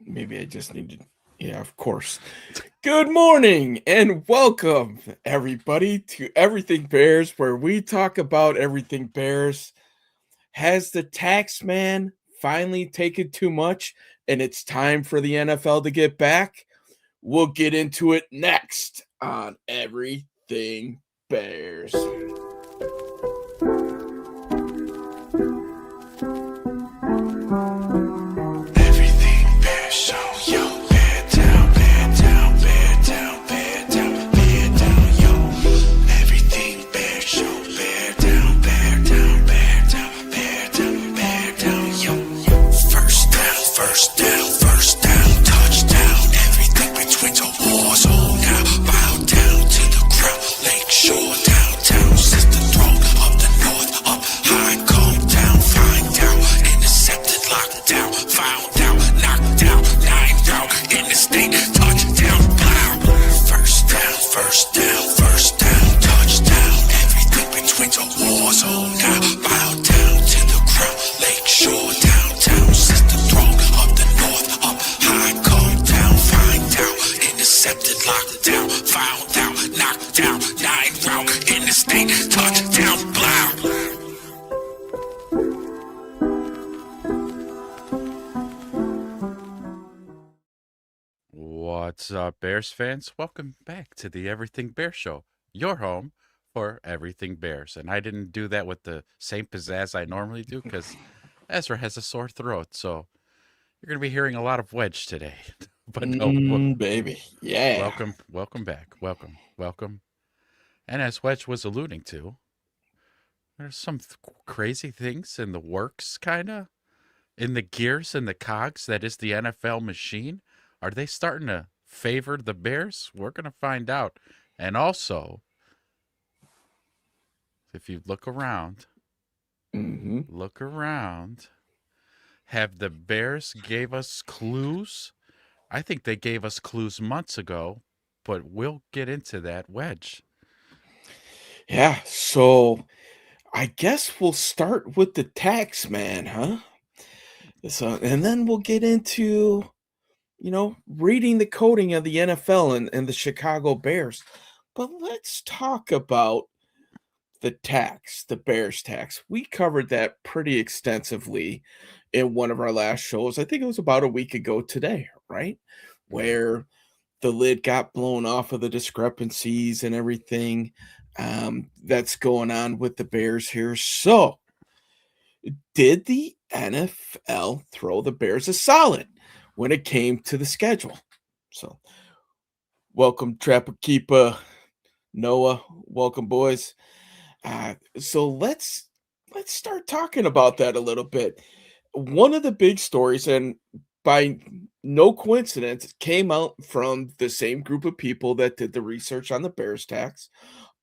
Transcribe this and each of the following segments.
Maybe I just needed. Yeah, of course. Good morning and welcome, everybody, to Everything Bears, where we talk about everything Bears. Has the tax man finally taken too much and it's time for the NFL to get back? We'll get into it next on Everything Bears. Everything Bears Show, yo, bear down, bear down, bear down, bear down, bear down, yo. Everything Bears Show, bear down, bear down, bear down, bear down, bear down, yo. First down, first down, first down, touchdown. Everything between the walls, oh now. Bow down to the ground, Lakeshore, downtown, sister throne of the north, up high, come down, find out, intercepted, locked down, found out, knocked out, 9 down, in the state, touchdown, plow. First down, touchdown. Everything between the walls, oh now. Bow down to the ground, Lakeshore, downtown, sister throne of the north, up high, come down, find out, intercepted, locked down, found out, knocked down, 9 round, in the state, touchdown, plow. What's up, Bears fans? Welcome back to the Everything Bears Show, your home for everything Bears. And I didn't do that with the same pizzazz I normally do because Ezra has a sore throat. So you're going to be hearing a lot of Wedge today. But no, Baby. Yeah. welcome back. Welcome. And as Wedge was alluding to, there's some crazy things in the works, kind of, in the gears and the cogs that is the NFL machine. Are they starting to favor the Bears? We're going to find out. And also, if you look around, have the Bears gave us clues? I think they gave us clues months ago, but we'll get into that. Wedge. Yeah. So I guess we'll start with the tax man, huh? So, and then we'll get into, reading the coding of the NFL and the Chicago Bears. But let's talk about the tax, the Bears tax. We covered that pretty extensively in one of our last shows. I think it was about a week ago today, right? Where the lid got blown off of the discrepancies and everything that's going on with the Bears here. So, did the NFL throw the Bears a solid when it came to the schedule? So, welcome, Trapper Keeper, Noah. Welcome, boys. So let's start talking about that a little bit. One of the big stories, and by no coincidence, it came out from the same group of people that did the research on the Bears tax,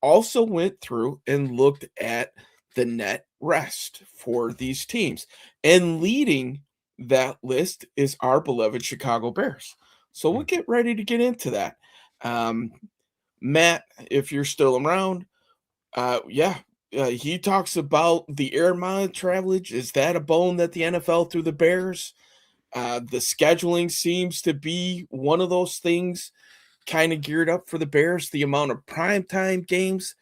also went through and looked at the net rest for these teams. And leading that list is our beloved Chicago Bears. So we'll get ready to get into that. Matt, if you're still around, he talks about the air mile travelage. Is that a bone that the NFL threw the Bears? The scheduling seems to be one of those things kind of geared up for the Bears. The amount of primetime games.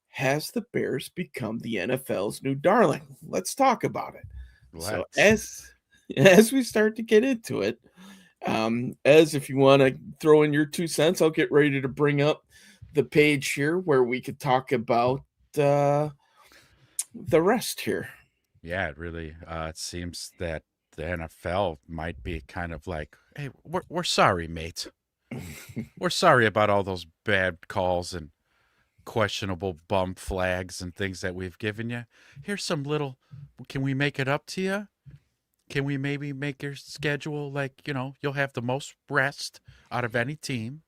Has the Bears become the NFL's new darling? Let's talk about it. So as we start to get into it, as if you want to throw in your 2 cents, I'll get ready to bring up the page here where we could talk about the rest here. Yeah, it really it seems that the NFL might be kind of like, hey, we're sorry, mate. We're sorry about all those bad calls and questionable bump flags and things that we've given you. Here's some little, can we make it up to you? Can we maybe make your schedule like, you'll have the most rest out of any team?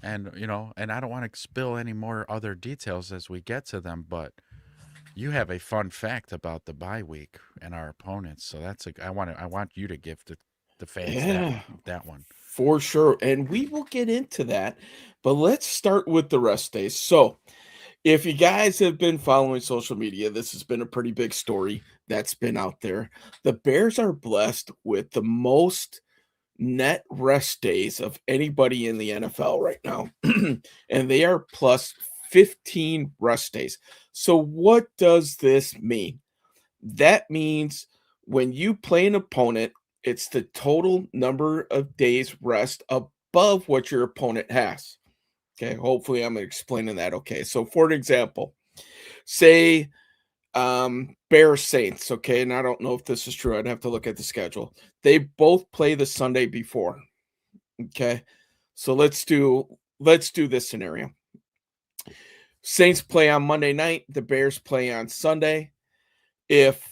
And, and I don't want to spill any more other details as we get to them, but you have a fun fact about the bye week and our opponents. So I want you to give the fans that one. For sure. And we will get into that. But let's start with the rest days. So if you guys have been following social media, this has been a pretty big story that's been out there. The Bears are blessed with the most net rest days of anybody in the NFL right now, and they are plus 15 rest days. So, what does this mean? That means when you play an opponent, it's the total number of days rest above what your opponent has. Okay, hopefully I'm explaining that okay. So, for an example, say Bears Saints, okay, and I don't know if this is true. I'd have to look at the schedule. They both play the Sunday before. Okay. So let's do this scenario. Saints play on Monday night, the Bears play on Sunday. If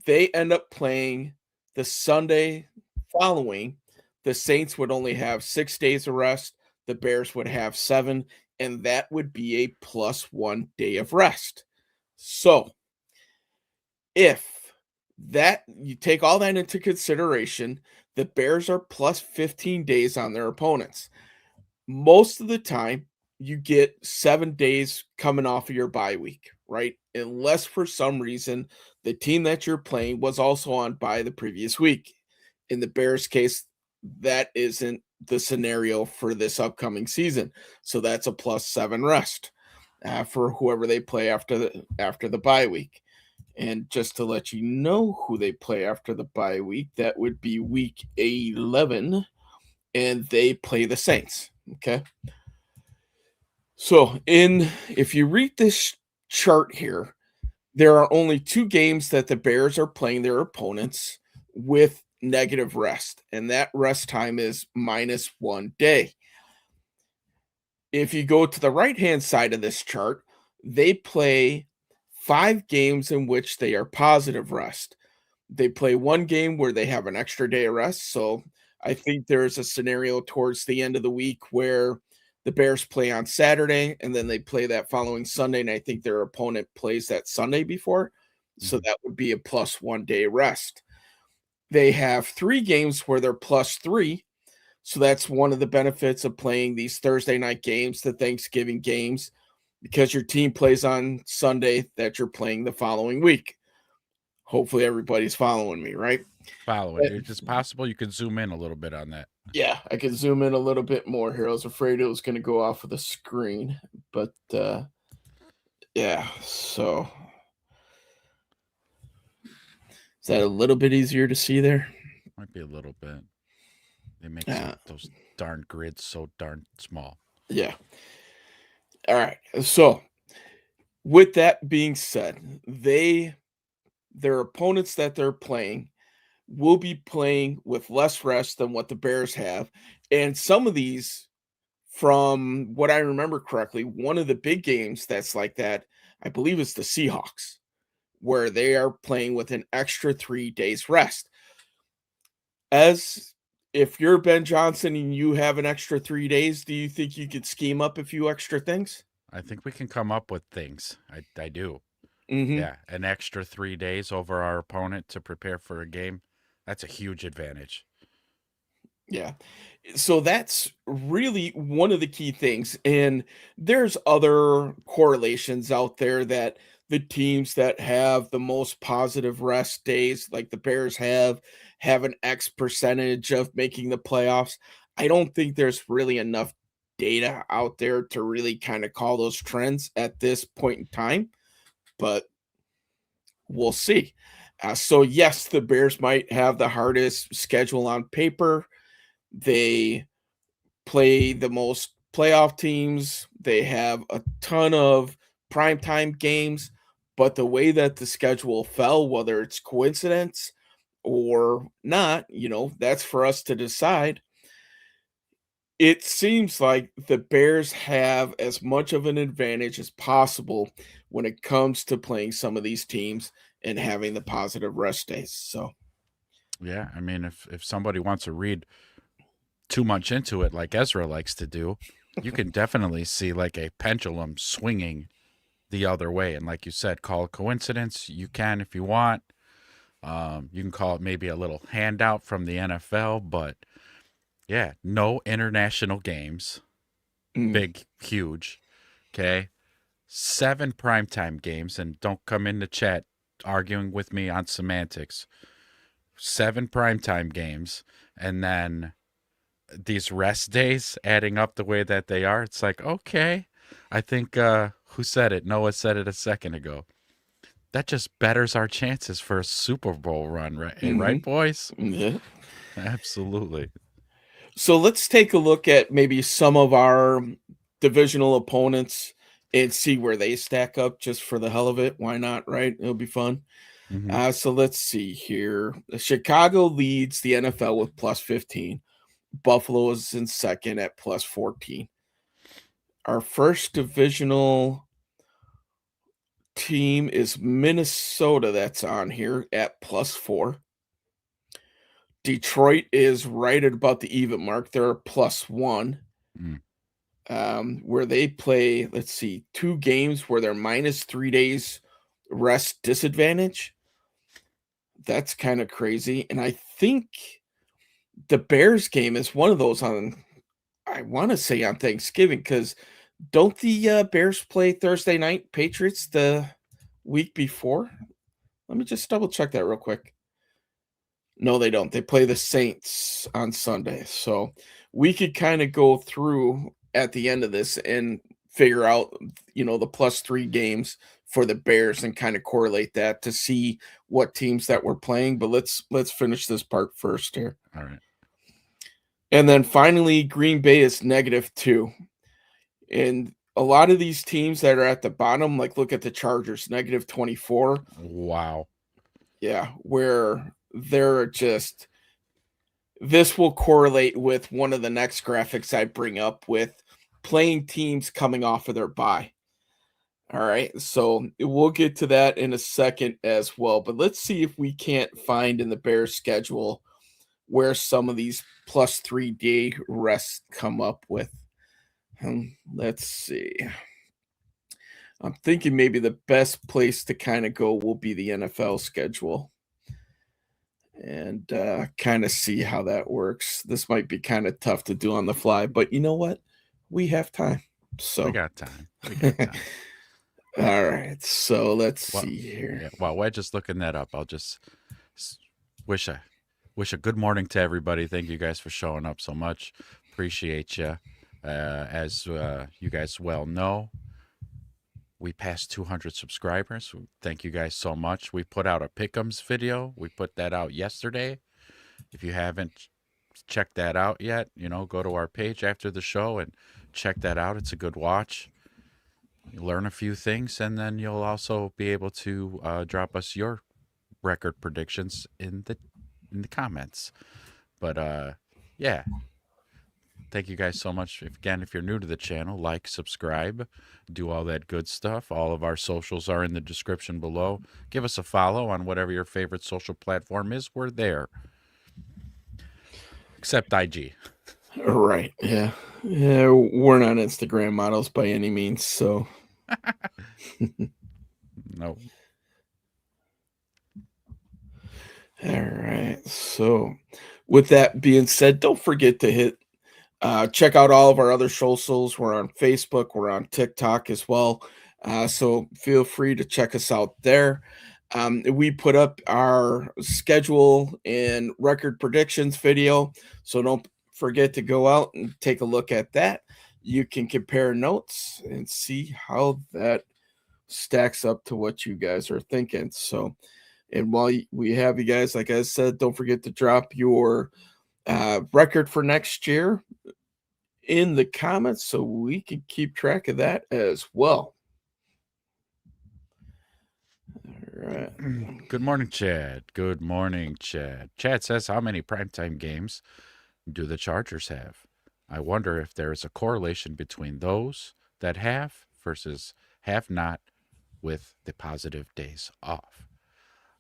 they end up playing the Sunday following, the Saints would only have 6 days of rest, the Bears would have 7, and that would be a plus 1 day of rest. So, if that you take all that into consideration, the Bears are plus 15 days on their opponents. Most of the time, you get 7 days coming off of your bye week, right? Unless for some reason the team that you're playing was also on bye the previous week. In the Bears case, that isn't the scenario for this upcoming season. So that's a plus 7 rest for whoever they play after the bye week. And just to let you know who they play after the bye week, that would be week 11, and they play the Saints. Okay. So, if you read this chart here, there are only 2 games that the Bears are playing their opponents with negative rest, and that rest time is minus 1 day. If you go to the right-hand side of this chart, they play 5 games in which they are positive rest. They play 1 game where they have an extra day of rest. So I think there's a scenario towards the end of the week where the Bears play on Saturday and then they play that following Sunday. And I think their opponent plays that Sunday before. So that would be a plus 1 day rest. They have 3 games where they're plus 3. So that's one of the benefits of playing these Thursday night games, the Thanksgiving games, because your team plays on Sunday that you're playing the following week. Hopefully everybody's following me, right? Follow it. If it's possible, you could zoom in a little bit on that. Yeah, I could zoom in a little bit more here. I was afraid it was going to go off of the screen, but yeah, so is that a little bit easier to see there? Might be a little bit. It makes Yeah. those darn grids so darn small. Yeah. All right. So, with that being said, their opponents that they're playing will be playing with less rest than what the Bears have. And some of these, from what I remember correctly, one of the big games that's like that, I believe, is the Seahawks, where they are playing with an extra 3 days rest. As if you're Ben Johnson and you have an extra 3 days, do you think you could scheme up a few extra things? I think we can come up with things. I do. Mm-hmm. Yeah, an extra 3 days over our opponent to prepare for a game. That's a huge advantage. Yeah. So that's really one of the key things. And there's other correlations out there that the teams that have the most positive rest days, like the Bears have an X percentage of making the playoffs. I don't think there's really enough data out there to really kind of call those trends at this point in time, but we'll see. So, yes, the Bears might have the hardest schedule on paper. They play the most playoff teams. They have a ton of primetime games, but the way that the schedule fell, whether it's coincidence or not, that's for us to decide. It seems like the Bears have as much of an advantage as possible when it comes to playing some of these teams and having the positive rest days. So, Yeah, I mean, if somebody wants to read too much into it, like Ezra likes to do, you can definitely see like a pendulum swinging the other way. And like you said, call it coincidence. You can if you want. You can call it maybe a little handout from the NFL, but yeah, no international games. mm, Big, huge. Okay. 7 primetime games, and don't come in the chat arguing with me on semantics. 7 primetime games, and then these rest days adding up the way that they are, it's like, okay. I think who said it? Noah said it a second ago. That just betters our chances for a Super Bowl run, right? Right, boys? Yeah. Absolutely. So let's take a look at maybe some of our divisional opponents and see where they stack up just for the hell of it. Why not, right? It'll be fun. Hmm. So let's see here. Chicago leads the NFL with plus 15. Buffalo is in second at plus 14. Our first divisional team is Minnesota, that's on here at plus 4. Detroit is right at about the even mark. They're plus 1. Mm. Where they play, let's see, 2 games where they're minus 3 days rest disadvantage. That's kind of crazy. And I think the Bears game is one of those on, I want to say on Thanksgiving, because don't the Bears play Thursday night Patriots the week before? Let me just double check that real quick. No, they don't. They play the Saints on Sunday. So we could kind of go through at the end of this and figure out, the plus 3 games for the Bears and kind of correlate that to see what teams that we're playing. But let's finish this part first here. All right. And then finally, Green Bay is -2. And a lot of these teams that are at the bottom, like look at the Chargers, -24. Wow. Yeah, where they're just, this will correlate with one of the next graphics I bring up with playing teams coming off of their bye. All right, so we'll get to that in a second as well. But let's see if we can't find in the Bears schedule where some of these plus 3-day rests come up with. Let's see. I'm thinking maybe the best place to kind of go will be the NFL schedule and kind of see how that works. This might be kind of tough to do on the fly, but you know what? We have time. So We got time. We got time. All right. So let's see here. Yeah, while Wedge is looking that up, I'll just wish a good morning to everybody. Thank you guys for showing up so much. Appreciate you. As you guys well know, we passed 200 subscribers. Thank you guys so much. We put out a Pick'ems video. We put that out yesterday. If you haven't checked that out yet, go to our page after the show and check that out. It's a good watch. You learn a few things, and then you'll also be able to drop us your record predictions in the comments. But yeah, thank you guys so much. If you're new to the channel, like, subscribe, do all that good stuff. All of our socials are in the description below. Give us a follow on whatever your favorite social platform is. We're there, except IG. Right. Yeah. Yeah. We're not Instagram models by any means. So No. all right. So with that being said, don't forget to check out all of our other socials. We're on Facebook. We're on TikTok as well. So feel free to check us out there. We put up our schedule and record predictions video. So don't forget to go out and take a look at that. You can compare notes and see how that stacks up to what you guys are thinking. So, and while we have you guys, like I said, don't forget to drop your record for next year in the comments so we can keep track of that as well. All right. Good morning, Chad. Good morning, Chad. Chad says, how many primetime games do the Chargers have? I wonder if there is a correlation between those that have versus have not with the positive days off.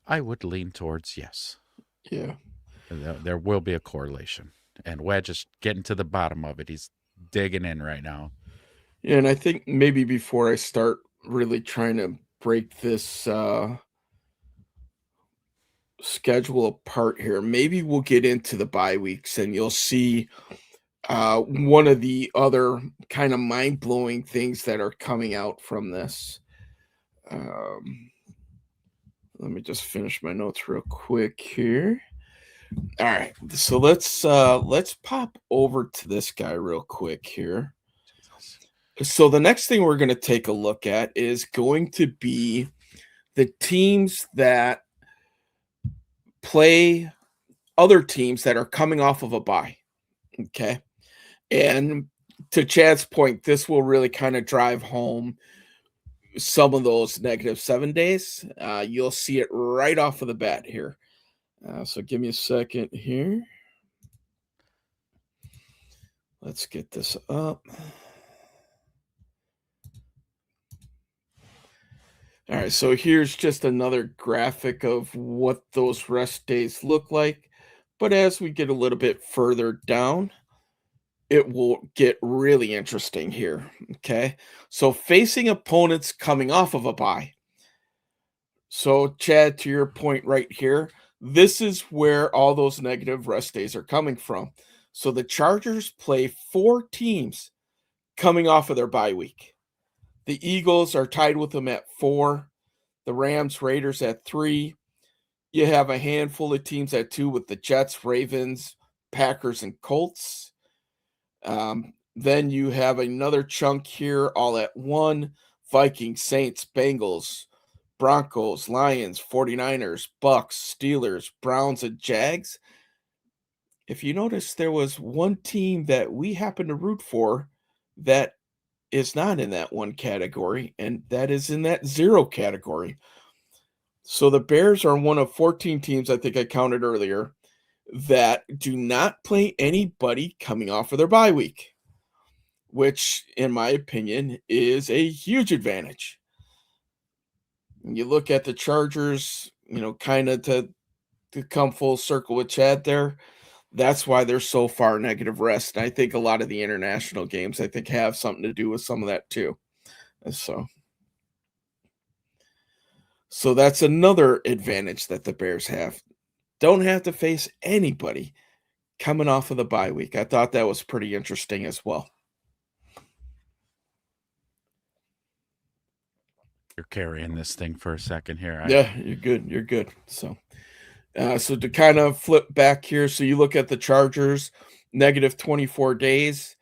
I would lean towards yes. Yeah. There will be a correlation. And Wedge is getting to the bottom of it. He's digging in right now. Yeah, and I think maybe before I start really trying to break this schedule apart here, maybe we'll get into the bye weeks and you'll see one of the other kind of mind-blowing things that are coming out from this. Let me just finish my notes real quick here. All right. So let's pop over to this guy real quick here. Jesus. So the next thing we're going to take a look at is going to be the teams that play other teams that are coming off of a bye. Okay. And to Chad's point, this will really kind of drive home some of those -7 days. You'll see it right off of the bat here. So give me a second here. Let's get this up. All right, so here's just another graphic of what those rest days look like. But as we get a little bit further down, it will get really interesting here. Okay, so facing opponents coming off of a bye. So, Chad, to your point right here, this is where all those negative rest days are coming from. So, the Chargers play 4 teams coming off of their bye week. The Eagles are tied with them at 4, the Rams, Raiders at 3. You have a handful of teams at 2 with the Jets, Ravens, Packers, and Colts. Then you have another chunk here all at 1: Vikings, Saints, Bengals, Broncos, Lions, 49ers, Bucks, Steelers, Browns, and Jags. If you notice, there was one team that we happen to root for that is not in that one category, and that is in that 0 category. So the Bears are one of 14 teams, I think I counted earlier, that do not play anybody coming off of their bye week, which, in my opinion, is a huge advantage. You look at the Chargers, kind of to come full circle with Chad there. That's why they're so far negative rest. And I think a lot of the international games, I think, have something to do with some of that too. And so that's another advantage that the Bears have. Don't have to face anybody coming off of the bye week. I thought that was pretty interesting as well. You're carrying this thing for a second here. Yeah, you're good. You're good. So to kind of flip back here, so you look at the Chargers, negative 24 days.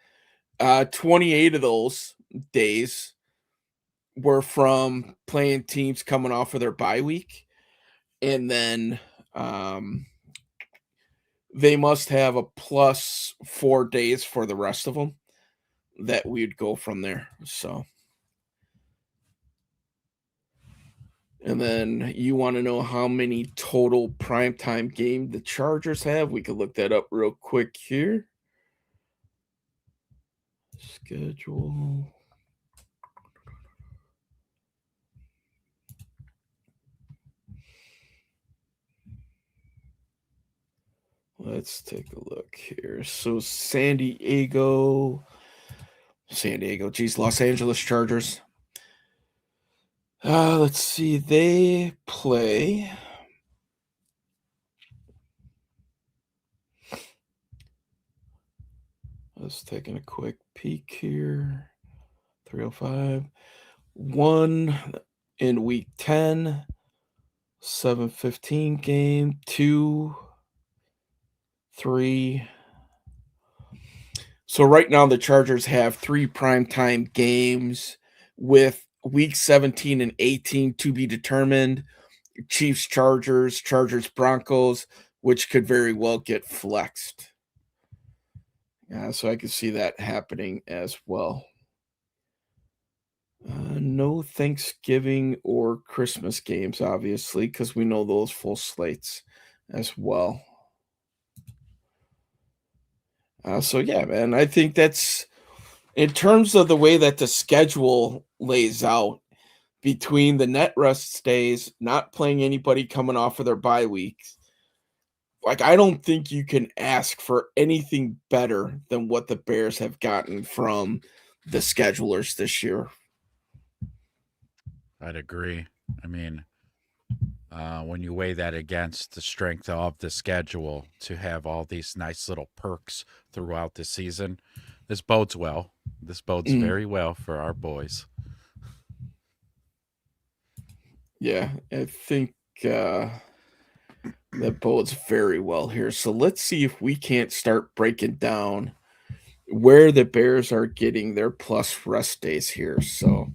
28 of those days were from playing teams coming off of their bye week. And then they must have a plus 4 days for the rest of them that we'd go from there. So, and then you want to know how many total primetime game the Chargers have? We could look that up real quick here. Schedule. Let's take a look here. So San Diego, Los Angeles Chargers. Let's see. They play. Let's taking a quick peek here. 305. 1 in week 10. 7-15 game. 2, 3. So right now the Chargers have 3 primetime games with week 17 and 18 to be determined. Chiefs, Chargers, Broncos, which could very well get flexed. So I could see that happening as well. No Thanksgiving or Christmas games, obviously, because we know those full slates as well. So yeah, man, I think that's, in terms of the way that the schedule lays out between the net rest days, not playing anybody coming off of their bye weeks. Like, I don't think you can ask for anything better than what the Bears have gotten from the schedulers this year. I'd agree. I mean, when you weigh that against the strength of the schedule to have all these nice little perks throughout the season, this bodes well. This bodes very well for our boys. Yeah, I think That bodes very well here. So let's see if we can't start breaking down where the Bears are getting their plus rest days here. So,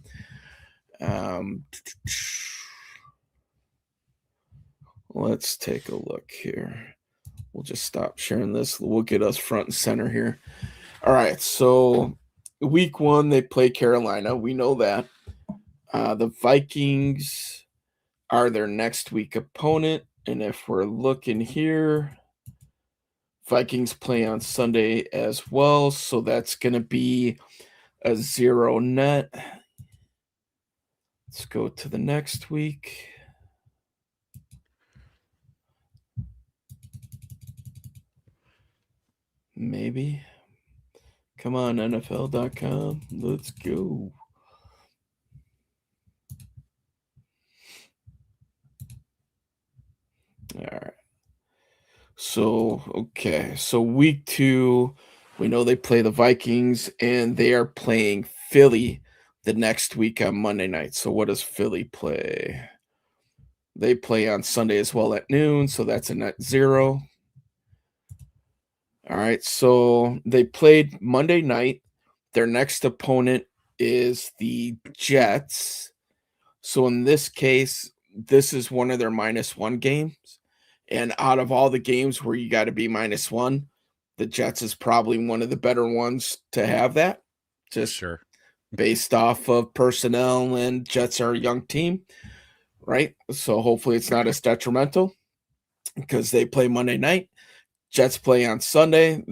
let's take a look here. We'll just stop sharing this. We'll get us front and center here. All right. So, week 1, they play Carolina. We know that. The Vikings are their next week opponent. And if we're looking here, Vikings play on Sunday as well. So that's going to be a 0 net. Let's go to the next week. Maybe. Come on, NFL.com. Let's go. All right. So, okay. So, week 2, we know they play the Vikings, and they are playing Philly the next week on Monday night. So, what does Philly play? They play on Sunday as well at noon. So, that's a net 0. All right. So, they played Monday night. Their next opponent is the Jets. So, in this case, this is one of their -1 games. And out of all the games where you got to be -1, the Jets is probably one of the better ones to have that, just Sure. based off of personnel, and Jets are a young team, right? So hopefully it's not as detrimental because they play Monday night. Jets play on Sunday.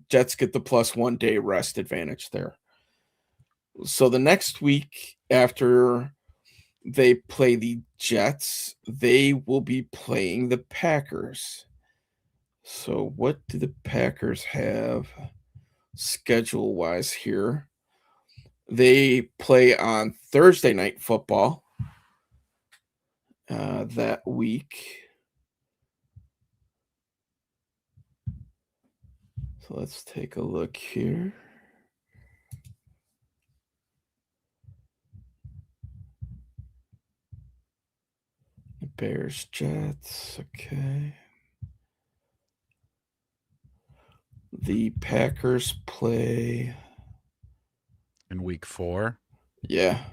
Jets get the +1 day rest advantage there. So the next week after they play the Jets, they will be playing the Packers. So what do the Packers have schedule-wise here? They play on Thursday Night Football that week. So let's take a look here. Bears, Jets, okay. The Packers play. In week 4, Yeah.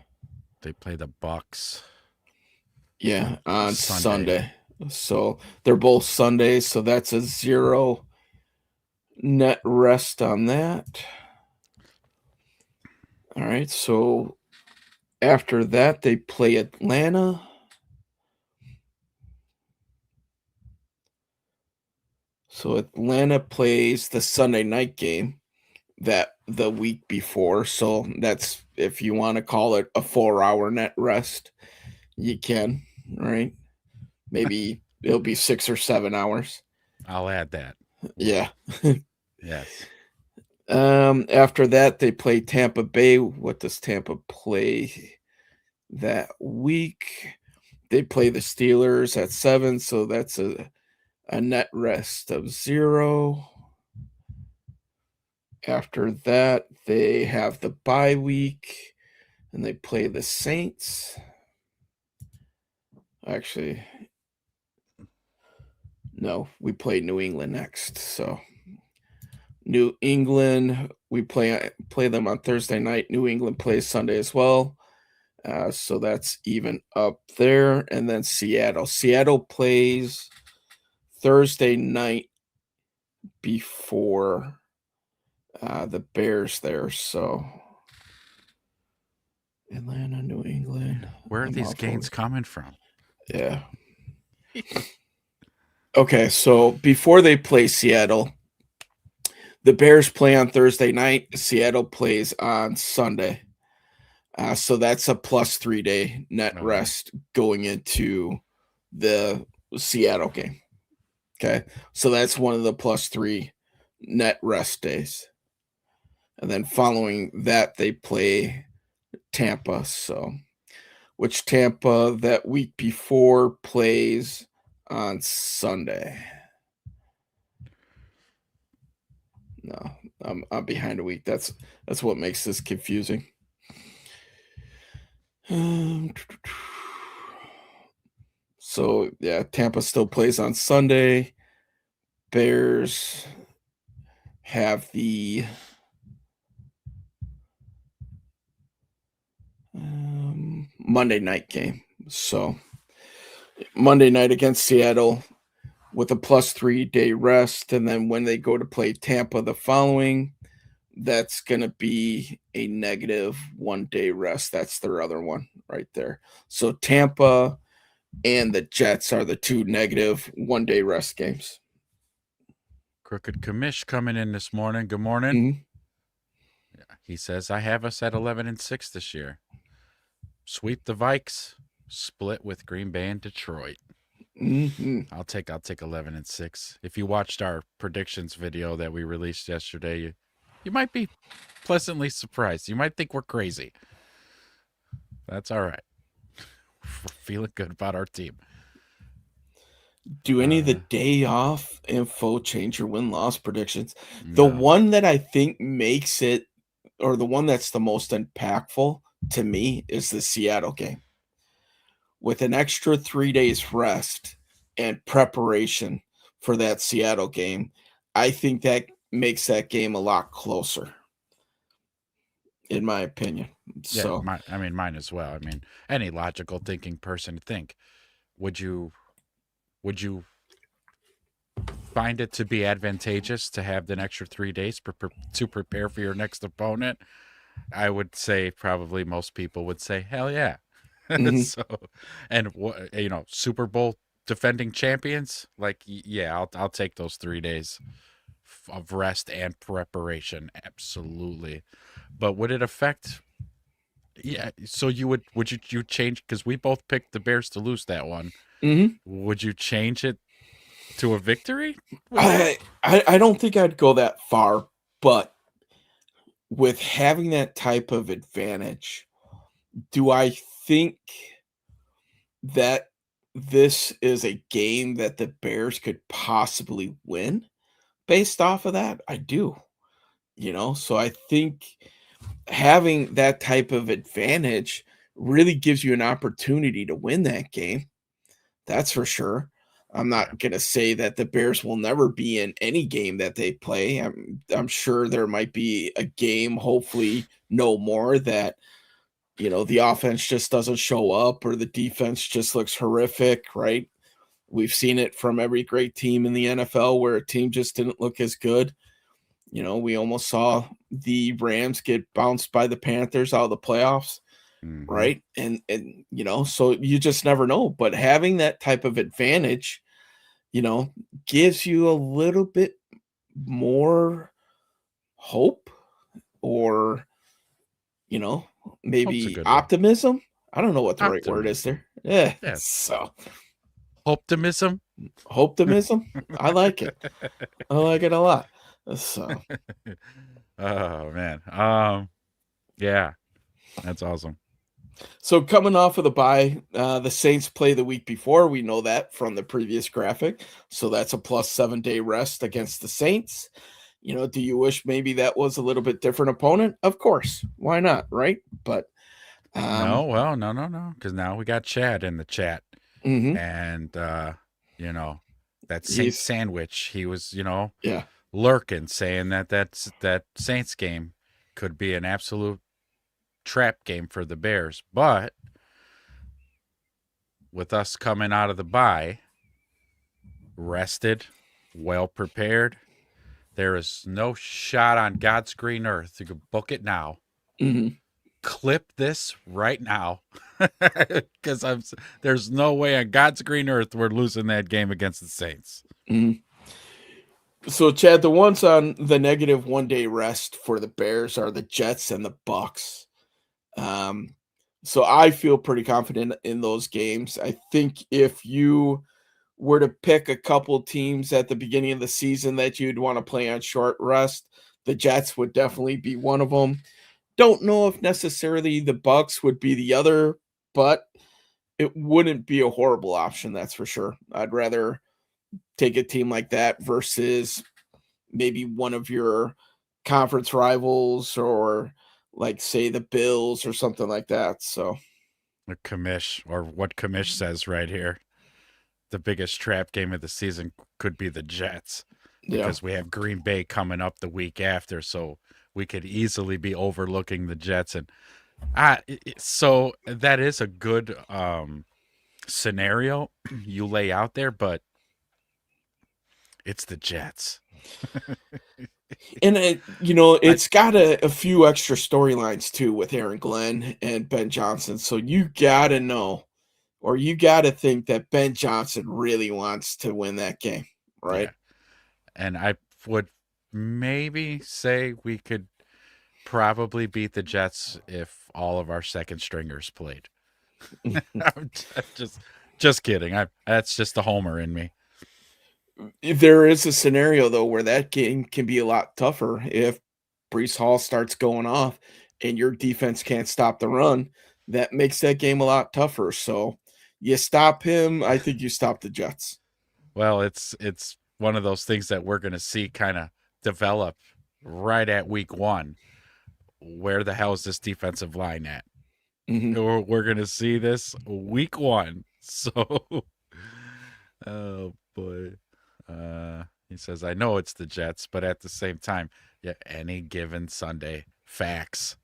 they play the Bucks. Yeah, on Sunday. Sunday. So they're both Sundays. So that's a 0 net rest on that. All right. So after that, they play Atlanta. So Atlanta plays the Sunday night game that the week before. So that's, if you want to call it a 4-hour net rest, you can, right? Maybe it'll be 6 or 7 hours. I'll add that. Yeah. Yes. After that, they play Tampa Bay. What does Tampa play that week? They play the Steelers at 7, so that's a net rest of 0. After that, they have the bye week, and they play the Saints. Actually, no, we play New England next. So New England, we play them on Thursday night. New England plays Sunday as well. So that's even up there. And then Seattle. Seattle plays Thursday night before the Bears there. So Atlanta, New England. Where are these gains coming from? Yeah. Okay, so before they play Seattle, the Bears play on Thursday night. Seattle plays on Sunday. So that's a +3 day net rest going into the Seattle game. Okay, so that's one of the +3 net rest days. And then following that, they play Tampa. So, which Tampa that week before plays on Sunday. No, I'm behind a week. That's what makes this confusing. So yeah, Tampa still plays on Sunday. Bears have the Monday night game. So Monday night against Seattle with a +3 day rest. And then when they go to play Tampa the following, that's going to be a -1 day rest. That's their other one right there. So Tampa and the Jets are the two -1 day rest games. Crooked Commish coming in this morning. Good morning. Mhm. He says, I have us at 11-6 this year. Sweep the Vikes, split with Green Bay and Detroit. Mhm. I'll take 11-6. If you watched our predictions video that we released yesterday, you might be pleasantly surprised. You might think we're crazy. That's all right. We're feeling good about our team. Do any of the day off info change your win-loss predictions? The No. one that I think makes it, or the one that's the most impactful to me, is the Seattle game. With an extra 3 days rest and preparation for that Seattle game, I think that makes that game a lot closer, in my opinion. Yeah, So mine as well. I mean, any logical thinking person would think, would you find it to be advantageous to have an extra 3 days to prepare for your next opponent? I would say probably most people would say, hell yeah. mhm. So, and Super Bowl defending champions, like, yeah, I'll take those 3 days of rest and preparation, absolutely. But would it affect? Yeah, so would you change, because we both picked the Bears to lose that one? Mhm. Would you change it to a victory with that? I don't think I'd go that far, but with having that type of advantage, do I think that this is a game that the Bears could possibly win based off of that? I do, so I think having that type of advantage really gives you an opportunity to win that game. That's for sure. I'm Yeah. not going to say that the Bears will never be in any game that they play. I'm sure there might be a game, hopefully no more, that the offense just doesn't show up or the defense just looks horrific, right? We've seen it from every great team in the NFL where a team just didn't look as good. We almost saw the Rams get bounced by the Panthers out of the playoffs, Mm-hmm. right? And so you just never know. But having that type of advantage, gives you a little bit more hope, or Hope's a maybe good word. optimism. I don't know what the right word is Optimism. there. Yeah. Yeah. So Optimism. optimism. I like it. I like it a lot. So Oh man. Yeah, that's awesome. coming off of the bye, the Saints play the week before. We know that from the previous graphic. So that's a +7 day rest against the Saints. Do you wish maybe that was a little bit different opponent? Of course. Why not? Right. But No, well, no, because now we got Chad in the chat, mhm, and that Saint he's sandwich. He was, yeah. lurking, saying that Saints game could be an absolute trap game for the Bears. But with us coming out of the bye, rested, well prepared, there is no shot on God's green earth. You can book it now. Mhm, Clip this right now, because there's no way on God's green earth we're losing that game against the Saints. mhm. So, Chad, the ones on the -1 day rest for the Bears are the Jets and the Bucks. Um, so I feel pretty confident in those games. I think if you were to pick a couple teams at the beginning of the season that you'd want to play on short rest, the Jets would definitely be one of them. Don't know if necessarily the Bucks would be the other, but it wouldn't be a horrible option, that's for sure. I'd rather take a team like that versus maybe one of your conference rivals, or like say the Bills or something like that. So The commish, or what commish says right here. the biggest trap game of the season could be the Jets Yeah. because we have Green Bay coming up the week after, so we could easily be overlooking the Jets. And so that is a good scenario you lay out there, but it's the Jets. And it's got a few extra storylines too with Aaron Glenn and Ben Johnson. So you gotta know, or you gotta think that Ben Johnson really wants to win that game, right? Yeah. And I would maybe say we could probably beat the Jets if all of our second stringers played. I'm just kidding. That's just the homer in me. There is a scenario though where that game can be a lot tougher if Brees Hall starts going off and your defense can't stop the run. That makes that game a lot tougher. So you stop him, I think you stop the Jets. Well, it's one of those things that we're going to see kind of develop right at week 1. Where the hell is this defensive line at? Mhm. We're going to see this week 1. So, oh boy. He says, I know it's the Jets, but at the same time, yeah, any given Sunday, facts.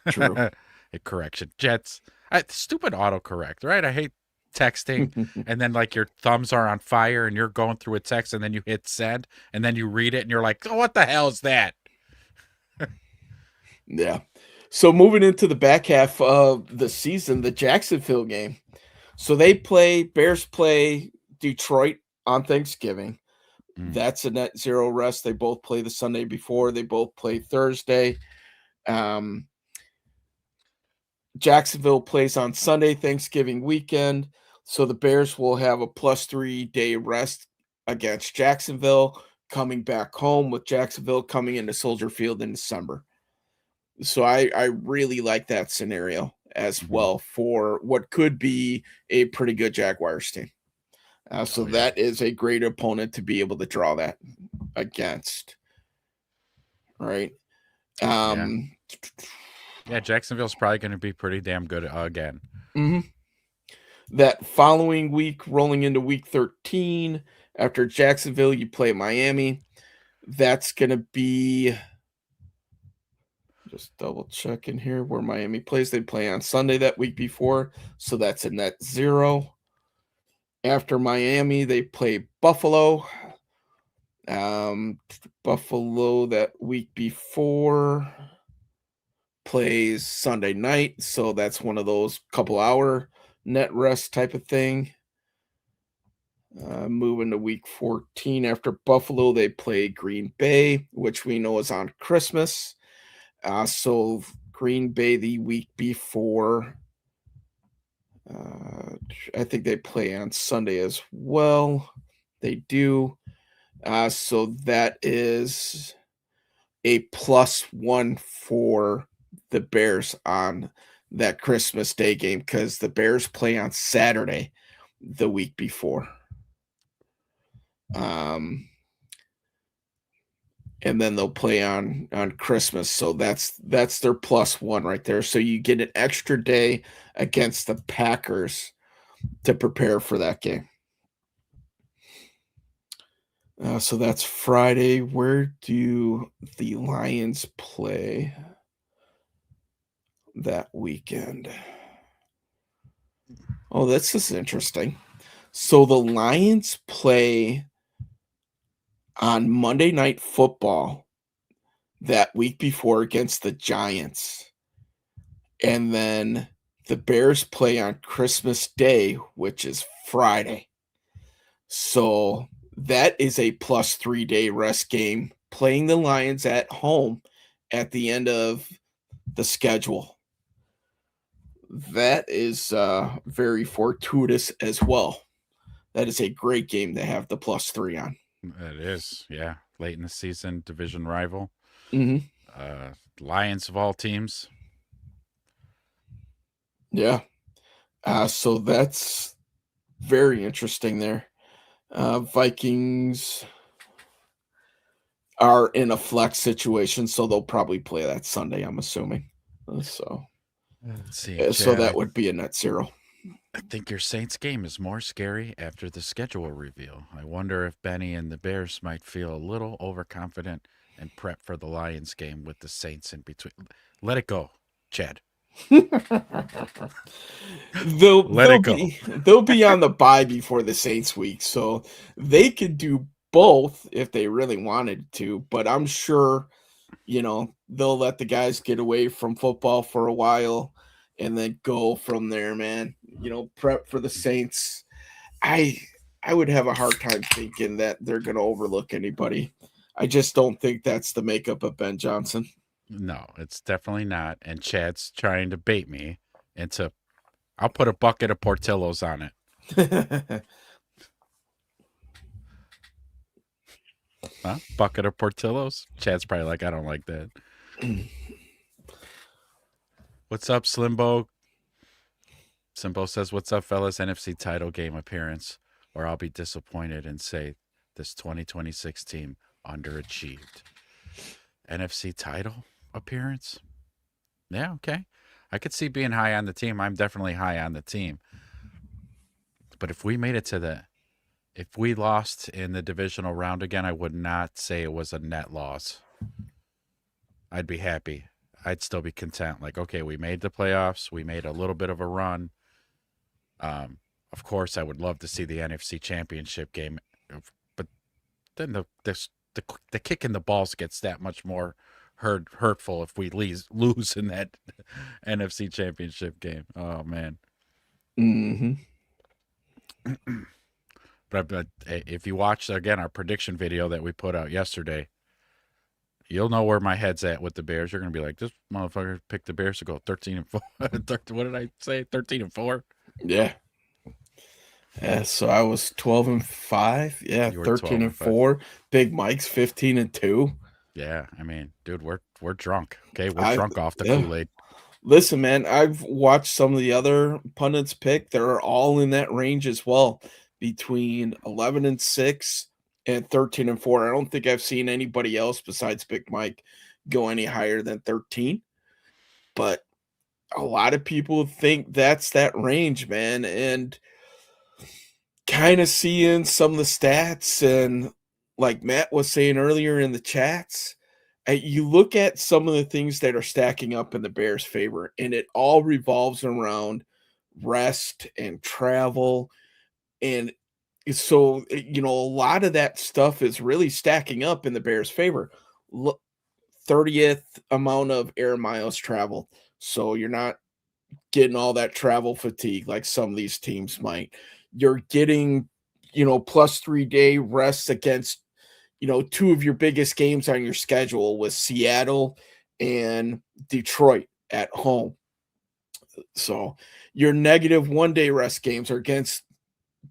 True. A correction. Jets. Stupid autocorrect, right? I hate texting and then like your thumbs are on fire and you're going through a text and then you hit send and then you read it and you're like, oh, what the hell is that? Yeah. So moving into the back half of the season, the Jacksonville game. So Bears play Detroit on Thanksgiving. That's a net zero rest. They both play the Sunday before. They both play Thursday. Jacksonville plays on Sunday, Thanksgiving weekend. So the Bears will have a +3 day rest against Jacksonville, coming back home with Jacksonville coming into Soldier Field in December. So I really like that scenario as well for what could be a pretty good Jaguars team. So that is a great opponent to be able to draw that against. All right. Yeah, Jacksonville's probably going to be pretty damn good again. That following week, rolling into week 13, after Jacksonville, you play Miami. That's going to be, just double checking here where Miami plays. They play on Sunday that week before, so that's a net zero. After Miami, they play Buffalo. Buffalo that week before plays Sunday night, so that's one of those couple hour net rest type of thing. Moving to week 14 after Buffalo, they play Green Bay, which we know is on Christmas. So Green Bay the week before, I think they play on Sunday as well. They do. So that is a +1 for the Bears on that Christmas Day game because the Bears play on Saturday the week before. And then they'll play on Christmas. So that's their +1 right there. So you get an extra day against the Packers to prepare for that game. So that's Friday. Where do the Lions play that weekend? Oh, this is interesting. So the Lions play on Monday Night Football that week before against the Giants. And then the Bears play on Christmas Day, which is Friday. So that is a +3 day rest game, playing the Lions at home at the end of the schedule. That is very fortuitous as well. That is a great game to have the +3 on. It is, yeah. Late in the season, division rival. Mm-hmm. Lions of all teams. Yeah. So that's very interesting there. Vikings are in a flex situation, so they'll probably play that Sunday, I'm assuming. So Let's see. so that would be a net zero. I think your Saints game is more scary after the schedule reveal. I wonder if Benny and the Bears might feel a little overconfident and prep for the Lions game with the Saints in between. Let it go, Chad. they'll Let they'll it go. be on the bye before the Saints week, so they could do both if they really wanted to. But I'm sure they'll let the guys get away from football for a while and then go from there, man. Prep for the Saints. I I would have a hard time thinking that they're going to overlook anybody. I just don't think that's the makeup of Ben Johnson. No, it's definitely not. And Chad's trying to bait me into. I'll put a bucket of Portillo's on it. Huh? Bucket of Portillo's? Chad's probably like, I don't like that. What's up, Slimbo? Slimbo says, what's up, fellas? NFC title game appearance, or I'll be disappointed and say this 2026 team underachieved. NFC title appearance? Yeah, okay. I could see being high on the team. I'm definitely high on the team. But if we made it to if we lost in the divisional round again, I would not say it was a net loss. I'd be happy. I'd still be content. Like, okay, we made the playoffs. We made a little bit of a run. Of course, I would love to see the NFC Championship game, but then the kick in the balls gets that much more hurtful if we lose in that NFC Championship game. Oh man. Mm-hmm. But if you watch again our prediction video that we put out yesterday, you'll know where my head's at with the Bears. You're gonna be like, this motherfucker picked the Bears to go 13-4. What did I say? 13-4. Yeah. Yeah, so I was 12-5. Yeah, You were 13-4. Big Mike's 15-2. Yeah, I mean, dude, we're drunk. Okay, we're I drunk off the yeah. Kool-Aid. Listen, man, I've watched some of the other pundits pick. They're all in that range as well, between 11-6 and 13-4. I don't think I've seen anybody else besides Big Mike go any higher than 13. But a lot of people think that's that range, man. And kind of seeing some of the stats, and like Matt was saying earlier in the chats, you look at some of the things that are stacking up in the Bears' favor, and it all revolves around rest and travel. And so, a lot of that stuff is really stacking up in the Bears' favor. 30th amount of air miles traveled. So you're not getting all that travel fatigue like some of these teams might. You're getting, plus 3 day rests against, two of your biggest games on your schedule with Seattle and Detroit at home. So your negative 1 day rest games are against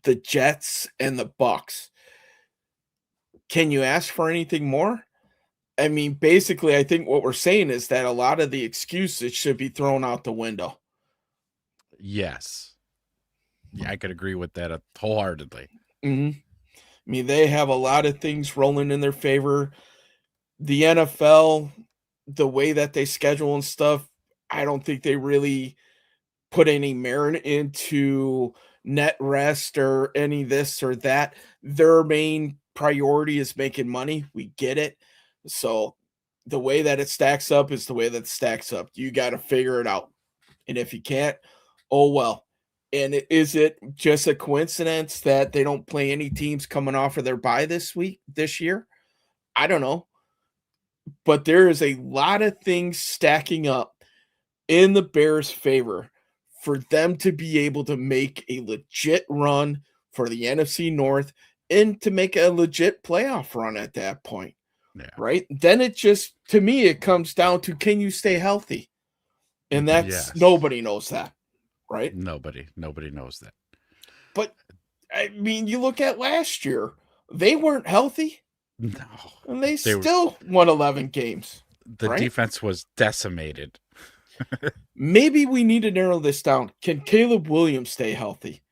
the Jets and the Bucks. Can you ask for anything more? I mean, basically, I think what we're saying is that a lot of the excuses should be thrown out the window. Yes. Yeah, I could agree with that wholeheartedly. Mm-hmm. I mean, they have a lot of things rolling in their favor. The NFL, the way that they schedule and stuff, I don't think they really put any merit into net rest or any this or that. Their main priority is making money. We get it. So the way that it stacks up is the way that it stacks up. You got to figure it out. And if you can't, oh well. And is it just a coincidence that they don't play any teams coming off of their bye this year? I don't know. But there is a lot of things stacking up in the Bears' favor for them to be able to make a legit run for the NFC North and to make a legit playoff run at that point. Yeah. Right? Then it just, to me, it comes down to, can you stay healthy? And that's nobody knows that. Right? Nobody knows that. But I mean, you look at last year, they weren't healthy. No. And they still won 11 games. The defense was decimated. Maybe we need to narrow this down. Can Caleb Williams stay healthy?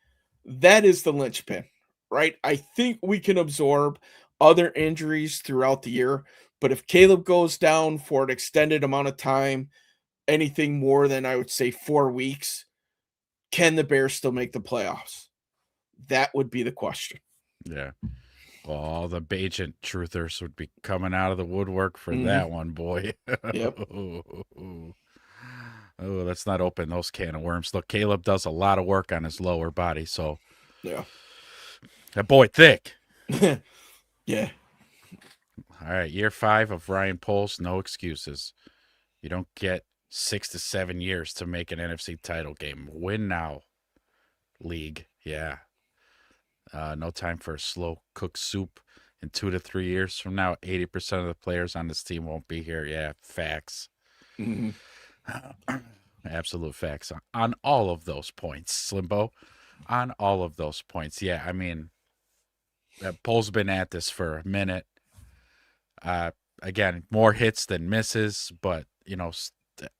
That is the linchpin, right? I think we can absorb other injuries throughout the year, but if Caleb goes down for an extended amount of time, anything more than I would say 4 weeks, can the Bears still make the playoffs? That would be the question. Yeah. Well, all the Bajent truthers would be coming out of the woodwork for that one, boy. Yep. Oh, let's not open those can of worms. Look, Caleb does a lot of work on his lower body, so Yeah. that boy thick. Yeah. All right, year 5 of Ryan Poles, no excuses. You don't get 6 to 7 years to make an NFC title game. Win now, league. Yeah. No time for a slow cooked soup. In 2 to 3 years from now, 80% of the players on this team won't be here. Yeah, facts. Mhm. Absolute facts on all of those points, Slimbo. On all of those points. Yeah, I mean, Pole's been at this for a minute. Again, more hits than misses, but, you know,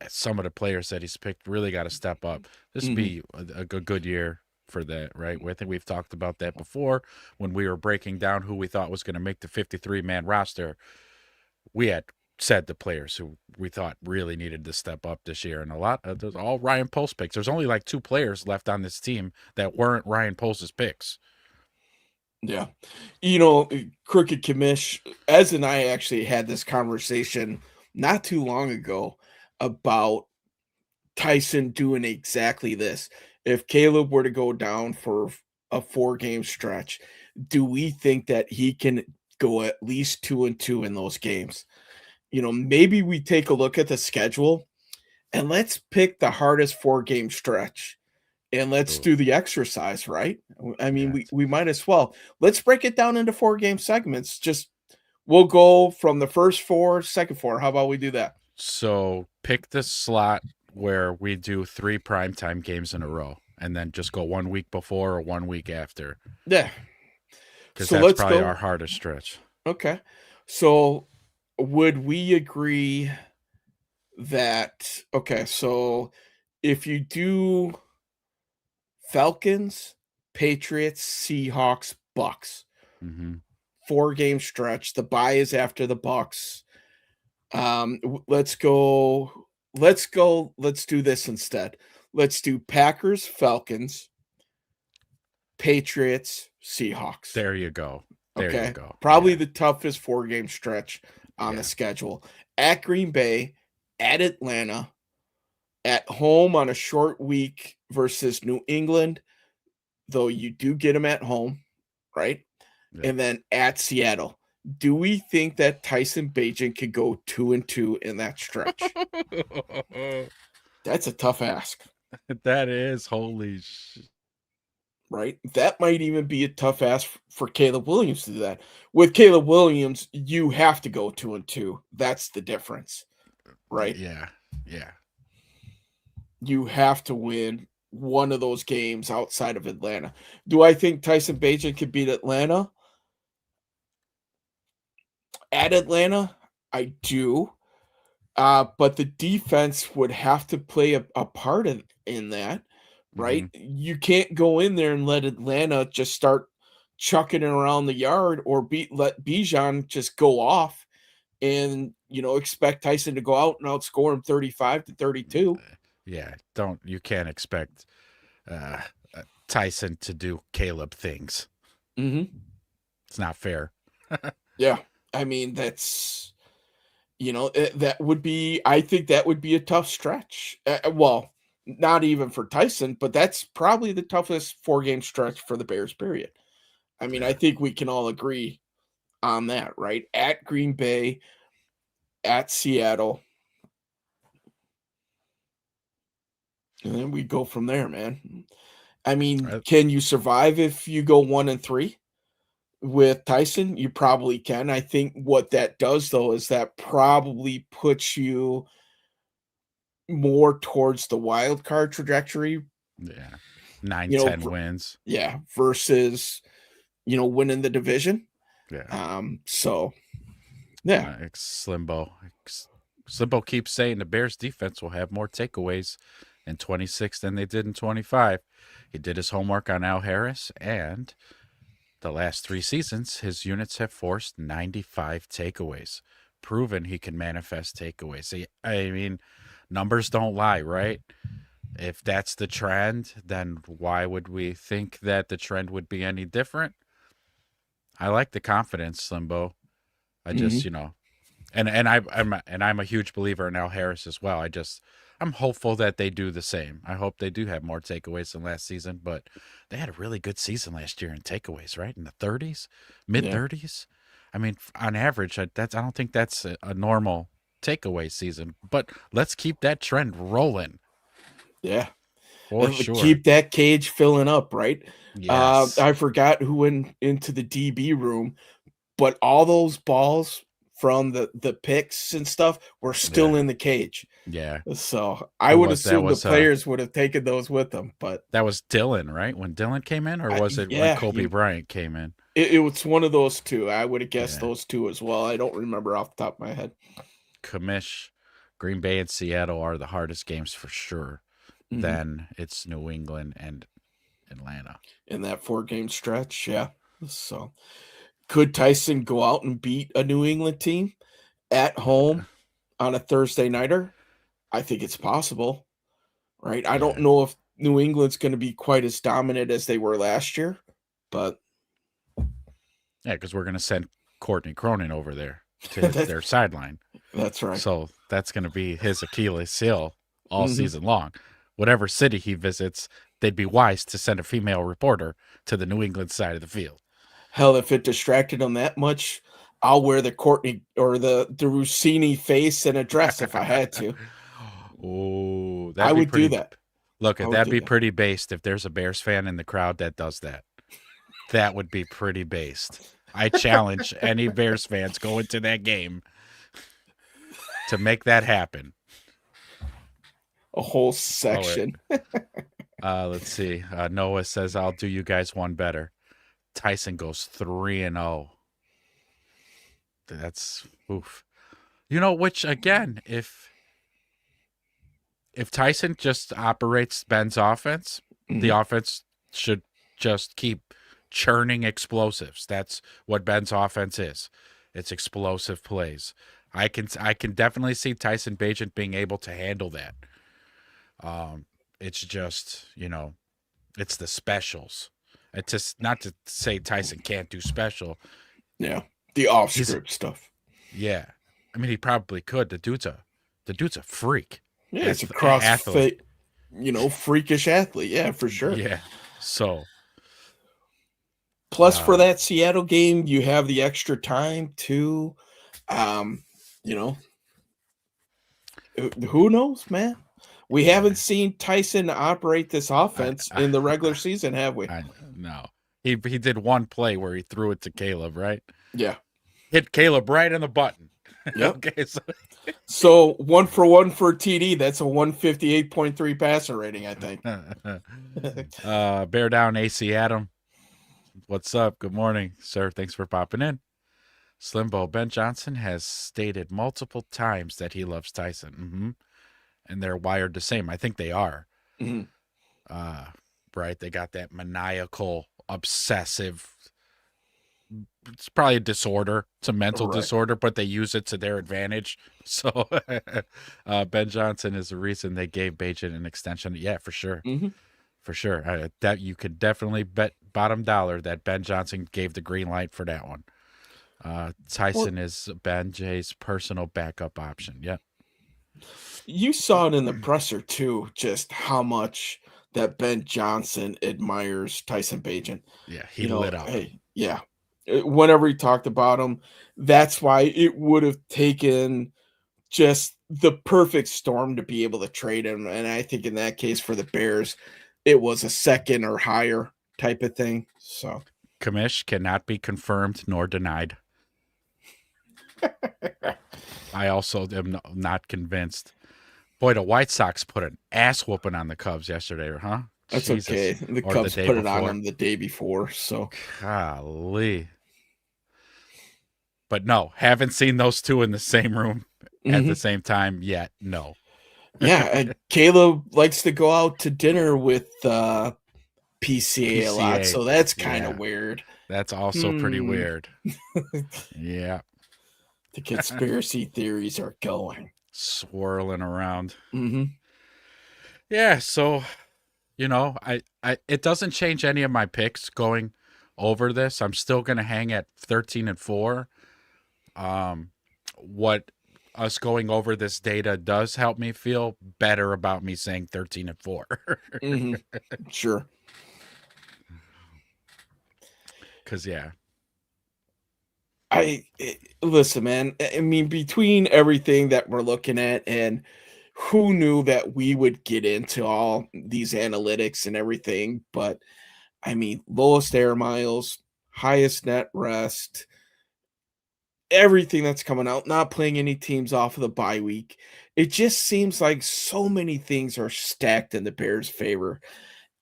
some of the players that he's picked really got to step up. This would be a good year for that, right? I think we've talked about that before when we were breaking down who we thought was going to make the 53-man roster. We had said the players who we thought really needed to step up this year, and a lot of those all Ryan Post picks. There's only like 2 players left on this team that weren't Ryan Post's picks. Yeah. You know, Crooked Commish, Ez and I actually had this conversation not too long ago about Tyson doing exactly this. If Caleb were to go down for a 4-game stretch, do we think that he can go at least 2-2 in those games? You know, maybe we take a look at the schedule and let's pick the hardest 4-game stretch and let's do the exercise, right? I mean, we might as well. Let's break it down into 4-game segments. Just we'll go from the first 4, second 4. How about we do that? So pick the slot where we do 3 primetime games in a row and then just go 1 week before or 1 week after. Yeah. Because So that's let's probably go. our hardest stretch. Okay. So would we agree that okay, so if you do Falcons, Patriots, Seahawks, Bucks, Mm-hmm. 4-game stretch, the bye is after the Bucks. Let's do this instead. Let's do Packers, Falcons, Patriots, Seahawks. There you go. There you go. Probably Yeah. the toughest 4-game stretch on Yeah. the schedule. At Green Bay, at Atlanta, at home on a short week versus New England, though you do get them at home, right? Yeah. And then at Seattle. Do we think that Tyson Bagent could go 2-2 in that stretch? That's a tough ask, That is holy shit. right? That might even be a tough ask for Caleb Williams to do that. With Caleb Williams, you have to go 2-2. That's the difference, right? Yeah. Yeah. You have to win one of those games outside of Atlanta. Do I think Tyson Bagent could beat Atlanta? At Atlanta, I do. But the defense would have to play a part in that, right? You can't go in there and let Atlanta just start chucking it around the yard or let Bijan just go off and, you know, expect Tyson to go out and outscore him 35-32. Yeah. You can't expect Tyson to do Caleb things. Mm-hmm. It's not fair. Yeah. I mean, that's, you know, that would be, I think that would be a tough stretch. Well, not even for Tyson, but that's probably the toughest 4-game stretch for the Bears, period. I mean, I think we can all agree on that, right? At Green Bay, at Seattle. And then we go from there, man. I mean, can you survive if you go 1-3? With Tyson, you probably can. I think what that does, though, is that probably puts you more towards the wild card trajectory. Yeah. 9-10 wins. Yeah. Versus, you know, winning the division. Yeah. So, yeah. Slimbo keeps saying the Bears defense will have more takeaways in 26 than they did in 25. He did his homework on Al Harris, and the last 3 seasons, his units have forced 95 takeaways, proven he can manifest takeaways. I mean, numbers don't lie, right? If that's the trend, then why would we think that the trend would be any different? I like the confidence, Slimbo. I just, Mhm. you know, I'm a huge believer in Al Harris as well. I'm hopeful that they do the same. I hope they do have more takeaways than last season, but they had a really good season last year in takeaways, right? In the 30s, mid Yeah. 30s. I mean, on average, I don't think that's a normal takeaway season, but let's keep that trend rolling Yeah. for But sure. keep that cage filling up, right? Yes. I forgot who went into the DB room, but all those balls from the picks and stuff were still Yeah. in the cage. Yeah. So I Who would was that? assume the Was players would have taken those with them, but that was Dylan, right? When Dylan came in, or was it when yeah, Kobe Bryant came in? it was one of those two. I would have guessed Yeah. those two as well. I don't remember off the top of my head. Commish, Green Bay and Seattle are the hardest games for sure. Mhm. Then it's New England and Atlanta. In that 4-game stretch, yeah. So could Tyson go out and beat a New England team at home on a Thursday nighter? I think it's possible, right? I don't Yeah. know if New England's going to be quite as dominant as they were last year, but Yeah, because we're going to send Courtney Cronin over there to that, their sideline. that's right. So that's going to be his Achilles heel all Mhm. season long. Whatever city he visits, they'd be wise to send a female reporter to the New England side of the field. Hell, if it distracted them that much, I'll wear the Courtney or the Rossini face and a dress if I had to. Oh, I that'd be would do pretty. that. Look, I would that'd do be that. pretty based if there's a Bears fan in the crowd that does that. That would be pretty based. I challenge any Bears fans going to that game to make that happen. A whole Oh, section. let's see. Noah says, "I'll do you guys one better." Tyson goes 3-0. That's oof. You know, which again, if Tyson just operates Ben's offense, the Mhm. offense should just keep churning explosives. That's what Ben's offense is. It's explosive plays. I can definitely see Tyson Bagent being able to handle that. It's just, you know, it's the specials. It's just not to say Tyson can't do special. Yeah. The off He's script stuff. yeah. I mean, he probably could. The dude's a freak. Yeah, it's a Athlete. CrossFit, freakish athlete. Yeah, for sure. Yeah. So, Plus, for uh, that Seattle game, you have the extra time too. You know, who knows, man? We haven't yeah. seen Tyson operate this I, offense I, in the regular season, have we? I no. He did one play where he threw it to Caleb, right? Yeah. Hit Caleb right in the button. Yep. Okay, so So 1 for 1 for TD. That's a 158.3 passer rating, I think. Bear down AC Adam. What's up? Good morning, sir. Thanks for popping in. Slimbo, Ben Johnson has stated multiple times that he loves Tyson. And they're wired the same. I think they are. Mhm. Right? They got that maniacal, obsessive. It's probably a disorder. It's a mental Right. disorder, but they use it to their advantage. So Ben Johnson is the reason they gave Bagent an extension. Yeah, for sure. Mhm. For sure. That you could definitely bet bottom dollar that Ben Johnson gave the green light for that one. Tyson is Ben J's personal backup option. Yep. You saw it in the presser too, just how much that Ben Johnson admires Tyson Bagent. Yeah, he lit up. Hey, yeah. Whenever he talked about him, that's why it would have taken just the perfect storm to be able to trade him. And I think in that case for the Bears, it was a second or higher type of thing. So Kamish cannot be confirmed nor denied. I also am not convinced. Boy, the White Sox put an ass whooping on the Cubs yesterday, huh? that's Jesus. okay. The Or Cubs the day put it on before. him the day before. So Golly. But no, haven't seen those two in the same room at the same time yet. No. Yeah, and Caleb likes to go out to dinner with PCA a lot, PCA. so that's kind Yeah. of weird. That's also pretty weird. Yeah. The conspiracy theories are going. Swirling around. Mm-hmm. Yeah, so it doesn't change any of my picks going over this. I'm still gonna hang at 13-4. Um, what us going over this data does help me feel better about me saying 13-4. Hmm. Sure. Cause yeah. Listen, man. I mean, between everything that we're looking at, and who knew that we would get into all these analytics and everything, but I mean, lowest air miles, highest net rest, everything that's coming out, not playing any teams off of the bye week. It just seems like so many things are stacked in the Bears' favor.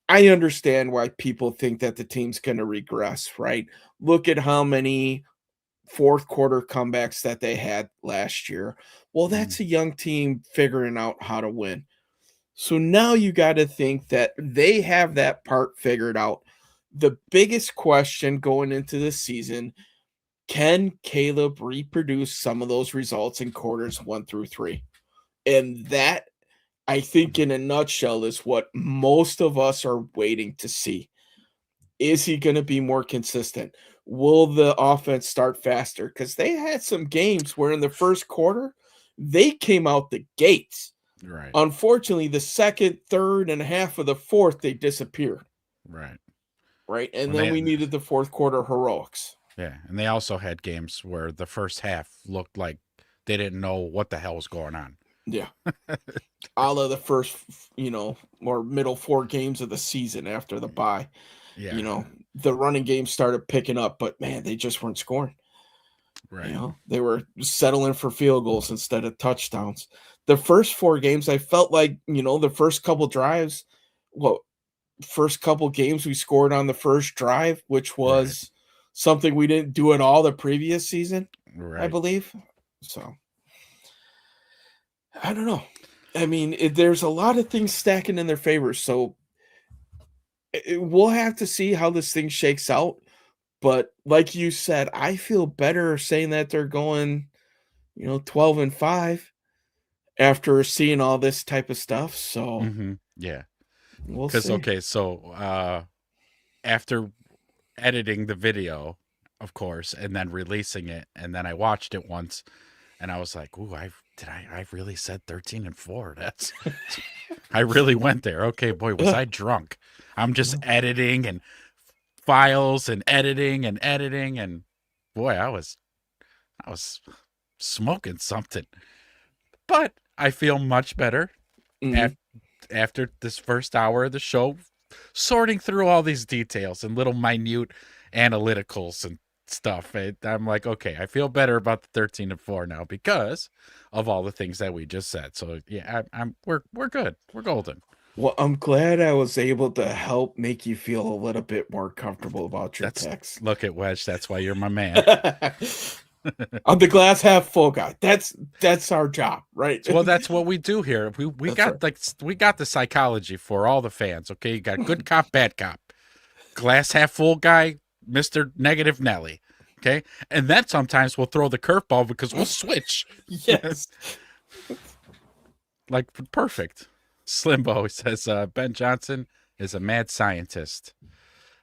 I understand why people think that the team's going to regress, right? Look at how many fourth quarter comebacks that they had last year. Well, Mm, that's a young team figuring out how to win. So now you got to think that they have that part figured out. The biggest question going into this season, can Caleb reproduce some of those results in quarters 1 through 3? And that, I think, in a nutshell, is what most of us are waiting to see. Is he going to be more consistent? Will the offense start faster? Because they had some games where in the first quarter, they came out the gates. right, Unfortunately, the second, third, and half of the fourth, they disappeared. right. Right. And Well, then they we needed the fourth quarter heroics. yeah, and they also had games where the first half looked like they didn't know what the hell was going on. Yeah. A la the first, or middle 4 games of the season after the bye. Yeah, The running game started picking up, but man, they just weren't scoring. right. They were settling for field goals instead of touchdowns. The first 4 games, I felt like, the first couple drives, well, first couple games we scored on the first drive, which Right. was something we didn't do at all the previous season, I Right. believe. So I don't know. I mean, there's a lot of things stacking in their favor. So we'll have to see how this thing shakes out. But like you said, I feel better saying that they're going, 12-5 after seeing all this type of stuff. So Yeah. we'll Because see. okay, so after editing the video, of course, and then releasing it, and then I watched it once, and I was like, "Ooh, I really said 13-4? That's I really went there. Okay, boy, was I drunk? I'm just editing and files and editing, and boy, I was smoking something. But I feel much better Mhm. after this first hour of the show, sorting through all these details and little minute analyticals and stuff. I'm like, okay, I feel better about the 13-4 now because of all the things that we just said. So yeah, we're good. We're golden. Well, I'm glad I was able to help make you feel a little bit more comfortable about your That's text. look at Wedge. That's why you're my man. I'm the glass half full guy. That's our job, right? Well, that's what we do here. We That's got right. we got the psychology for all the fans. Okay, you got good cop, bad cop, glass half full guy, Mister Negative Nelly. Okay, and then sometimes we'll throw the curveball because we'll switch. Yes. Like perfect. Slimbo says Ben Johnson is a mad scientist.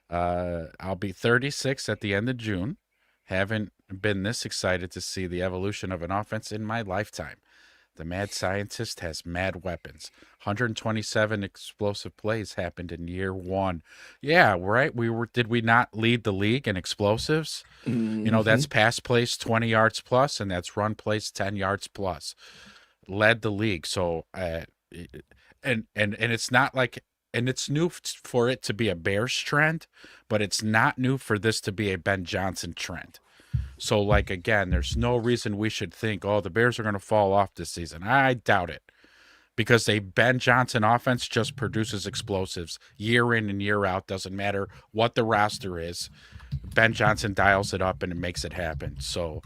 I'll be 36 at the end of June. Haven't been this excited to see the evolution of an offense in my lifetime. The mad scientist has mad weapons. 127 explosive plays happened in year one. Yeah, right. Did we not lead the league in explosives? That's Mhm. pass plays 20 yards plus, and that's run plays 10 yards plus. Led the league. So and it's not like, and it's new for it to be a Bears trend, but it's not new for this to be a Ben Johnson trend. So like again, there's no reason we should think, oh, the Bears are going to fall off this season. I doubt it. Because a Ben Johnson offense just produces explosives year in and year out. Doesn't matter what the roster is. Ben Johnson dials it up and it makes it happen. So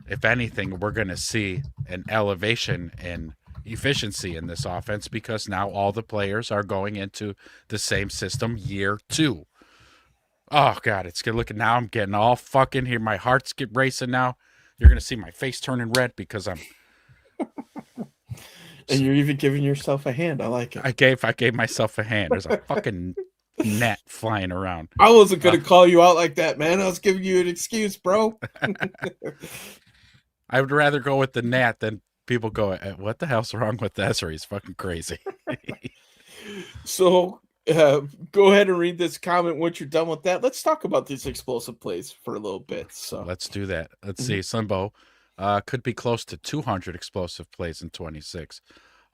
if anything, we're going to see an elevation in efficiency in this offense because now all the players are going into the same system year two. Oh God, it's good looking now. I'm getting all fucking here. My heart's racing now. You're gonna see my face turning red because I'm And you're even giving yourself a hand. I like it. I gave myself a hand. There's a fucking net flying around. I wasn't going to call you out like that, man. I was giving you an excuse, bro. I would rather go with the gnat than people go, what the hell's wrong with Ezra? He's fucking crazy. So go ahead and read this comment once you're done with that. Let's talk about these explosive plays for a little bit. So let's do that. Let's see. Sunbow could be close to 200 explosive plays in 26.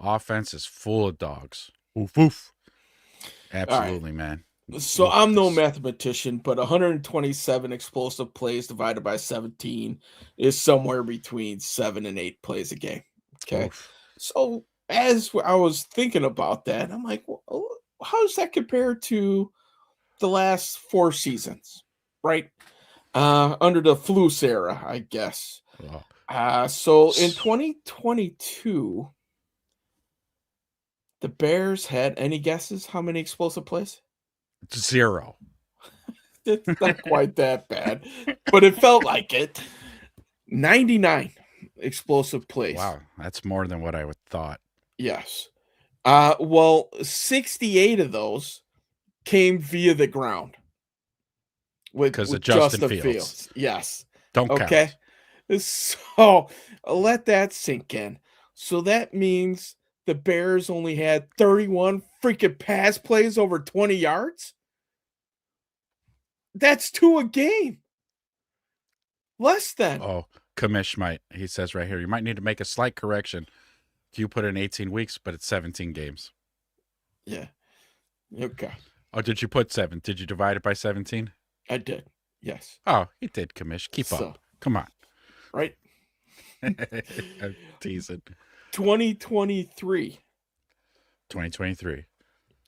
Offense is full of dogs. Oof, oof. Absolutely, man. So I'm no mathematician, but 127 explosive plays divided by 17 is somewhere between 7 and 8 plays a game. Okay. Oof. So as I was thinking about that, I'm like, well, how does that compare to the last 4 seasons? Right? Under the Flus era, I guess. Oh. So in 2022, the Bears had any guesses how many explosive plays? 0. It's not quite that bad, but it felt like it. 99 explosive plays. Wow, that's more than what I would thought. Yes. Well, 68 of those came via the ground. Because of Justin Fields. Yes. Don't okay. count. So let that sink in. So that means the Bears only had 31 freaking pass plays over 20 yards. That's 2 a game. Less than. Oh, Kamish might. He says right here, you might need to make a slight correction. You put in 18 weeks, but it's 17 games. Yeah. Okay. Oh, did you put 7? Did you divide it by 17? I did. Yes. Oh, he did, Kamish. Keep up. Come on. Right. I'm teasing. 2023. 2023.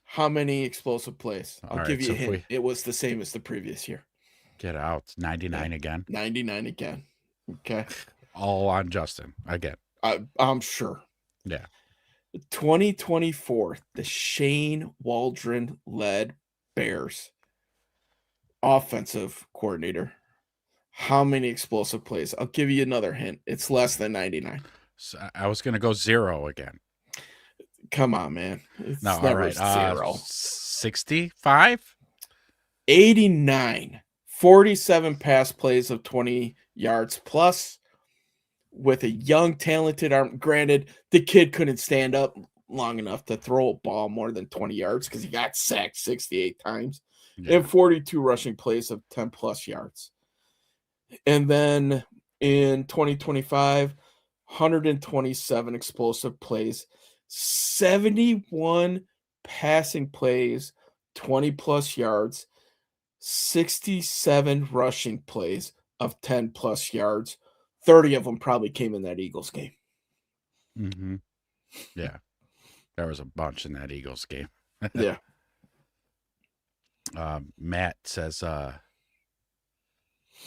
How many explosive plays? I'll give you a hint. It was the same as the previous year. Get out. 99 again. 99 again. Okay. All on Justin again. I'm sure. Yeah. 2024, the Shane Waldron-led Bears offensive coordinator. How many explosive plays? I'll give you another hint. It's less than 99. So I was going to go 0 again. Come on, man. It's no, never all right. 0. 65? 89. 47 pass plays of 20 yards plus with a young, talented arm. Granted, the kid couldn't stand up long enough to throw a ball more than 20 yards because he got sacked 68 times. Yeah. And 42 rushing plays of 10 plus yards. And then in 2025, 127 explosive plays, 71 passing plays, 20 plus yards, 67 rushing plays of 10 plus yards. 30 of them probably came in that Eagles game. Mm-hmm. Yeah. There was a bunch in that Eagles game. Yeah. Matt says,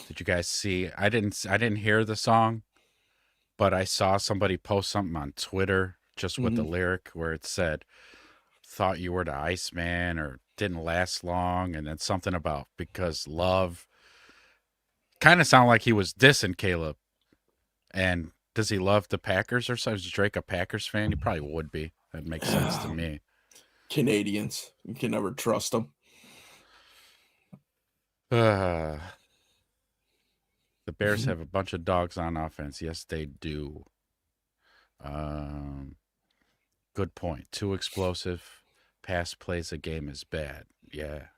did you guys see? I didn't hear the song, but I saw somebody post something on Twitter just with the lyric where it said, thought you were the Iceman or didn't last long. And then something about because love kind of sounded like he was dissing Caleb. And does he love the Packers or something? Is Drake a Packers fan? He probably would be. That makes sense to me. Canadians. You can never trust them. The Bears have a bunch of dogs on offense. Yes, they do. Good point. 2 explosive pass plays a game is bad. Yeah.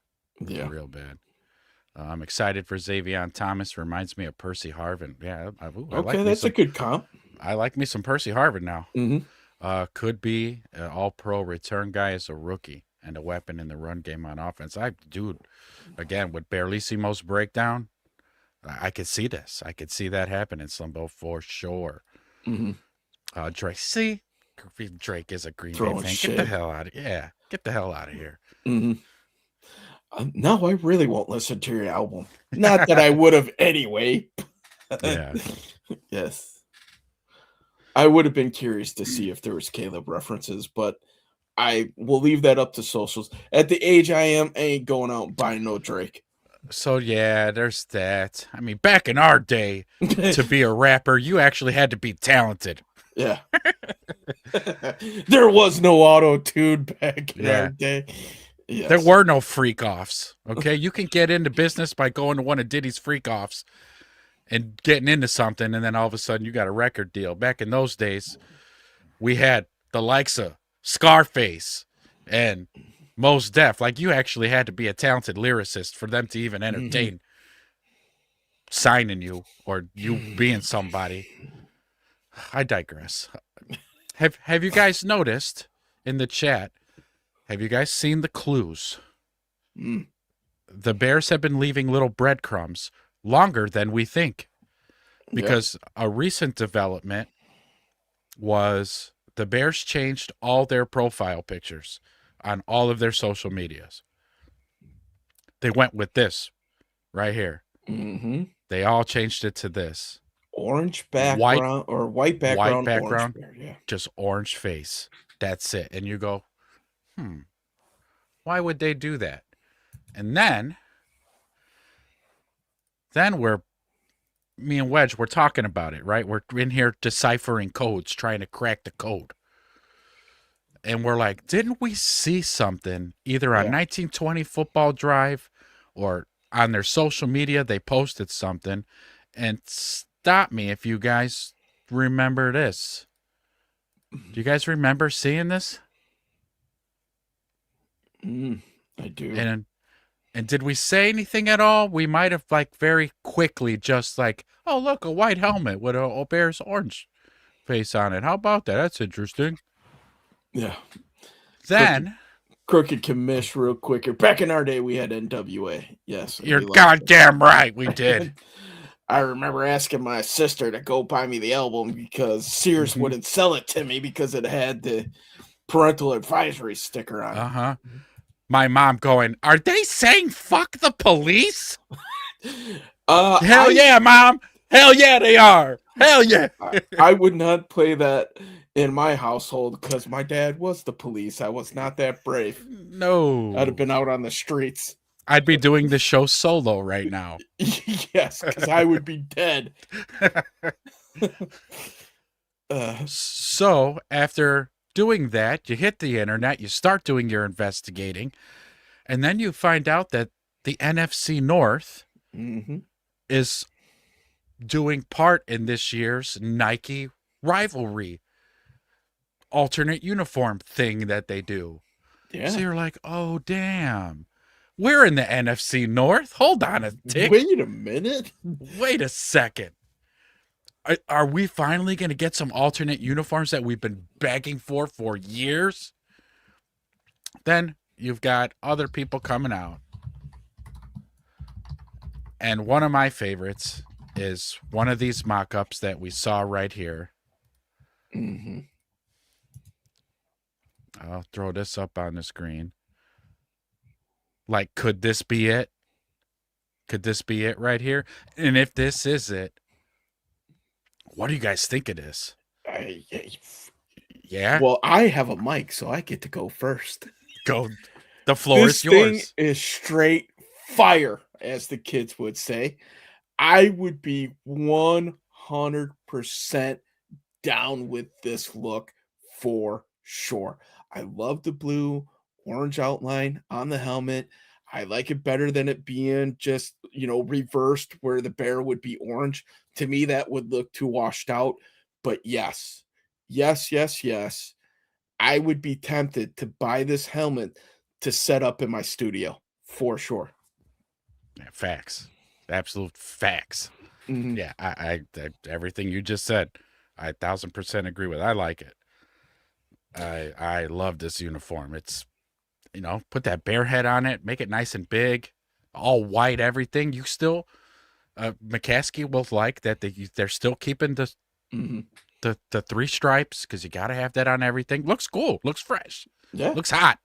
Real bad. I'm excited for Xavier Thomas. Reminds me of Percy Harvin. Yeah. Okay, that's a good comp. I like me some Percy Harvin now. Mm-hmm. Could be an all-pro return guy as a rookie and a weapon in the run game on offense. Again, with Barlissimo's breakdown, I could see this. I could see that happening, Slumbo, for sure. Mm-hmm. Drake is a Green Bay fan. Shit. Get the hell out of here. Yeah, get the hell out of here. Mm-hmm. No, I really won't listen to your album. Not that I would have anyway. Yeah. Yes. I would have been curious to see if there was Caleb references, but I will leave that up to socials. At the age I am, I ain't going out and buying no Drake. So, yeah, there's that. I mean, back in our day, to be a rapper, you actually had to be talented. Yeah. There was no auto-tune back in our Yeah. day. There Yes. were no freak offs. Okay. You can get into business by going to one of Diddy's freak offs and getting into something, and then all of a sudden you got a record deal. Back in those days, we had the likes of Scarface and Mos Def. Like, you actually had to be a talented lyricist for them to even entertain signing you or you being somebody. I digress. Have you guys noticed in the chat? Have you guys seen the clues? Mm. The Bears have been leaving little breadcrumbs longer than we think, because a recent development was the Bears changed all their profile pictures on all of their social medias. They went with this right here. Mm-hmm. They all changed it to this. Orange background or white background, background, orange bear. Yeah. just orange face. That's it. And you go, why would they do that? And then me and Wedge, we're talking about it, right? We're in here deciphering codes, trying to crack the code. And we're like, didn't we see something either on 1920 Football Drive or on their social media? They posted something. And stop me if you guys remember this. Do you guys remember seeing this? I do. And did we say anything at all? We might have, like, very quickly just like, oh, look, a white helmet with a Bear's orange face on it. How about that? That's interesting. Yeah. Then Crooked commish real quicker. Back in our day, we had NWA. Yes. you're goddamn right, we did. I remember asking my sister to go buy me the album because Sears wouldn't sell it to me because it had the parental advisory sticker on it. My mom going, are they saying fuck the police? Hell yeah, Mom. Hell yeah, they are. Hell yeah. I would not play that in my household because my dad was the police. I was not that brave. No. I'd have been out on the streets. I'd be doing the show solo right now. Yes, because I would be dead. So after doing that, you hit the internet, you start doing your investigating, and then you find out that the NFC North is doing part in this year's Nike Rivalry alternate uniform thing that they do. Yeah. So you're like, oh, damn. We're in the NFC North. Hold on a tick. Wait a minute. Wait a second. Are we finally going to get some alternate uniforms that we've been begging for years? Then you've got other people coming out. And one of my favorites is one of these mock-ups that we saw right here. I'll throw this up on the screen. Like, could this be it? Could this be it right here? And if this is it, what do you guys think it is? Yeah? Well, I have a mic, so I get to go first. Go. The floor is yours. This thing is straight fire, as the kids would say. I would be 100% down with this look for sure. I love the blue orange outline on the helmet. I like it better than it being just, reversed where the bear would be orange. To me, that would look too washed out. But yes, I would be tempted to buy this helmet to set up in my studio for sure. Yeah, facts. Absolute facts. Yeah, I everything you just said, I 1,000% agree with. I like it. I love this uniform. It's, put that bear head on it, make it nice and big, all white, everything. You still, McCaskey will like that they're still keeping the 3 stripes because you got to have that on everything. Looks cool. Looks fresh. Yeah. Looks hot.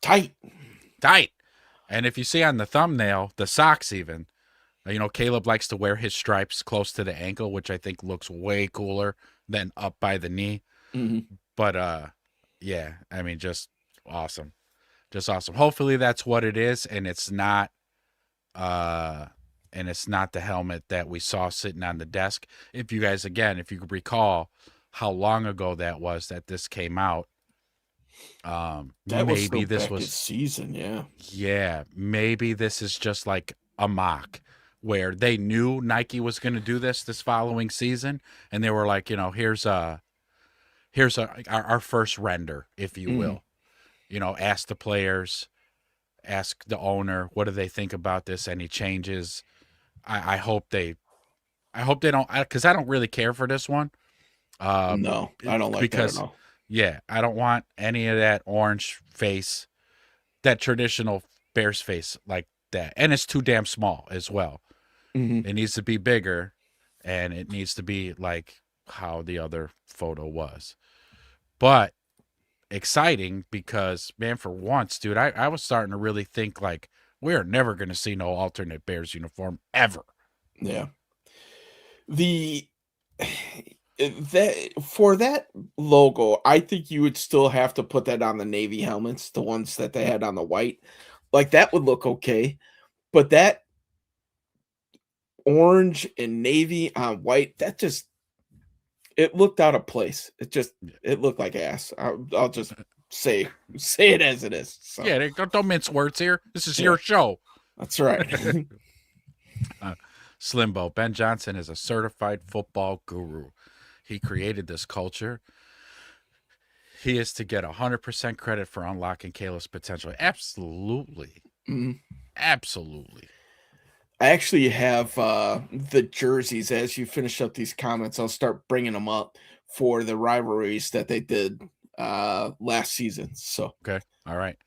Tight. And if you see on the thumbnail, the socks even, Caleb likes to wear his stripes close to the ankle, which I think looks way cooler than up by the knee. But, yeah, I mean, just awesome. Just awesome. Hopefully that's what it is, and it's not the helmet that we saw sitting on the desk. If you guys, again, if you could recall, how long ago that was that this came out. That was still Maybe this back in was, season, yeah. yeah, maybe this is just like a mock where they knew Nike was going to do this following season, and they were like, our first render, if you Mhm. will. Ask the players, ask the owner, what do they think about this? Any changes? I hope they don't, because I don't really care for this one. No, I don't like that at Because all. yeah, I don't want any of that orange face, that traditional Bears face like that, and it's too damn small as well. Mhm. It needs to be bigger, and it needs to be like how the other photo was. But exciting because, man, for once, dude, I was starting to really think like we're never going to see no alternate Bears uniform ever. Yeah. The that for that logo, I think you would still have to put that on the navy helmets, the ones that they had on the white. Like that would look okay, but that orange and navy on white, that just it looked out of place. It looked like ass. I'll just say it as it is. So Yeah, don't mince words here. This is yeah, your show. that's right. Slimbo, Ben Johnson is a certified football guru. He created this culture. He is to get 100% credit for unlocking Caleb's potential. Absolutely. Mhm. Absolutely. I actually have the jerseys. As you finish up these comments, I'll start bringing them up for the rivalries that they did last season. So Okay. All right.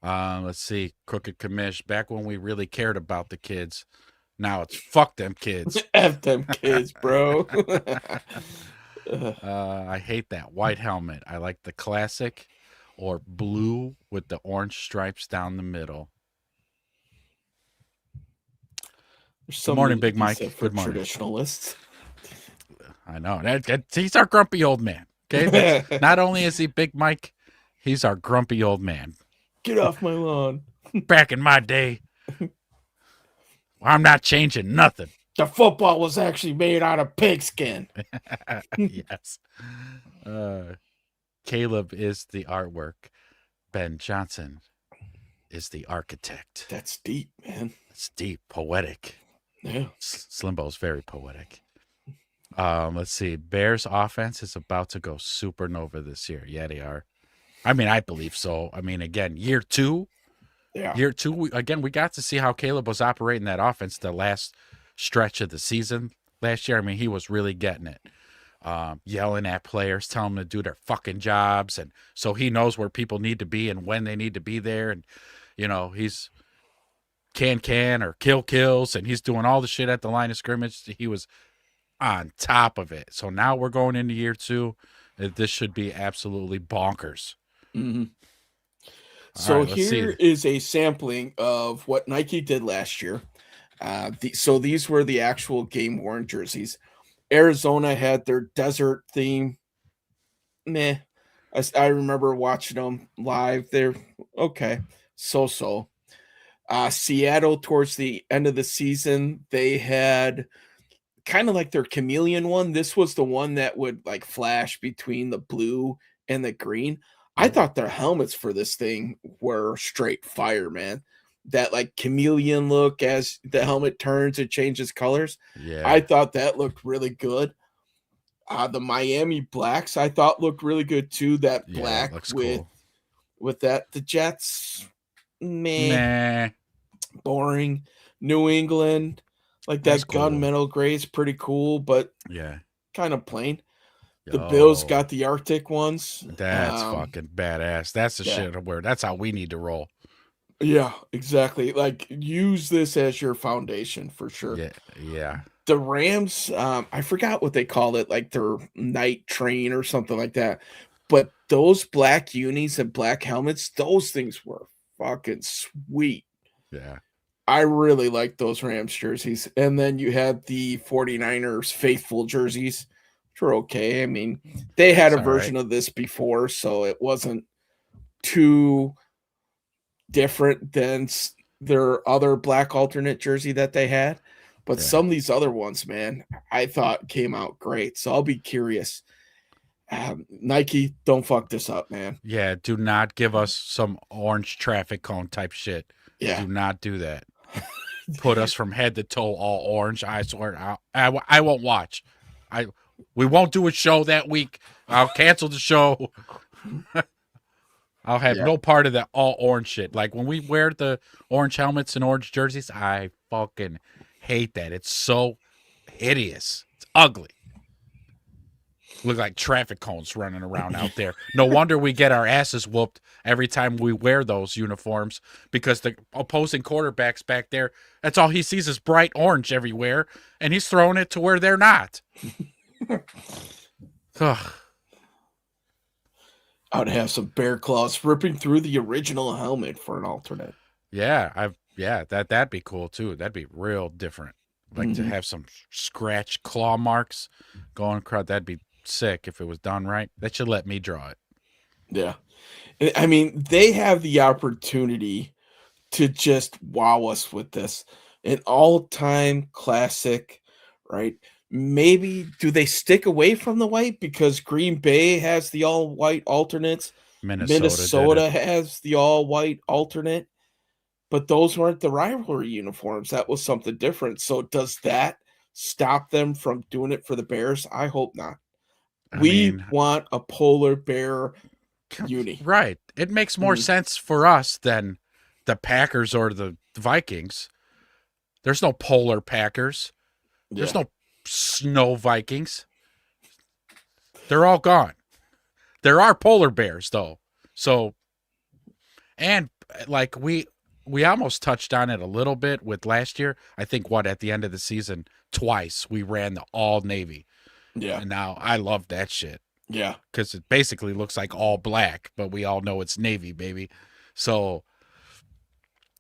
Let's see. Crooked Commish. Back when we really cared about the kids. Now it's fuck them kids. F them kids, bro. I hate that white helmet. I like the classic or blue with the orange stripes down the middle. There's Good something morning, to Big be said Mike. for Good morning. traditionalists. I know. He's our grumpy old man. Okay. That's, not only is he Big Mike, he's our grumpy old man. Get off my lawn. Back in my day, I'm not changing nothing. The football was actually made out of pigskin. Yes. Caleb is the artwork. Ben Johnson is the architect. That's deep, man. It's deep, poetic. Yeah. Slimbo's very poetic. Let's see. Bears offense is about to go supernova this year. Yeah, they are. I mean, I believe so. I mean, again, year two, Yeah. we got to see how Caleb was operating that offense the last stretch of the season last year. I mean, he was really getting it. Yelling at players, telling them to do their fucking jobs. And so he knows where people need to be and when they need to be there. And, he's can or kills, and he's doing all the shit at the line of scrimmage. He was on top of it. So now we're going into year two. This should be absolutely bonkers. Mm-hmm. So right, let's here see. is a sampling of what Nike did last year. So these were the actual game worn jerseys. Arizona had their desert theme. Meh. I remember watching them live. They're okay. So. Seattle, towards the end of the season, they had kind of like their chameleon one. This was the one that would like flash between the blue and the green. I thought their helmets for this thing were straight fire, man. That like chameleon look as the helmet turns, it changes colors. Yeah. I thought that looked really good. The Miami blacks I thought looked really good too. That black with that the Jets, Meh. boring. New England, like That's that cool. gunmetal gray is pretty cool, but Yeah. kind of plain. The Bills got the Arctic ones. That's fucking badass. That's the shit where that's how we need to roll. Yeah, exactly. Like use this as your foundation for sure. Yeah. The Rams, I forgot what they call it, like their night train or something like that. But those black unis and black helmets, those things were fucking sweet. Yeah. I really like those Rams jerseys. And then you had the 49ers faithful jerseys, which were okay. I mean, they had a version of this before, so it wasn't too different than their other black alternate jersey that they had. But some of these other ones, man, I thought came out great. So I'll be curious. Nike, don't fuck this up, man. Yeah, do not give us some orange traffic cone type shit. Yeah. Do not do that. Put us from head to toe all orange. I swear, I won't watch. We won't do a show that week. I'll cancel the show. I'll have Yeah. no part of that all orange shit. Like when we wear the orange helmets and orange jerseys, I fucking hate that. It's so hideous. It's ugly. Look like traffic cones running around out there. No wonder we get our asses whooped every time we wear those uniforms, because the opposing quarterback's back there, that's all he sees is bright orange everywhere, and he's throwing it to where they're not. Ugh. I would have some bear claws ripping through the original helmet for an alternate. Yeah, that'd be cool too. That'd be real different. Like to have some scratch claw marks going across. That'd be sick if it was done right. They should let me draw it. Yeah. I mean, they have the opportunity to just wow us with this. An all-time classic, right? Maybe do they stick away from the white because Green Bay has the all-white alternates? Minnesota has the all-white alternate, but those weren't the rivalry uniforms. That was something different. So does that stop them from doing it for the Bears? I hope not. We want a polar bear uni. Right. It makes more sense for us than the Packers or the Vikings. There's no polar Packers. There's no snow Vikings. They're all gone. There are polar bears though. So, and like we almost touched on it a little bit with last year. I think at the end of the season, twice we ran the all navy. Yeah. And now I love that shit. Yeah. Because it basically looks like all black, but we all know it's navy, baby. So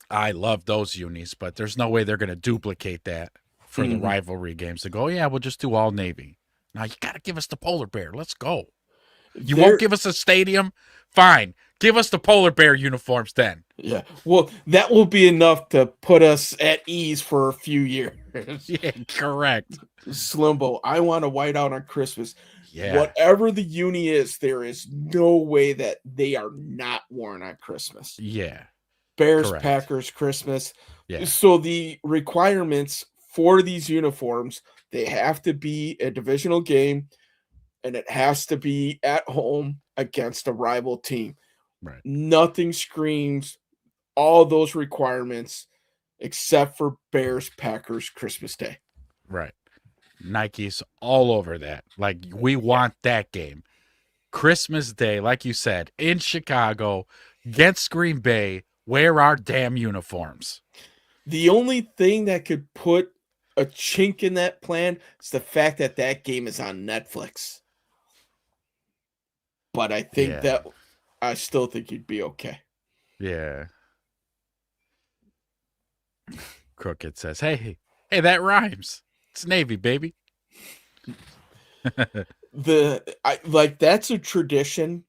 I love those unis, but there's no way they're going to duplicate that for the rivalry games to go, yeah, we'll just do all navy. Now you got to give us the polar bear. Let's go. You won't give us a stadium? Fine. Give us the polar bear uniforms then. Yeah. Well, that will be enough to put us at ease for a few years. Yeah, correct. Slimbo, I want a whiteout on Christmas. Yeah. Whatever the uni is, there is no way that they are not worn on Christmas. Yeah. Bears, correct. Packers, Christmas. Yeah. So the requirements for these uniforms, they have to be a divisional game, and it has to be at home against a rival team. Right. Nothing screams all those requirements except for Bears, Packers, Christmas Day. Right. Nike's all over that. Like, we want that game. Christmas Day, like you said, in Chicago, against Green Bay, wear our damn uniforms. The only thing that could put a chink in that plan is the fact that that game is on Netflix. But I think I still think you'd be okay. Yeah. Crooked says, hey, that rhymes. It's Navy, baby. That's a tradition.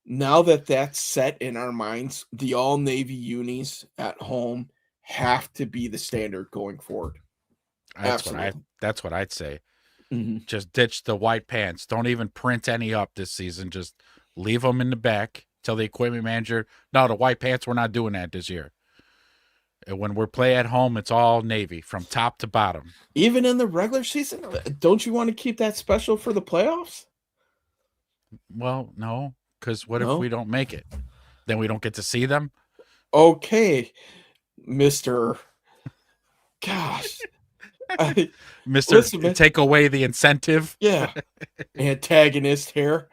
Now that's set in our minds, the all Navy unis at home have to be the standard going forward. That's what I'd say. Mm-hmm. Just ditch the white pants. Don't even print any up this season. Just leave them in the back. Tell the equipment manager, no, the white pants, we're not doing that this year. And when we're play at home, it's all Navy from top to bottom. Even in the regular season, don't you want to keep that special for the playoffs? Well, no, because what if we don't make it? Then we don't get to see them? Okay, Mr. Gosh. Mr. Take away the incentive. Yeah. Antagonist here.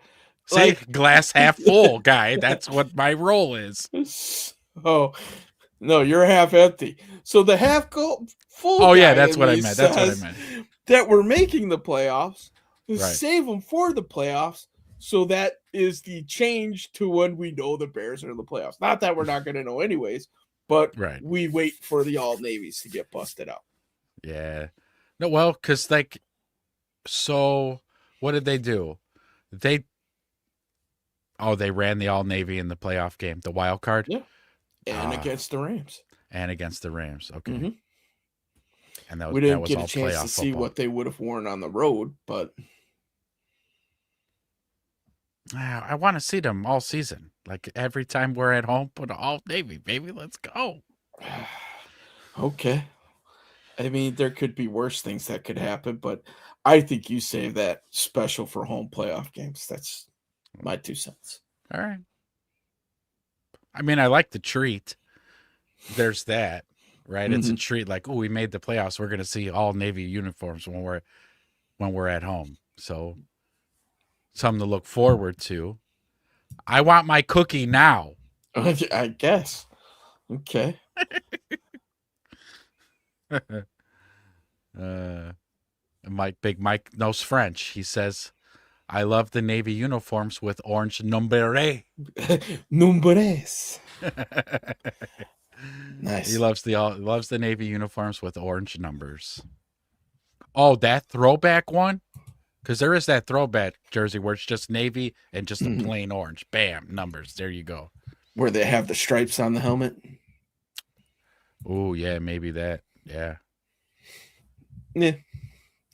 See, glass half full guy. That's what my role is. Oh, no, you're half empty. So the half full. Oh, yeah, that's what I meant. That's what I meant. That we're making the playoffs. Right. Save them for the playoffs. So that is the change to when we know the Bears are in the playoffs. Not that we're not going to know anyways, but we wait for the all navies to get busted out. Yeah. No, well, because so what did they do? They ran the all navy in the playoff game, the wild card. Yeah. And against the Rams. Okay. Mm-hmm. And we didn't was get all a chance to see what they would have worn on the road, but I want to see them all season. Like every time we're at home, put all Navy, baby. Let's go. Okay. I mean, there could be worse things that could happen, but I think you save that special for home playoff games. That's my 2 cents. All right. I mean, I like the treat. There's that, right? It's a Mhm. treat. Like, oh, we made the playoffs. We're gonna see all Navy uniforms when we're at home. So something to look forward to. I want my cookie now. I guess. Okay. Big Mike knows French. He says, "I love the Navy uniforms with orange numbere." Numbres. He Nice. loves the Navy uniforms with orange numbers. Oh, that throwback one? Because there is that throwback jersey where it's just Navy and just a Mhm. plain orange. Bam, numbers. There you go. Where they have the stripes on the helmet. Oh, yeah, maybe that. Yeah. Yeah. I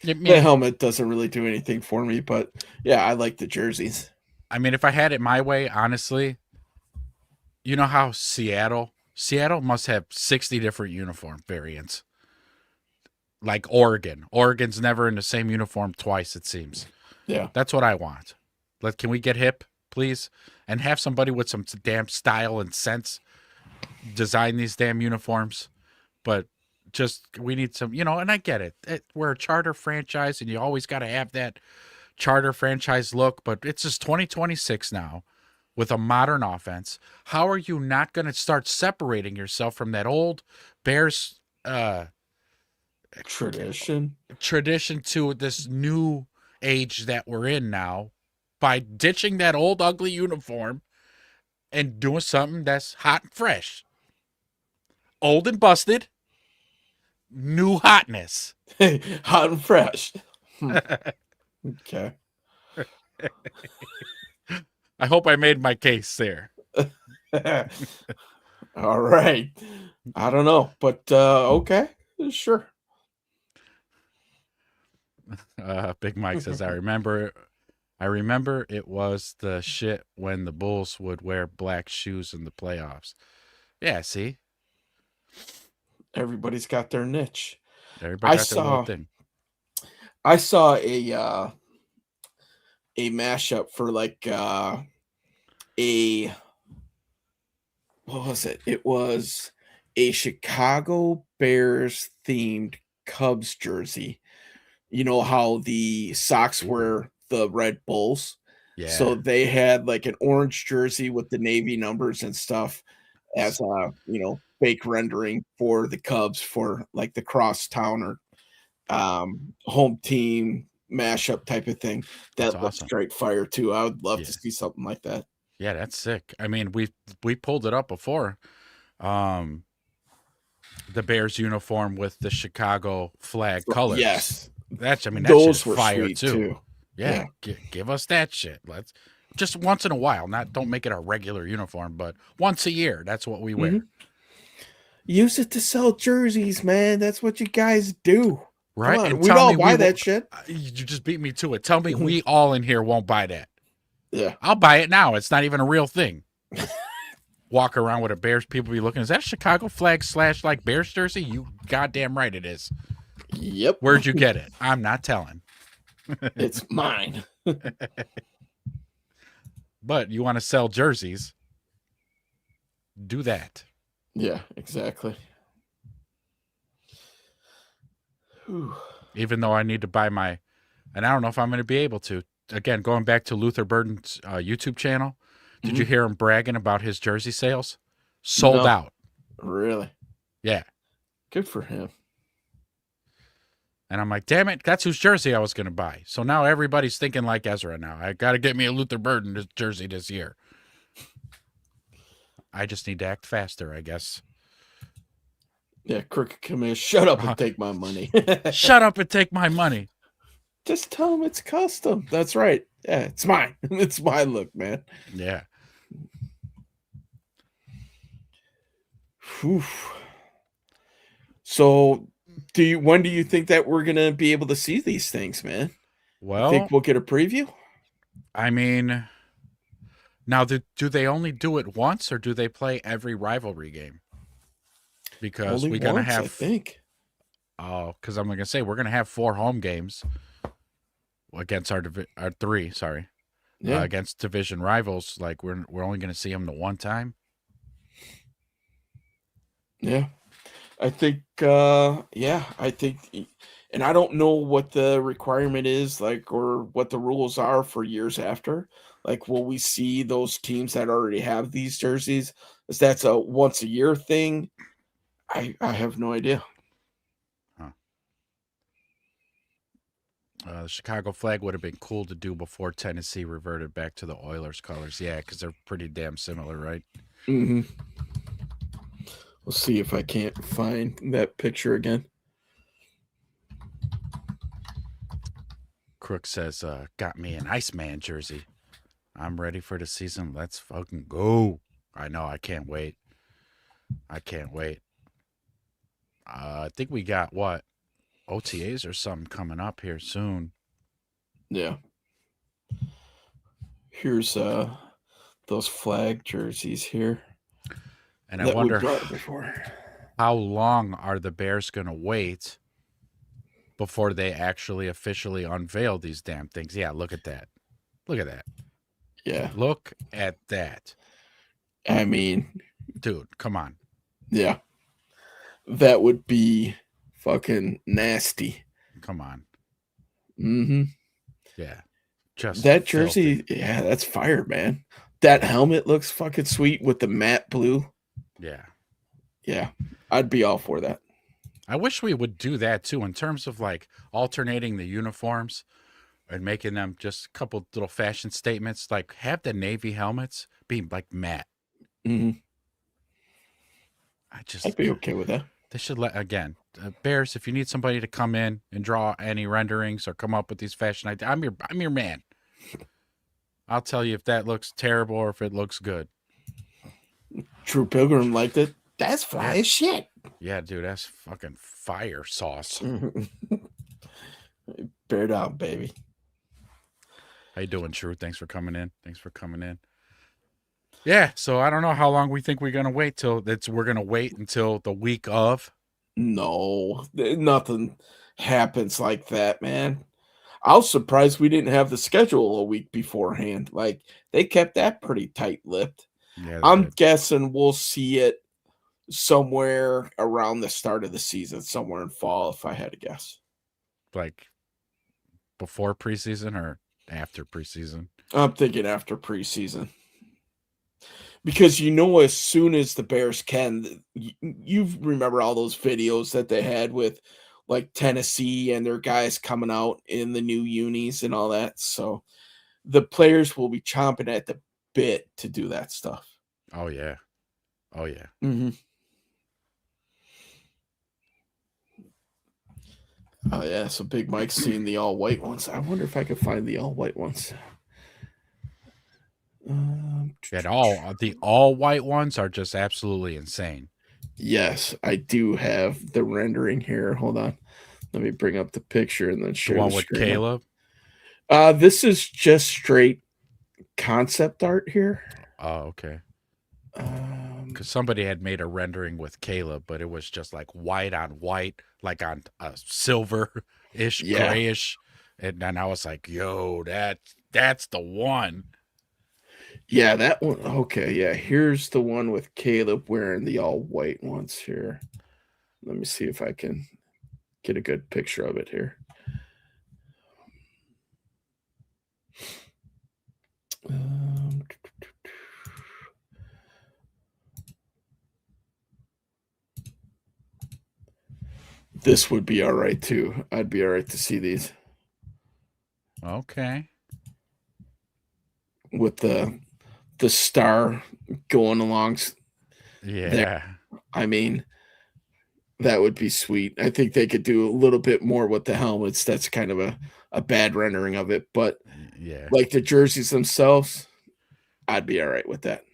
The mean, helmet doesn't really do anything for me, but yeah, I like the jerseys. if I had it my way, honestly, you know how Seattle must have 60 different uniform variants. Like Oregon. Oregon's never in the same uniform twice, it seems. Yeah. That's what I want. Can we get hip, please? And have somebody with some damn style and sense design these damn uniforms. But just, we need some, and I get it. We're a charter franchise and you always got to have that charter franchise look, but it's just 2026 now with a modern offense. How are you not going to start separating yourself from that old Bears Tradition. tradition to this new age that we're in now by ditching that old ugly uniform and doing something that's hot and fresh? Old and busted, new hotness. Hot and fresh. Okay. I hope I made my case there. All right. I don't know, but okay. Sure. Big Mike says, I remember it was the shit when the Bulls would wear black shoes in the playoffs. Yeah, see? Everybody's got their niche. Everybody I got their little saw thing. I saw a mashup for like a what was it? It was a Chicago Bears themed Cubs jersey. You know how the Sox were the Red Bulls? So Yeah. they had like an orange jersey with the navy numbers and stuff as a, fake rendering for the Cubs for like the crosstown or home team mashup type of thing. That's That looks awesome. straight fire too. I would love Yeah. to see something like that. Yeah, that's sick. I mean, we pulled it up before. The Bears uniform with the Chicago flag colors. Yes. That shit Those were fire sweet too. too. Yeah, give us that shit. Let's just once in a while. Don't make it a regular uniform, but once a year. That's what we wear. Mhm. Use it to sell jerseys, man. That's what you guys do. Come Right? on, And we'd tell all me buy that shit. you just beat me to it. Tell me we all in here won't buy that. Yeah. I'll buy it now. It's not even a real thing. Walk around with a Bears, people be looking, is that Chicago flag / like Bears jersey? You goddamn right it is. Yep. Where'd you get it? I'm not telling. It's mine. But you want to sell jerseys, do that. Yeah, exactly. Whew. Even though I need to buy and I don't know if I'm going to be able to. Again, going back to Luther Burden's YouTube channel, did you hear him bragging about his jersey sales? Sold No. out. Really? Yeah. Good for him. And I'm like, damn it, that's whose jersey I was going to buy. So now everybody's thinking like Ezra now. I got to get me a Luther Burden jersey this year. I just need to act faster, I guess. Yeah, Crooked Commish, shut up and take my money. Shut up and take my money. Just tell him it's custom. That's right. Yeah, it's mine. It's my look, man. Yeah. Whew. So, when do you think that we're gonna be able to see these things, man? Well, Think we'll get a preview? I mean, Now, do they only do it once, or do they play every rivalry game? Because Only we're gonna once, I have think. because I'm gonna say we're gonna have 4 home games against our 3, sorry, Yeah, against division rivals. Like we're only gonna see them the one time. yeah. I think, yeah, I think, and I don't know what the requirement is, like, or what the rules are for years after. Like, will we see those teams that already have these jerseys? Is that's a once a year thing? I have no idea. Huh. The Chicago flag would have been cool to do before Tennessee reverted back to the Oilers colors. Yeah, because they're pretty damn similar, right? Hmm. We'll see if I can't find that picture again. Crook says, got me an Iceman jersey. I'm ready for the season. Let's fucking go. I know. I can't wait. I can't wait. I think we got what? OTAs or something coming up here soon. Yeah. Here's those flag jerseys here And I that we wonder brought before. how long are the Bears going to wait before they actually officially unveil these damn things? Yeah, look at that. Look at that. Yeah. Look at that. I mean, Dude, come on. yeah. That would be fucking nasty. Come on. Hmm. Yeah. Just That filthy. jersey, yeah, that's fire, man. That helmet looks fucking sweet with the matte blue. Yeah. Yeah, I'd be all for that. I wish we would do that too in terms of like alternating the uniforms and making them just a couple little fashion statements. Like have the Navy helmets be like matte. Hmm. I I'd just, be okay with that. they should let, again, Bears, if you need somebody to come in and draw any renderings or come up with these fashion ideas, I'm your man. I'll tell you if that looks terrible or if it looks good. True Pilgrim liked it. That's fly Yeah. as shit. Yeah, dude, that's fucking fire sauce. Bear down, baby. How you doing, True? Thanks for coming in. Thanks for coming in. Yeah, so I don't know how long we think we're gonna wait till that's we're gonna wait until the week of. No, nothing happens like that, man. I was surprised we didn't have the schedule a week beforehand. Like they kept that pretty tight-lipped. Yeah, they I'm did. guessing we'll see it somewhere around the start of the season, somewhere in fall, if I had to guess. Like before preseason or after preseason. I'm thinking after preseason. Because as soon as the Bears can, you remember all those videos that they had with like Tennessee and their guys coming out in the new unis and all that. So the players will be chomping at the bit to do that stuff. Oh yeah. Oh yeah. Mm-hmm. Oh yeah, so Big Mike's seeing the all white ones. I wonder if I could find the all white ones. And all the all white ones are just absolutely insane. Yes, I do have the rendering here. Hold on. Let me bring up the picture and then The share one the with screen. Caleb. This is just straight concept art here. Oh, okay. Um, Because somebody had made a rendering with Caleb, but it was just like white on white, like on a silver-ish, Yeah. grayish. And then I was like, yo, that's the one. yeah, that one. Okay, yeah. Here's the one with Caleb wearing the all white ones here. Let me see if I can get a good picture of it here. Um, this would be all right too. I'd be all right to see these Okay. with the star going along there. Yeah. I mean, that would be sweet. I think they could do a little bit more with the helmets. That's kind of a bad rendering of it, but Yeah. like the jerseys themselves, I'd be all right with that.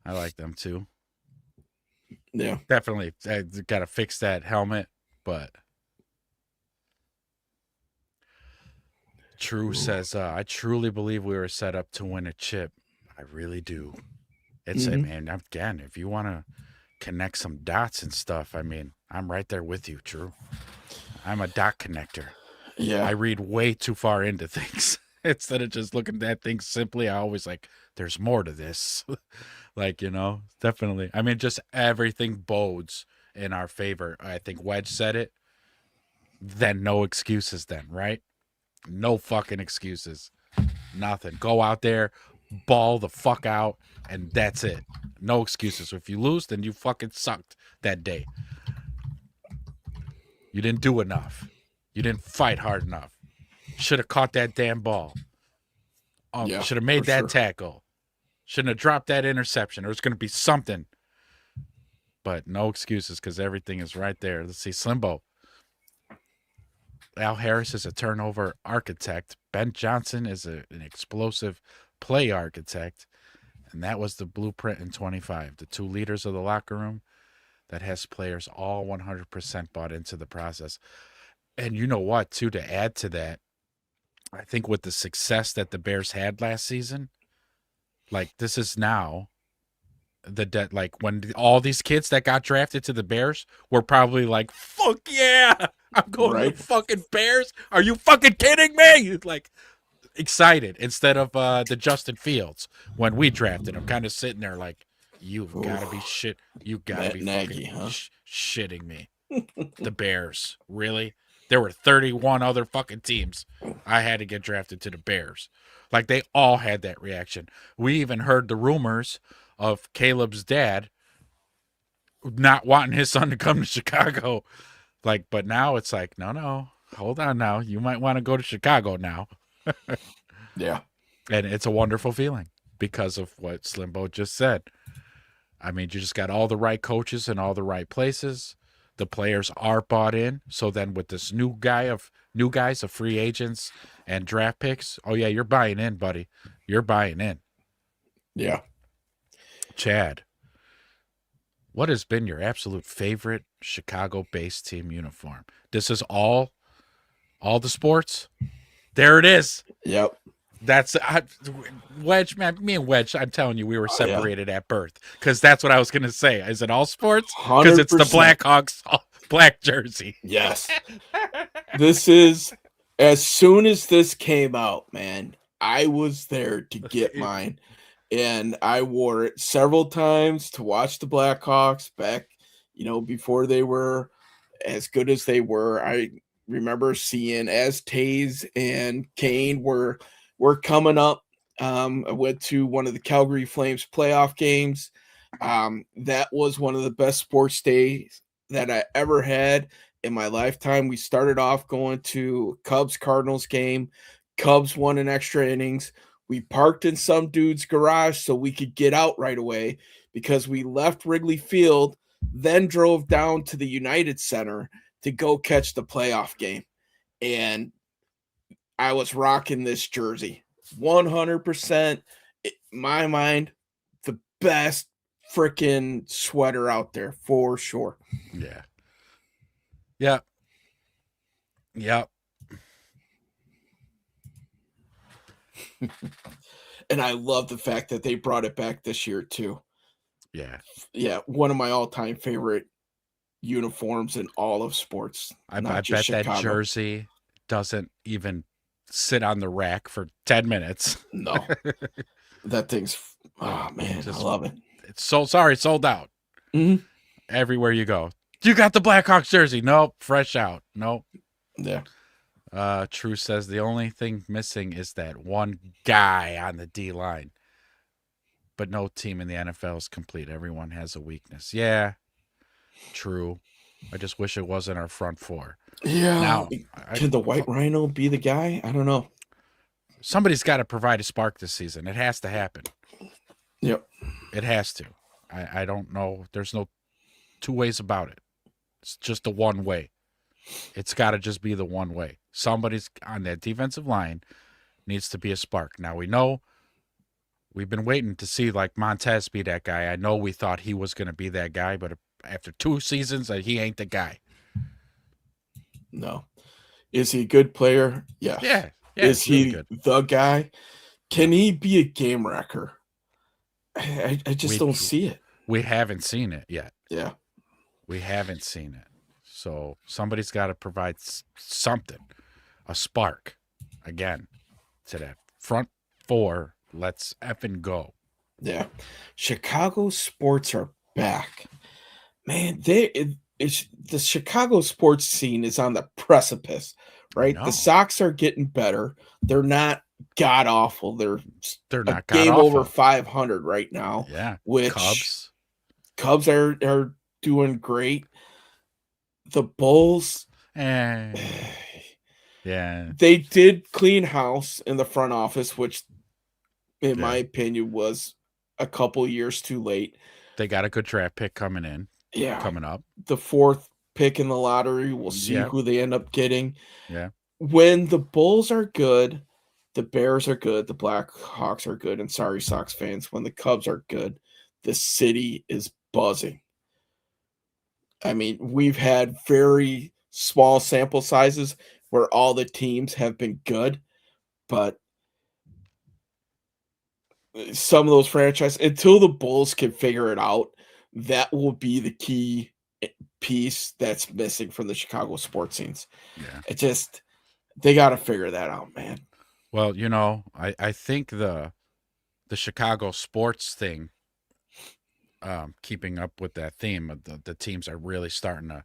I like them too. Yeah. Definitely got to fix that helmet, but True says, I truly believe we were set up to win a chip. I really do. It's it, Mhm. man. Again, if you want to connect some dots and stuff, I mean, I'm right there with you, True. I'm a dot connector. I Yeah. read way too far into things. Instead of just looking at things simply, I always like, there's more to this. Like, definitely. I mean, just everything bodes in our favor. I think Wedge said it. Then no excuses, then, right? No fucking excuses. Nothing. Go out there, ball the fuck out, and that's it. No excuses. If you lose, then you fucking sucked that day. You didn't do enough. You didn't fight hard enough. Should have caught that damn ball. Yeah. Should have For made that sure. tackle. Shouldn't have dropped that interception. There was going to be something. But no excuses because everything is right there. Let's see. Slimbo. Al Harris is a turnover architect. Ben Johnson is an explosive play architect. And that was the blueprint in 25. The two leaders of the locker room that has players all 100% bought into the process. And you know what, too, to add to that, I think with the success that the Bears had last season, like this is now like when all these kids that got drafted to the Bears were probably like, fuck yeah, I'm going to Right. the fucking Bears. Are you fucking kidding me? Like excited instead of the Justin Fields when we drafted him, kind of sitting there like, you've got to be shit. You got to Matt be Nagy, fucking huh? shitting me. The Bears, really? There were 31 other fucking teams. I had to get drafted to the Bears. Like they all had that reaction. We even heard the rumors of Caleb's dad not wanting his son to come to Chicago. Like, but now it's like, no, hold on now. You might want to go to Chicago now. Yeah. And it's a wonderful feeling because of what Slimbo just said. I mean, you just got all the right coaches in all the right places. The players are bought in. So then with this new guys of free agents and draft picks, oh yeah, you're buying in, buddy. You're buying in. Yeah. Chad, what has been your absolute favorite Chicago-based team uniform? This is all the sports. There it is. Yep. That's Wedge, man. Me and Wedge, I'm telling you, we were Oh, yeah. separated at birth because that's what I was going to say. Is it all sports? Because it's the 100%. Blackhawks black jersey. Yes. This is, as soon as this came out, man, I was there to get mine. And I wore it several times to watch the Blackhawks back, before they were as good as they were. I remember seeing as Taze and Kane were coming up. I went to one of the Calgary Flames playoff games. That was one of the best sports days that I ever had in my lifetime. We started off going to Cubs Cardinals game. Cubs won in extra innings. We parked in some dude's garage so we could get out right away because we left Wrigley Field, then drove down to the United Center to go catch the playoff game. And I was rocking this jersey 100%. In my mind, the best freaking sweater out there for sure. Yeah. Yep. Yep. And I love the fact that they brought it back this year too. Yeah. Yeah, one of my all-time favorite uniforms in all of sports. I Not just bet Chicago. that jersey doesn't even sit on the rack for 10 minutes. No. That thing's, oh man, I love it. It's sold out. Mhm. Everywhere you go. You got the Blackhawks jersey. Nope. Fresh out. Nope. Yeah. True says the only thing missing is that one guy on the D line. But no team in the NFL is complete. Everyone has a weakness. Yeah. True. I just wish it wasn't our front four. Yeah. Now, Can the White Rhino be the guy? I don't know. Somebody's got to provide a spark this season. It has to happen. Yep. It has to. I don't know. There's no two ways about it. It's just the one way. It's got to just be the one way. Somebody's on that defensive line needs to be a spark. Now we know we've been waiting to see like Montez be that guy. I know we thought he was going to be that guy, but after 2 seasons, he ain't the guy. No. Is he a good player? Yes. Yeah. Yeah, Is it's really he good. the guy? Yeah. Can he be a game wrecker? I just We don't see it. we haven't seen it yet. Yeah. We haven't seen it. So somebody's got to provide something, a spark, again, to that front four. Let's effing go. Yeah. Chicago sports are back. Man, the Chicago sports scene is on the precipice, I right? The know. Sox are getting better. They're not god awful. They're They're a not god game over awful. 500 right now, Yeah. which Cubs. Cubs are doing great. The Bulls, Eh. Yeah. they did clean house in the front office, which, in my Yeah. opinion, was a couple years too late. They got a good draft pick coming Yeah, up. the fourth pick in the lottery. We'll see Yeah. who they end up getting. Yeah. When the Bulls are good, the Bears are good, the Blackhawks are good, and sorry, Sox fans, when the Cubs are good, the city is buzzing. I mean, we've had very small sample sizes where all the teams have been good, but some of those franchises, until the Bulls can figure it out, that will be the key piece that's missing from the Chicago sports scenes. Yeah. It just, they got to figure that out, man. Well, I think the Chicago sports thing, keeping up with that theme of the teams are really starting to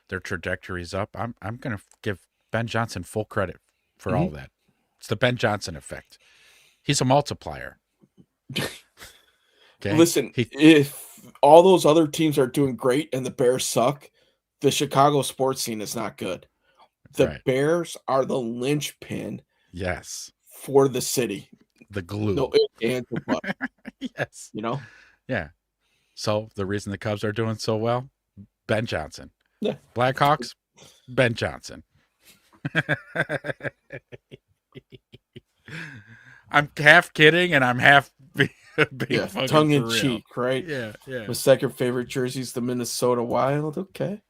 their trajectories up. I'm gonna give Ben Johnson full credit for all that. It's the Ben Johnson effect. He's a multiplier. Okay. Listen, if all those other teams are doing great and the Bears suck, the Chicago sports scene is not good. The Right. Bears are the linchpin Yes. for the city. The glue. No ifs, ands, or buts, Yes. you know? Yeah. So the reason the Cubs are doing so well, Ben Johnson. Yeah. Blackhawks, Ben Johnson. I'm half kidding and I'm half being fucking tongue in for real. cheek, right? Yeah, yeah. My second favorite jersey is the Minnesota Wild. Okay.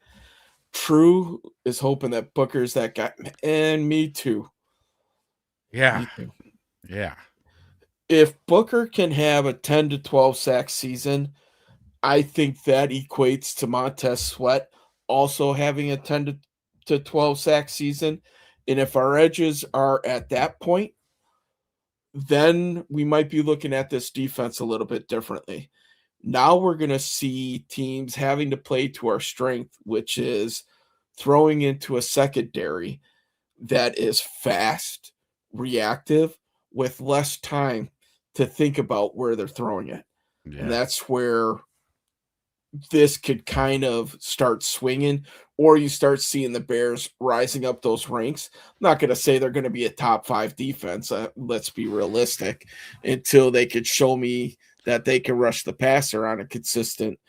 True is hoping that Booker's that guy. And me too. Yeah. Me too. Yeah. If Booker can have a 10 to 12 sack season, I think that equates to Montez Sweat also having a 10 to 12 sack season. And if our edges are at that point, then we might be looking at this defense a little bit differently. Now we're going to see teams having to play to our strength, which is throwing into a secondary that is fast, reactive, with less time to think about where they're throwing it. Yeah. And that's where this could kind of start swinging, or you start seeing the Bears rising up those ranks. I'm not going to say they're going to be a top 5 defense. Let's be realistic, until they could show me that they can rush the passer on a consistent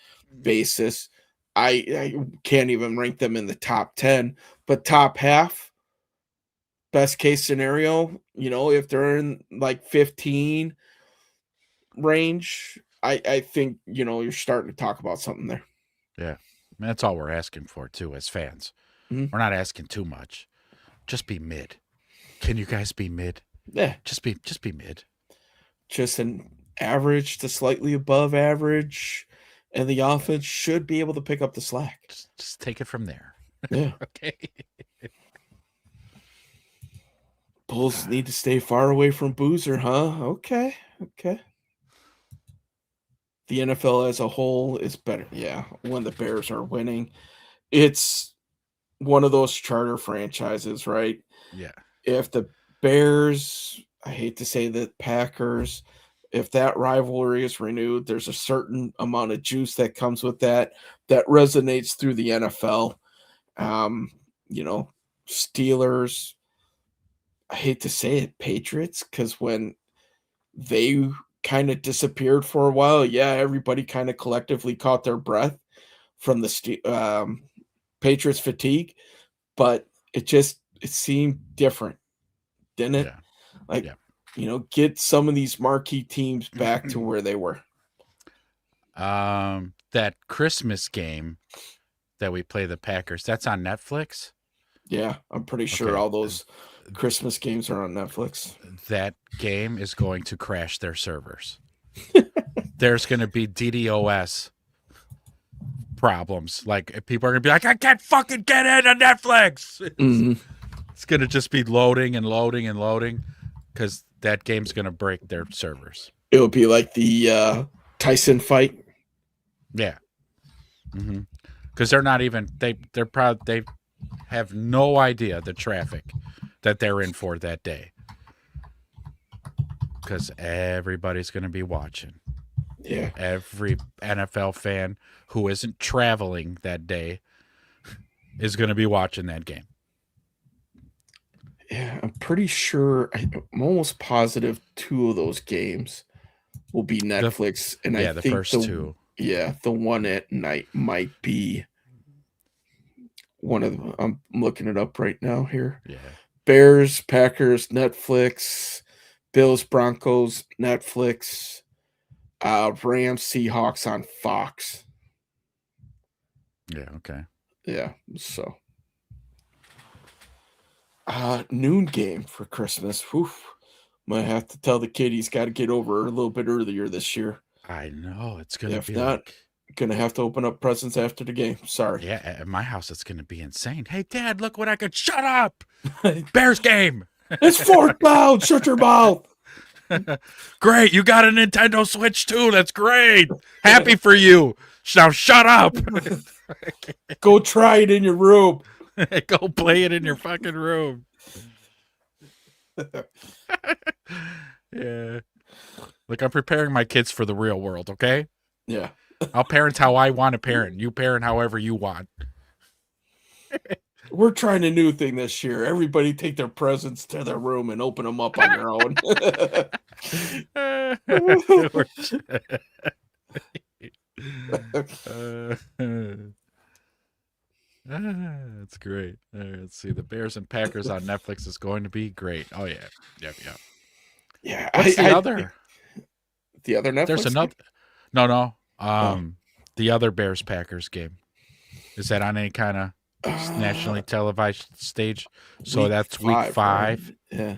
basis. I can't even rank them in the top 10, but top half, best case scenario, if they're in like 15 range, I think, you're starting to talk about something there. Yeah. I mean, that's all we're asking for too as fans. Mhm. We're not asking too much. Just be mid. Can you guys be mid? Yeah. Just be mid. Just an average to slightly above average, and the offense should be able to pick up the slack. Just take it from there. Yeah. Okay. Bulls need to stay far away from Boozer, huh? Okay. The NFL as a whole is better. Yeah, when the Bears are winning. It's one of those charter franchises, right? Yeah. If the Bears, I hate to say the Packers, if that rivalry is renewed, there's a certain amount of juice that comes with that resonates through the NFL. Steelers, I hate to say it, Patriots, because when they kind of disappeared for a while, yeah, everybody kind of collectively caught their breath from the Patriots fatigue, but it seemed different, didn't it? Yeah. Like, Yeah. Get some of these marquee teams back to where they were. That Christmas game that we play the Packers, that's on Netflix. Yeah, I'm pretty sure Okay. all those Christmas games are on Netflix. That game is going to crash their servers. There's going to be DDoS problems. Like people are going to be like, I can't fucking get into Netflix. Mm-hmm. It's going to just be loading and loading and loading because that game's going to break their servers. It'll be like the Tyson fight. Yeah. Because they're not even, they're proud, they have no idea the traffic that they're in for that day. Because everybody's going to be watching. Yeah. Every NFL fan who isn't traveling that day is going to be watching that game. Yeah, I'm pretty sure, I'm almost positive 2 of those games will be Netflix. And I the think first 2. Yeah, the one at night might be one of them. I'm looking it up right now here. Yeah. Bears, Packers, Netflix. Bills, Broncos, Netflix. Rams, Seahawks on Fox. Yeah, okay. Yeah, so. Noon game for Christmas. Oof. Might have to tell the kid he's got to get over a little bit earlier this year. I know. It's going to be not, like... Gonna have to open up presents after the game. Sorry. Yeah, at my house, it's going to be insane. Hey, Dad, look what I could... Shut up! Bears game! It's 4th down! Shut your mouth! Great, you got a Nintendo Switch too. That's great. Happy for you. Now shut up. Go try it in your room. Go play it in your fucking room. Yeah. Look, I'm preparing my kids for the real world, okay? Yeah. I'll parent how I want to parent. You parent however you want. We're trying a new thing this year. Everybody take their presents to their room and open them up on their own. That's great. Let's see. The Bears and Packers on Netflix is going to be great. Oh, yeah. Yep. Yeah. What's the other? The other Netflix? There's another. No. The other Bears Packers game. Is that on any kind of nationally televised stage? So that's week 5. Right? Yeah.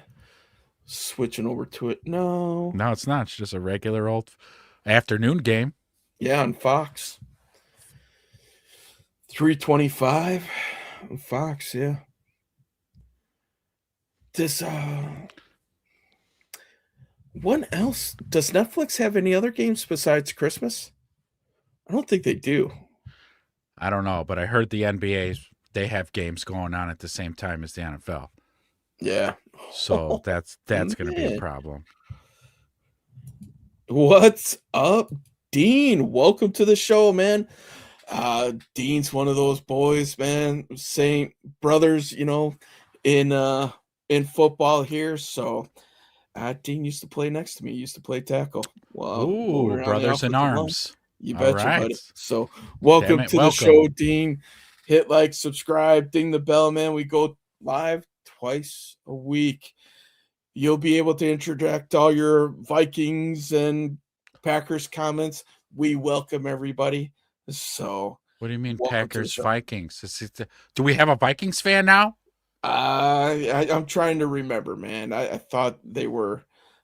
Switching over to it. No, it's not. It's just a regular old afternoon game. Yeah, on Fox. 3:25 on Fox. Yeah. This what else? Does Netflix have any other games besides Christmas? I don't think they do. I don't know, but I heard the NBA, they have games going on at the same time as the NFL. Yeah. So that's going to be a problem. What's up, Dean? Welcome to the show, man. Dean's one of those boys, man. Same brothers, in football here. So Dean used to play next to me. He used to play tackle. Wow. Ooh, brothers in arms. You betcha, right. buddy. So welcome to the show, Dean. Hit like, subscribe, ding the bell, man. We go live twice a week. You'll be able to interject all your Vikings and Packers comments. We welcome everybody. So what do you mean Packers Vikings? Do we have a Vikings fan now? I'm trying to remember, man. I thought they were,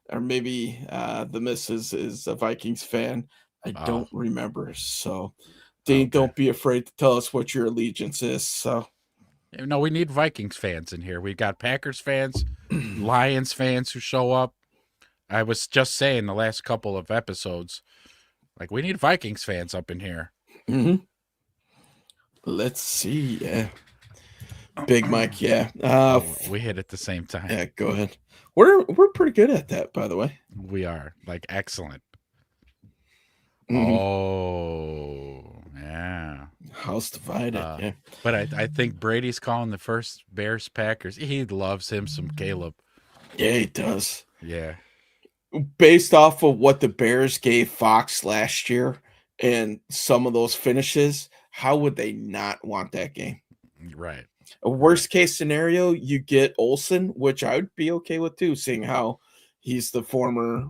or maybe the missus is a Vikings fan. I don't remember. So Dean, don't be afraid to tell us what your allegiance is. So no, we need Vikings fans in here. We got Packers fans, Lions fans who show up. I was just saying the last couple of episodes, like we need Vikings fans up in here. Mm-hmm. Let's see. Yeah. Big Mike. Yeah. We hit at the same time. Yeah. Go ahead. We're pretty good at that, by the way. We are excellent. Mm-hmm. Oh, yeah. House divided. Yeah. But I think Brady's calling the first Bears Packers. He loves him some Caleb. Yeah, he does. Yeah. Based off of what the Bears gave Fox last year and some of those finishes, how would they not want that game? Right. A worst case scenario, you get Olsen, which I would be okay with too, seeing how he's the former,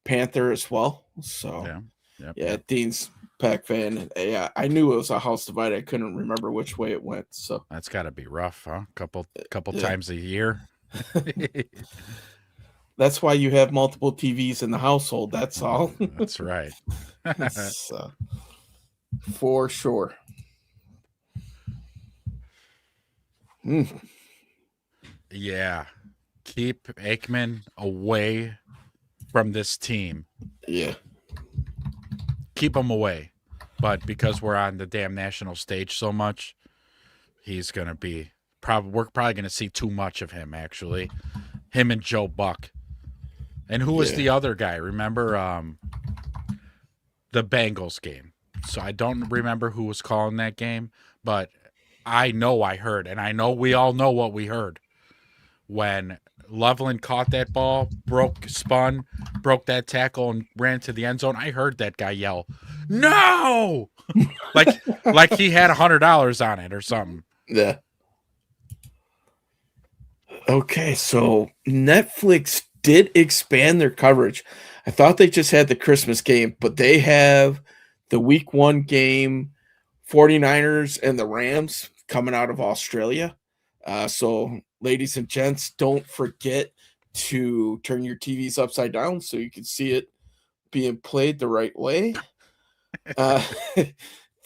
Panther as well. So yeah, Dean's Pac fan. And, yeah, I knew it was a house divide. I couldn't remember which way it went. So That's got to be rough, huh? Couple yeah. times a year. That's why you have multiple TVs in the household. That's all. That's right. So, for sure. Yeah. Keep Aikman away from this team. Yeah. Keep him away. But because we're on the damn national stage so much, he's going to be we're probably going to see too much of him, actually. Him and Joe Buck. And who was the other guy? Remember the Bengals game? So I don't remember who was calling that game, but I know I heard, and I know we all know what we heard. When Loveland caught that ball, broke that tackle, and ran to the end zone, I heard that guy yell, "No!" like he had $100 on it or something. Yeah. Okay, so Netflix did expand their coverage. I thought they just had the Christmas game, but they have the week 1 game, 49ers and the Rams coming out of Australia. So ladies and gents, don't forget to turn your TVs upside down so you can see it being played the right way.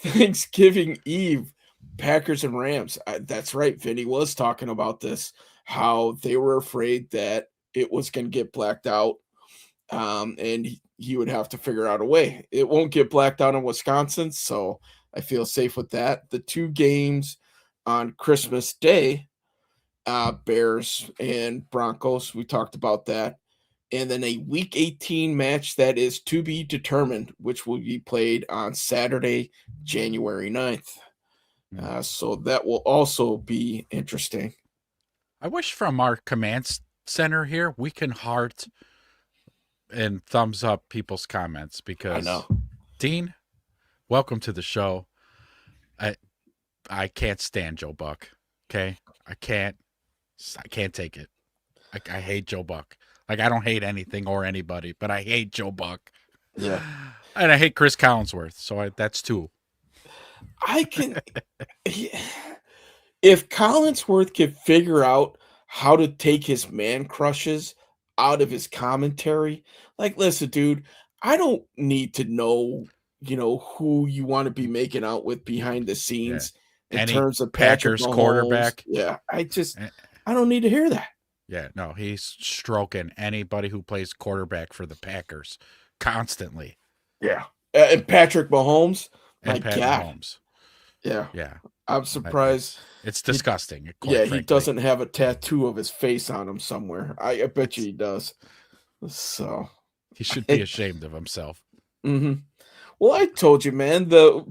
Thanksgiving Eve, Packers and Rams. That's right. Vinny was talking about this, how they were afraid that it was going to get blacked out, and he would have to figure out a way. It won't get blacked out in Wisconsin, so I feel safe with that. The 2 games on Christmas Day, Bears and Broncos, we talked about that. And then a Week 18 match that is to be determined, which will be played on Saturday, January 9th. So that will also be interesting. I wish from our command center here we can heart and thumbs up people's comments, because I know. Dean, welcome to the show. I can't stand Joe Buck. Okay, I can't take it. I hate Joe Buck. Like, I don't hate anything or anybody, but I hate Joe Buck. Yeah, and I hate Chris Collinsworth. So that's 2. I can. If Collinsworth could figure out how to take his man crushes out of his commentary, like, listen, dude, I don't need to know, who you want to be making out with behind the scenes in terms of Patrick Packers Mahomes. quarterback. Yeah, I don't need to hear that. Yeah, no, he's stroking anybody who plays quarterback for the Packers constantly. Yeah, and Patrick Mahomes, and my God. Mahomes. Yeah. I'm surprised. It's disgusting. He doesn't have a tattoo of his face on him somewhere. I bet you he does. So he should be ashamed of himself. Mm-hmm. Well, I told you, man, the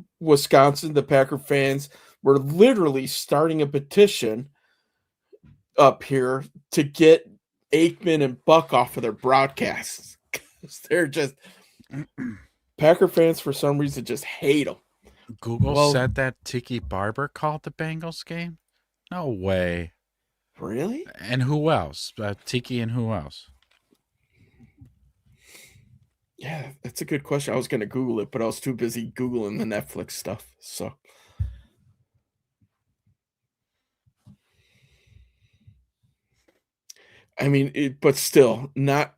Packer fans were literally starting a petition up here to get Aikman and Buck off of their broadcasts. They're just Packer fans, for some reason, just hate them. Google said that Tiki Barber called the Bengals game? No way. Really? And who else? Tiki and who else? Yeah, that's a good question. I was going to Google it, but I was too busy Googling the Netflix stuff. So, I mean, but still not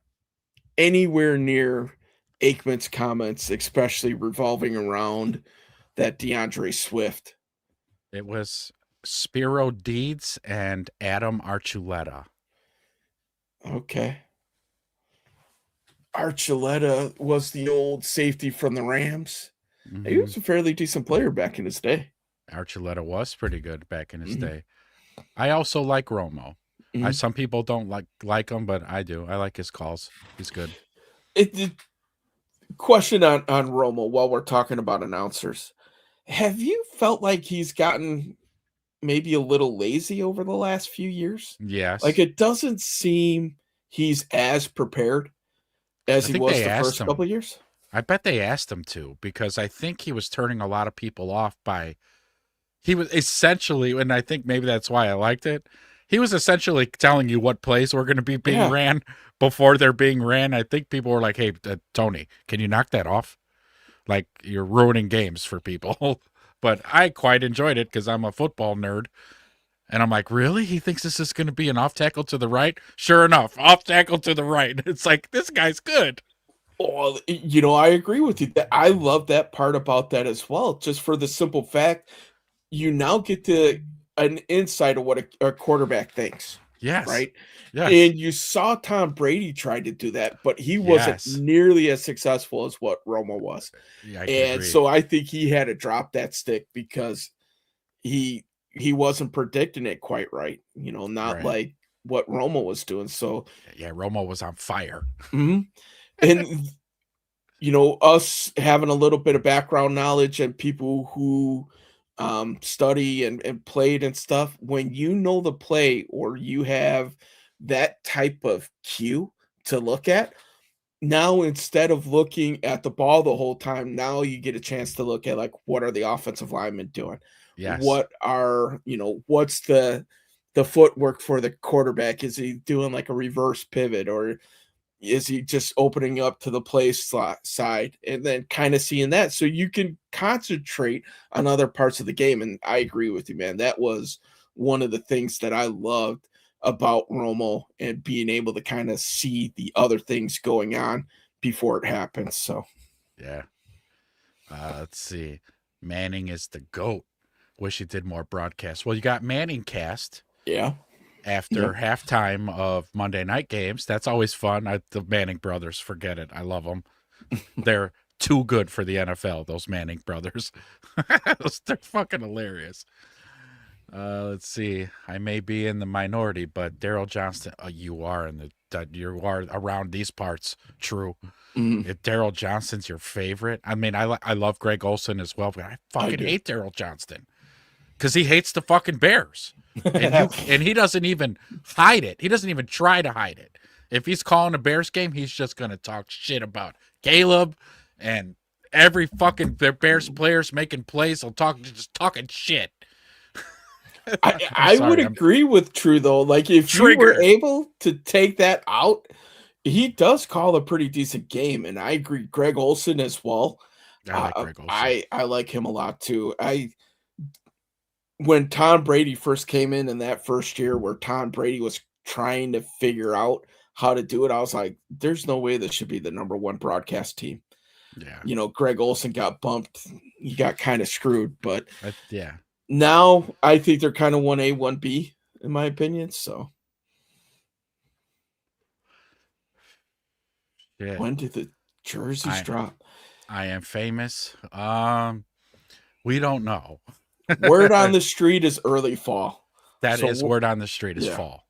anywhere near Aikman's comments, especially revolving around that DeAndre Swift. It was Spiro Deeds and Adam Archuleta. Okay. Archuleta was the old safety from the Rams. Mm-hmm. He was a fairly decent player back in his day. Archuleta was pretty good back in his day. I also like Romo. Some people don't like him, but I do. I like his calls. He's good. Question on Romo while we're talking about announcers. Have you felt like he's gotten maybe a little lazy over the last few years? Yes. Like, it doesn't seem he's as prepared as he was the first couple of years. I bet they asked him to, because I think he was turning a lot of people off he was essentially, and I think maybe that's why I liked it, he was essentially telling you what plays were going to be being ran before they're being ran. I think people were like, hey, Tony, can you knock that off? like you're ruining games for people. But I quite enjoyed it because I'm a football nerd. And I'm like, really? He thinks this is going to be an off tackle to the right? Sure enough, off tackle to the right. It's like, this guy's good. Well, I agree with you. That I love that part about that as well. Just for the simple fact, you now get to an insight of what a quarterback thinks, Yes. right? Yes. And you saw Tom Brady try to do that, but he wasn't Yes. nearly as successful as what Romo was. Yeah, I And agree. so I think he had to drop that stick because he wasn't predicting it quite right, not Right. like what Romo was doing. So, Yeah, Romo was on fire. mhm. And us having a little bit of background knowledge and people who study and played and stuff, when you know the play or you have that type of cue to look at, now instead of looking at the ball the whole time, now you get a chance to look at like what are the offensive linemen doing? Yes. What are, what's the footwork for the quarterback? Is he doing like a reverse pivot, or is he just opening up to the play slot side, and then kind of seeing that so you can concentrate on other parts of the game? And I agree with you, man. That was one of the things that I loved about Romo, and being able to kind of see the other things going on before it happens. So, Yeah. Let's see. Manning is the GOAT. Wish he did more broadcasts. Well, you got Manning cast yeah. after halftime of Monday night games. That's always fun. The Manning brothers, forget it. I love them. They're too good for the NFL, those Manning brothers. They're fucking hilarious. Let's see. I may be in the minority, but Daryl Johnston, you are you are around these parts. True. Mhm. If Daryl Johnston's your favorite, I mean, I love Greg Olson as well, but I fucking do. hate Daryl Johnston because he hates the fucking Bears, and he doesn't even hide it. He doesn't even try to hide it. If he's calling a Bears game, he's just gonna talk shit about Caleb and every fucking Bears players making plays. He'll just talking shit. I'm I would sorry, I'm agree with True though. Like if you were triggered. able to take that out, he does call a pretty decent game, and I agree. Greg Olson as well. I like Greg Olson. I like him a lot too. When Tom Brady first came in that first year, where Tom Brady was trying to figure out how to do it, I was like, "There's no way this should be the number one broadcast team." Yeah, Greg Olson got bumped. He got kind of screwed, but yeah. now I think they're kind of 1A, 1B, in my opinion. So Shit. when did the jerseys drop? I am famous. We don't know. Word on the street is early fall. That So is word on the street is yeah. fall.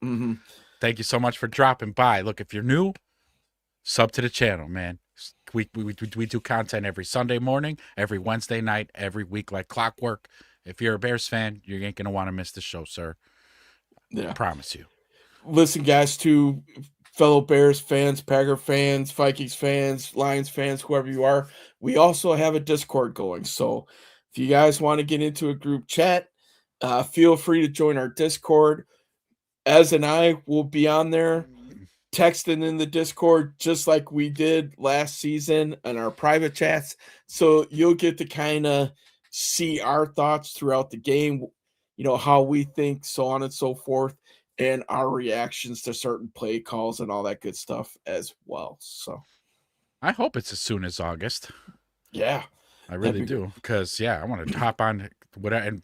Mm-hmm. Thank you so much for dropping by. Look, if you're new, sub to the channel, man. We do content every Sunday morning, every Wednesday night, every week like clockwork. If you're a Bears fan, you ain't gonna want to miss the show, sir. Yeah. I promise you. Listen, guys, to fellow Bears fans, Packer fans, Vikings fans, Lions fans, whoever you are, we also have a Discord going. So if you guys want to get into a group chat, feel free to join our Discord. Ez and I will be on there texting in the Discord just like we did last season in our private chats. So you'll get to kind of see our thoughts throughout the game, how we think, so on and so forth, and our reactions to certain play calls and all that good stuff as well. So I hope it's as soon as August. yeah, I really do. Because I want to hop on whatever, and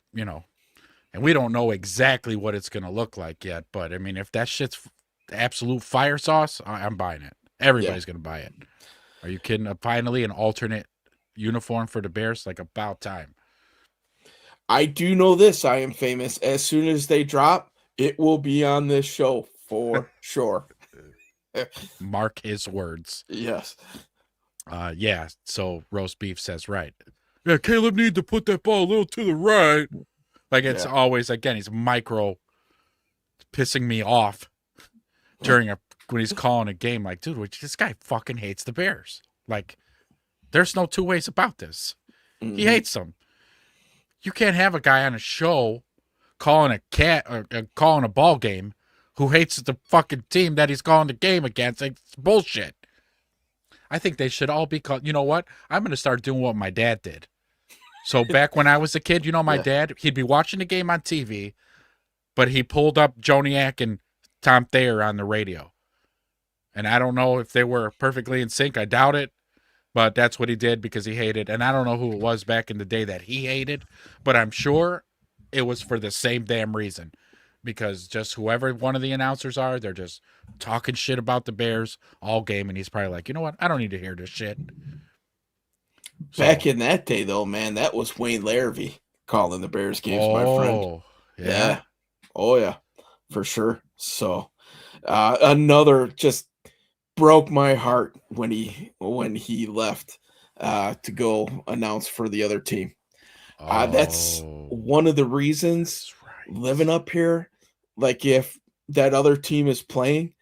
and we don't know exactly what it's gonna look like yet. But I mean, if that shit's absolute fire sauce, I'm buying it. Everybody's gonna buy it. Are you kidding? Finally, an alternate uniform for the Bears. Like, about time. I do know this. I am famous. As soon as they drop, it will be on this show for sure. Mark his words. Yes. Yeah. So roast beef says right. Yeah, Caleb need to put that ball a little to the right. Like, it's always, again, he's micro pissing me off when he's calling a game. Like, dude, this guy fucking hates the Bears. Like, there's no two ways about this. Mm-hmm. He hates them. You can't have a guy on a show calling calling a ball game who hates the fucking team that he's calling the game against. It's bullshit. I think they should all be called. You know what? I'm going to start doing what my dad did. So back when I was a kid, my Yeah. dad, he'd be watching the game on TV, but he pulled up Joniak and Tom Thayer on the radio. And I don't know if they were perfectly in sync. I doubt it. But that's what he did because he hated. And I don't know who it was back in the day that he hated, but I'm sure it was for the same damn reason. Because just whoever one of the announcers are, they're just talking shit about the Bears all game. And he's probably like, you know what? I don't need to hear this shit. Back in that day, though, man, that was Wayne Larrivee calling the Bears games, my friend. Yeah. Oh, yeah, for sure. So another just broke my heart when he left to go announce for the other team. That's one of the reasons right. living up here, like if that other team is playing,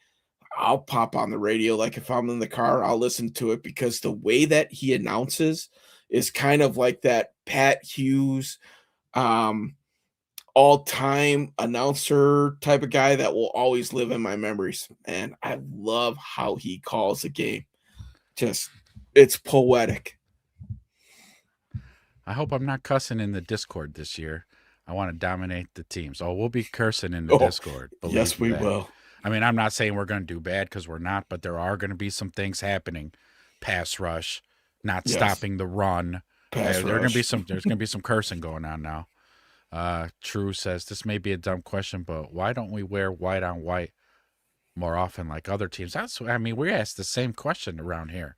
I'll pop on the radio. Like if I'm in the car, I'll listen to it because the way that he announces is kind of like that Pat Hughes all-time announcer type of guy that will always live in my memories. And I love how he calls a game. Just it's poetic. I hope I'm not cussing in the Discord this year. I want to dominate the teams. Oh, we'll be cursing in the Discord. Yes, we will. I mean, I'm not saying we're going to do bad because we're not, but there are going to be some things happening. Pass rush, not stopping the run. There's going to be some cursing going on now. True says this may be a dumb question, but why don't we wear white on white more often like other teams? We asked the same question around here.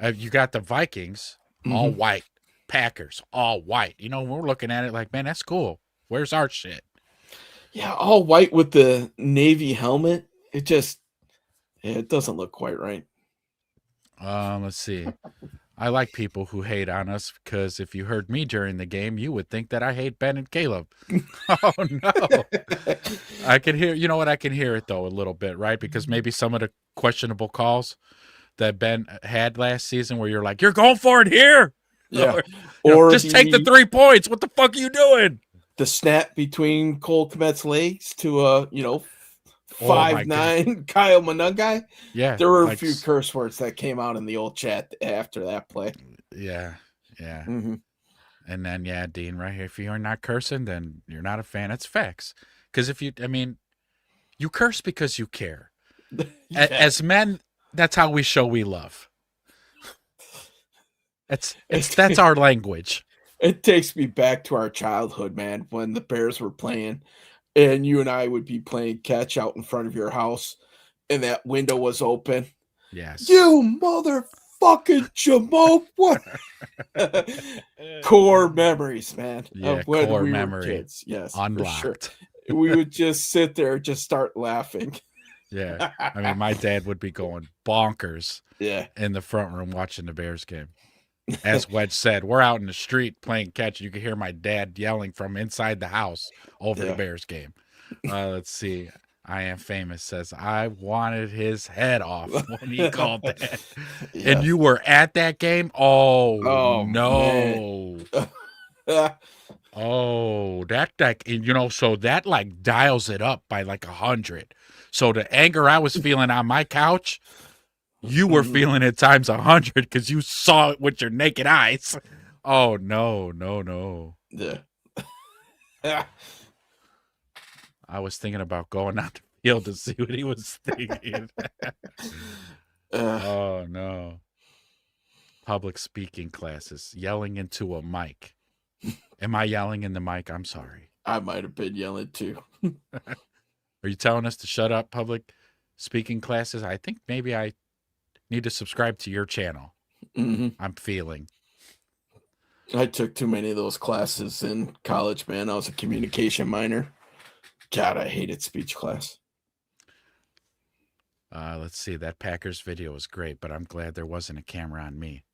You got the Vikings all white, Packers all white. We're looking at it like, man, that's cool. Where's our shit? Yeah, all white with the navy helmet. It doesn't look quite right. Let's see. I like people who hate on us because if you heard me during the game, you would think that I hate Ben and Caleb. Oh, no. I can hear, you know what? I can hear it, though, a little bit, right? Because maybe some of the questionable calls that Ben had last season where you're like, you're going for it here. Yeah. Or just take the 3 points. What the fuck are you doing? The snap between Cole Kmet's legs to 5'9" Kyle Monungai. Yeah. There were a few curse words that came out in the old chat after that play. Yeah. Yeah. Mm-hmm. And then, Dean, right here, if you're not cursing, then you're not a fan. It's facts. Because you curse because you care. Yeah. As men, that's how we show we love. That's our language. It takes me back to our childhood, man, when the Bears were playing and you and I would be playing catch out in front of your house and that window was open. Yes. You motherfucking jamoke. What? Core memories, man. Yeah, of when core we memory. Were kids. Yes. Unlocked. For sure. We would just sit there and just start laughing. Yeah. My dad would be going bonkers in the front room watching the Bears game. As Wedge said, we're out in the street playing catch. You can hear my dad yelling from inside the house over the Bears game. Let's see. I Am Famous says, I wanted his head off when he called that. Yeah. And you were at that game? Oh no. Oh, so that like dials it up by like 100. So the anger I was feeling on my couch, you were feeling it times 100 because you saw it with your naked eyes. Oh, no. Yeah. I was thinking about going out the field to see what he was thinking. Oh, no. Public speaking classes, yelling into a mic. Am I yelling in the mic? I'm sorry. I might have been yelling too. Are you telling us to shut up, public speaking classes? I think maybe I need to subscribe to your channel. I'm feeling. I took too many of those classes in college, man. I was a communication minor. God, I hated speech class. Let's see. That Packers video was great, but I'm glad there wasn't a camera on me.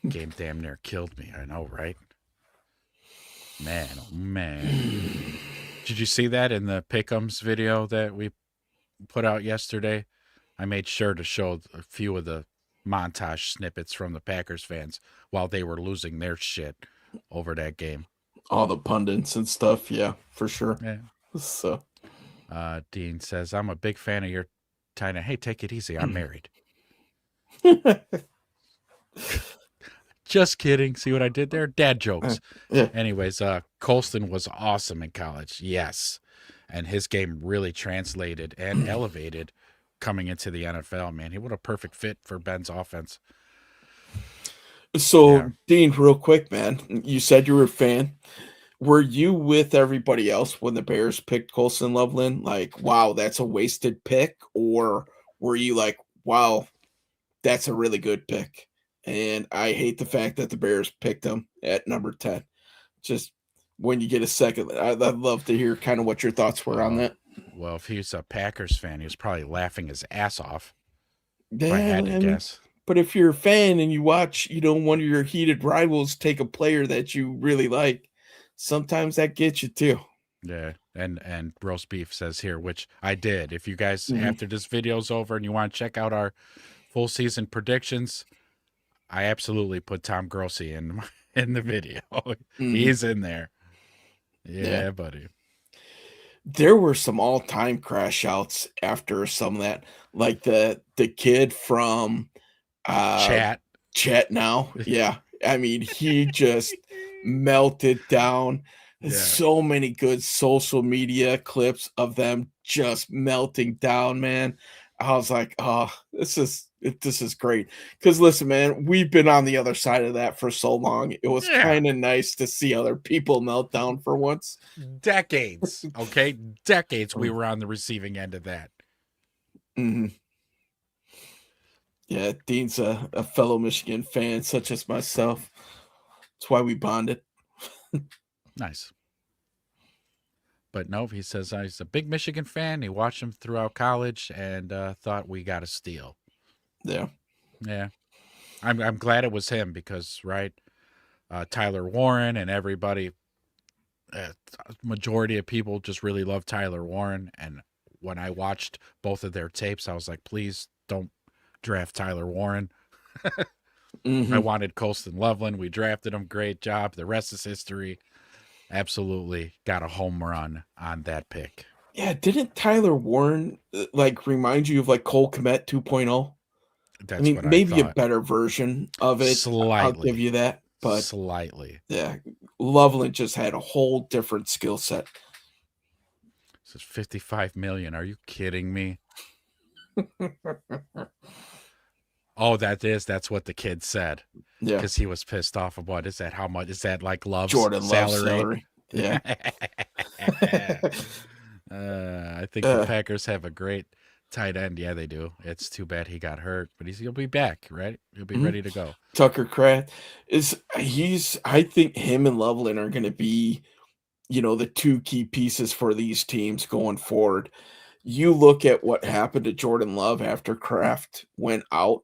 Game damn near killed me. I know, right? Man, oh man. Did you see that in the Pick'ems video that we put out yesterday? I made sure to show a few of the montage snippets from the Packers fans while they were losing their shit over that game. All the pundits and stuff, yeah, for sure. Yeah. So, Dean says, I'm a big fan of your Tina. Hey, take it easy. I'm married. Just kidding. See what I did there? Dad jokes. Yeah. Anyways, Colston was awesome in college. Yes. And his game really translated and elevated coming into the NFL, man. He was a perfect fit for Ben's offense. So, Yeah. Dean, real quick, man, you said you were a fan. Were you with everybody else when the Bears picked Colson Loveland? Like, wow, that's a wasted pick? Or were you like, wow, that's a really good pick? And I hate the fact that the Bears picked him at number 10. Just when you get a second, I'd love to hear kind of what your thoughts were on that. Well, if he's a Packers fan, he was probably laughing his ass off. If Yeah, I had to guess. but if you're a fan and you watch, one of your heated rivals take a player that you really like, sometimes that gets you too. Yeah, and roast beef says here, which I did. If you guys Mhm. after this video's over and you want to check out our full season predictions, I absolutely put Tom Grossi in the video. Mhm. He's in there. Yeah, Yeah. buddy. There were some all-time crash outs after some of that, like the kid from Chat. Chat Now. Yeah. I mean, he just melted down. Yeah. So many good social media clips of them just melting down, man. I was like, oh, this is great. Because listen, man, we've been on the other side of that for so long. It was Yeah. kind of nice to see other people melt down for once. Decades. Okay. Decades we were on the receiving end of that. Mm-hmm. Yeah, Dean's a fellow Michigan fan, such as myself. That's why we bonded. Nice. But no, he says he's a big Michigan fan. He watched him throughout college and thought we got a steal. Yeah. Yeah. I'm glad it was him because, right, Tyler Warren and everybody, majority of people just really love Tyler Warren. And when I watched both of their tapes, I was like, please don't draft Tyler Warren. Mm-hmm. I wanted Colston Loveland. We drafted him. Great job. The rest is history. Absolutely got a home run on that pick. Yeah, didn't Tyler Warren like remind you of like Cole Kmet 2.0? That's I mean, what maybe I a thought. better version of it. I'll give you that. But Slightly. yeah, Loveland just had a whole different skill set. This is $55 million. Are you kidding me? Oh, that's what the kid said. Yeah, Because he was pissed off of what is that? How much is that? Like Love's Jordan Love's salary? salary. Yeah. I think the Packers have a great tight end. Yeah, they do. It's too bad he got hurt, but he'll be back, right? He'll be ready to go. Tucker Kraft I think him and Loveland are going to be, the two key pieces for these teams going forward. You look at what happened to Jordan Love after Kraft went out,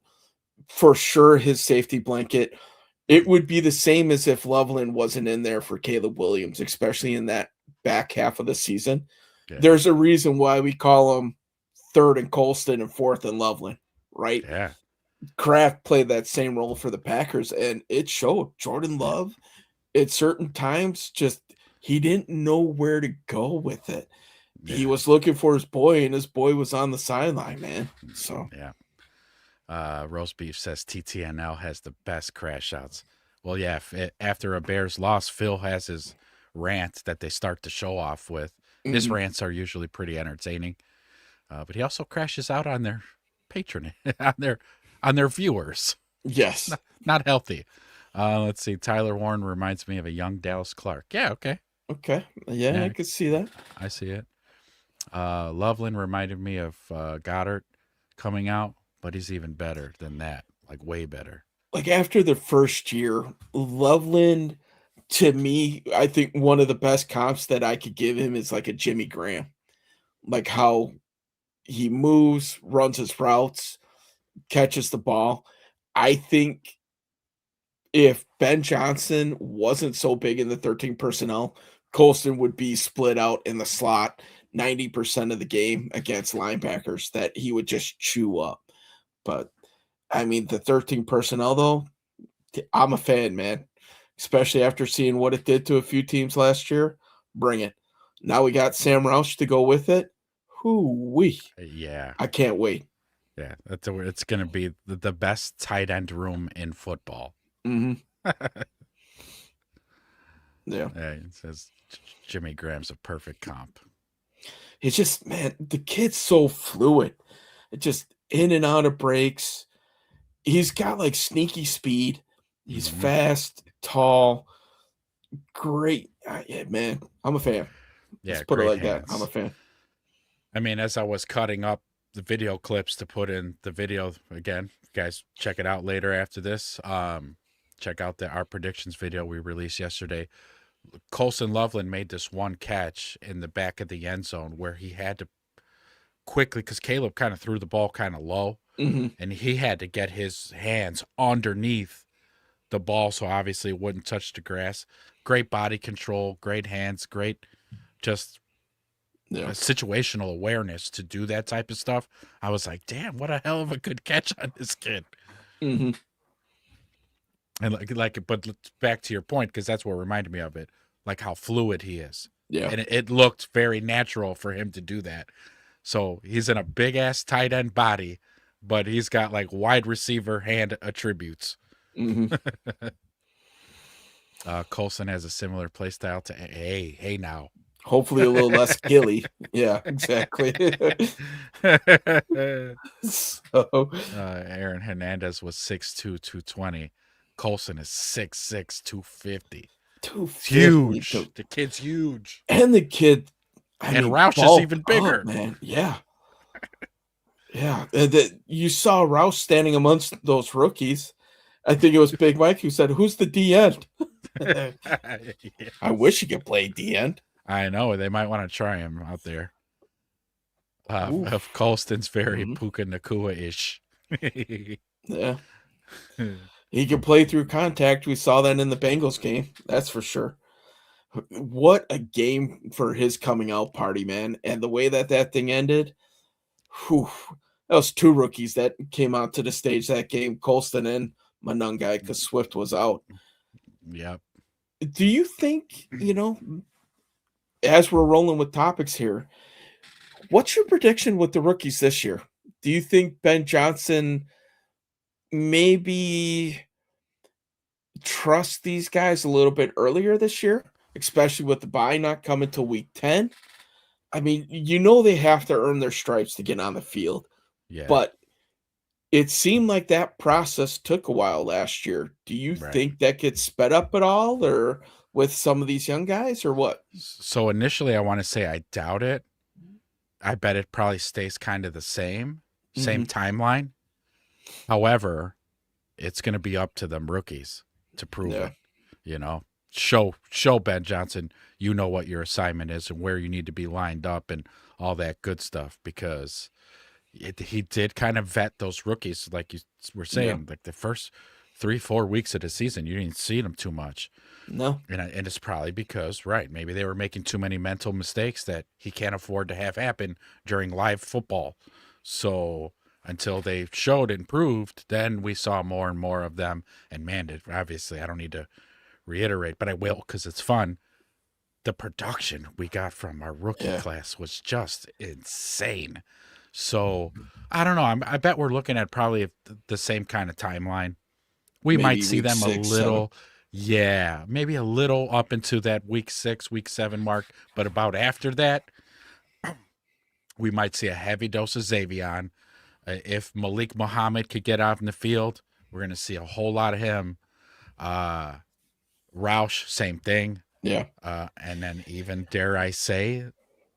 for sure his safety blanket, it would be the same as if Loveland wasn't in there for Caleb Williams, especially in that back half of the season. Yeah. There's a reason why we call him third and Colston and fourth and Loveland, right? Yeah. Kraft played that same role for the Packers, and it showed. Jordan Love, at certain times, just he didn't know where to go with it. Yeah. He was looking for his boy, and his boy was on the sideline, man. So yeah. Roast Beef says TTNL has the best crash outs. Well, yeah, after a Bears loss, Phil has his rant that they start to show off with. His rants are usually pretty entertaining, but he also crashes out on their patron, on their viewers. Yes, not healthy. Let's see. Tyler Warren reminds me of a young Dallas Clark. Yeah, okay. Okay. Yeah, I could see that. I see it. Loveland reminded me of Goddard coming out, but he's even better than that. Like way better. Like after the first year, Loveland, to me, I think one of the best comps that I could give him is like a Jimmy Graham. Like how he moves, runs his routes, catches the ball. I think if Ben Johnson wasn't so big in the 13 personnel, Colston would be split out in the slot 90% of the game against linebackers that he would just chew up. But I mean, the 13 personnel, though, I'm a fan, man, especially after seeing what it did to a few teams last year. Bring it. Now we got Sam Roush to go with it. Hoo-wee. Yeah. I can't wait. Yeah, it's going to be the best tight end room in football. Mm-hmm. Yeah. Yeah, it says Jimmy Graham's a perfect comp. It's just, man, the kid's so fluid. It just in and out of breaks. He's got like sneaky speed. He's Mhm. fast, tall, great. Yeah, man, I'm a fan. Let's Yeah, put it great like that. I'm a hands. fan. I mean, as I was cutting up the video clips to put in the video again, guys, check it out later after this. Check out our predictions video we released yesterday. Colson Loveland made this one catch in the back of the end zone where he had to quickly, because Caleb kind of threw the ball kind of low, Mm-hmm. and he had to get his hands underneath the ball so obviously it wouldn't touch the grass. Great body control, great hands, great just Yeah. situational awareness to do that type of stuff. I was like, damn, what a hell of a good catch on this kid. Mm-hmm. And but back to your point, because that's what reminded me of it, like how fluid he is. Yeah. And it looked very natural for him to do that. So he's in a big ass tight end body, but he's got like wide receiver hand attributes. Mm-hmm. Colson has a similar play style to hey now. Hopefully a little less gilly. Yeah, exactly. So Aaron Hernandez was 6'2", 220. Colson is 6'6", 250. It's 250. huge. The kid's huge. And the kid, And Roush is bulked even up, bigger. man. Yeah. Yeah. You saw Roush standing amongst those rookies. I think it was Big Mike who said, "Who's the D end?" I wish he could play D end. I know. They might want to try him out there. If Colston's very Puka Nakua-ish. Yeah. He can play through contact. We saw that in the Bengals game. That's for sure. What a game for his coming out party, man. And the way that thing ended, whew, that was two rookies that came out to the stage that game, Colston and Manungai, because Swift was out. Yep. Do you think, as we're rolling with topics here, what's your prediction with the rookies this year? Do you think Ben Johnson maybe trust these guys a little bit earlier this year, especially with the bye not coming till week 10? I mean, they have to earn their stripes to get on the field. Yeah. But it seemed like that process took a while last year. Do you think that gets sped up at all, or with some of these young guys, or what? So initially I want to say I doubt it. I bet it probably stays kind of the same timeline. However, it's going to be up to them rookies to prove it. Show Ben Johnson, what your assignment is and where you need to be lined up and all that good stuff, because he did kind of vet those rookies, like you were saying, like the first 3-4 weeks of the season, you didn't see them too much. No. And it's probably because, maybe they were making too many mental mistakes that he can't afford to have happen during live football. So until they showed and proved, then we saw more and more of them. And man, obviously, I don't need to reiterate, but I will because it's fun. The production we got from our rookie class was just insane. So I don't know. I bet we're looking at probably the same kind of timeline. We might see them a little, maybe a little up into that week 6, week 7 mark. But about after that, we might see a heavy dose of Xavion. If Malik Muhammad could get out in the field, we're going to see a whole lot of him. Roush, same thing. Yeah. And then even, dare I say,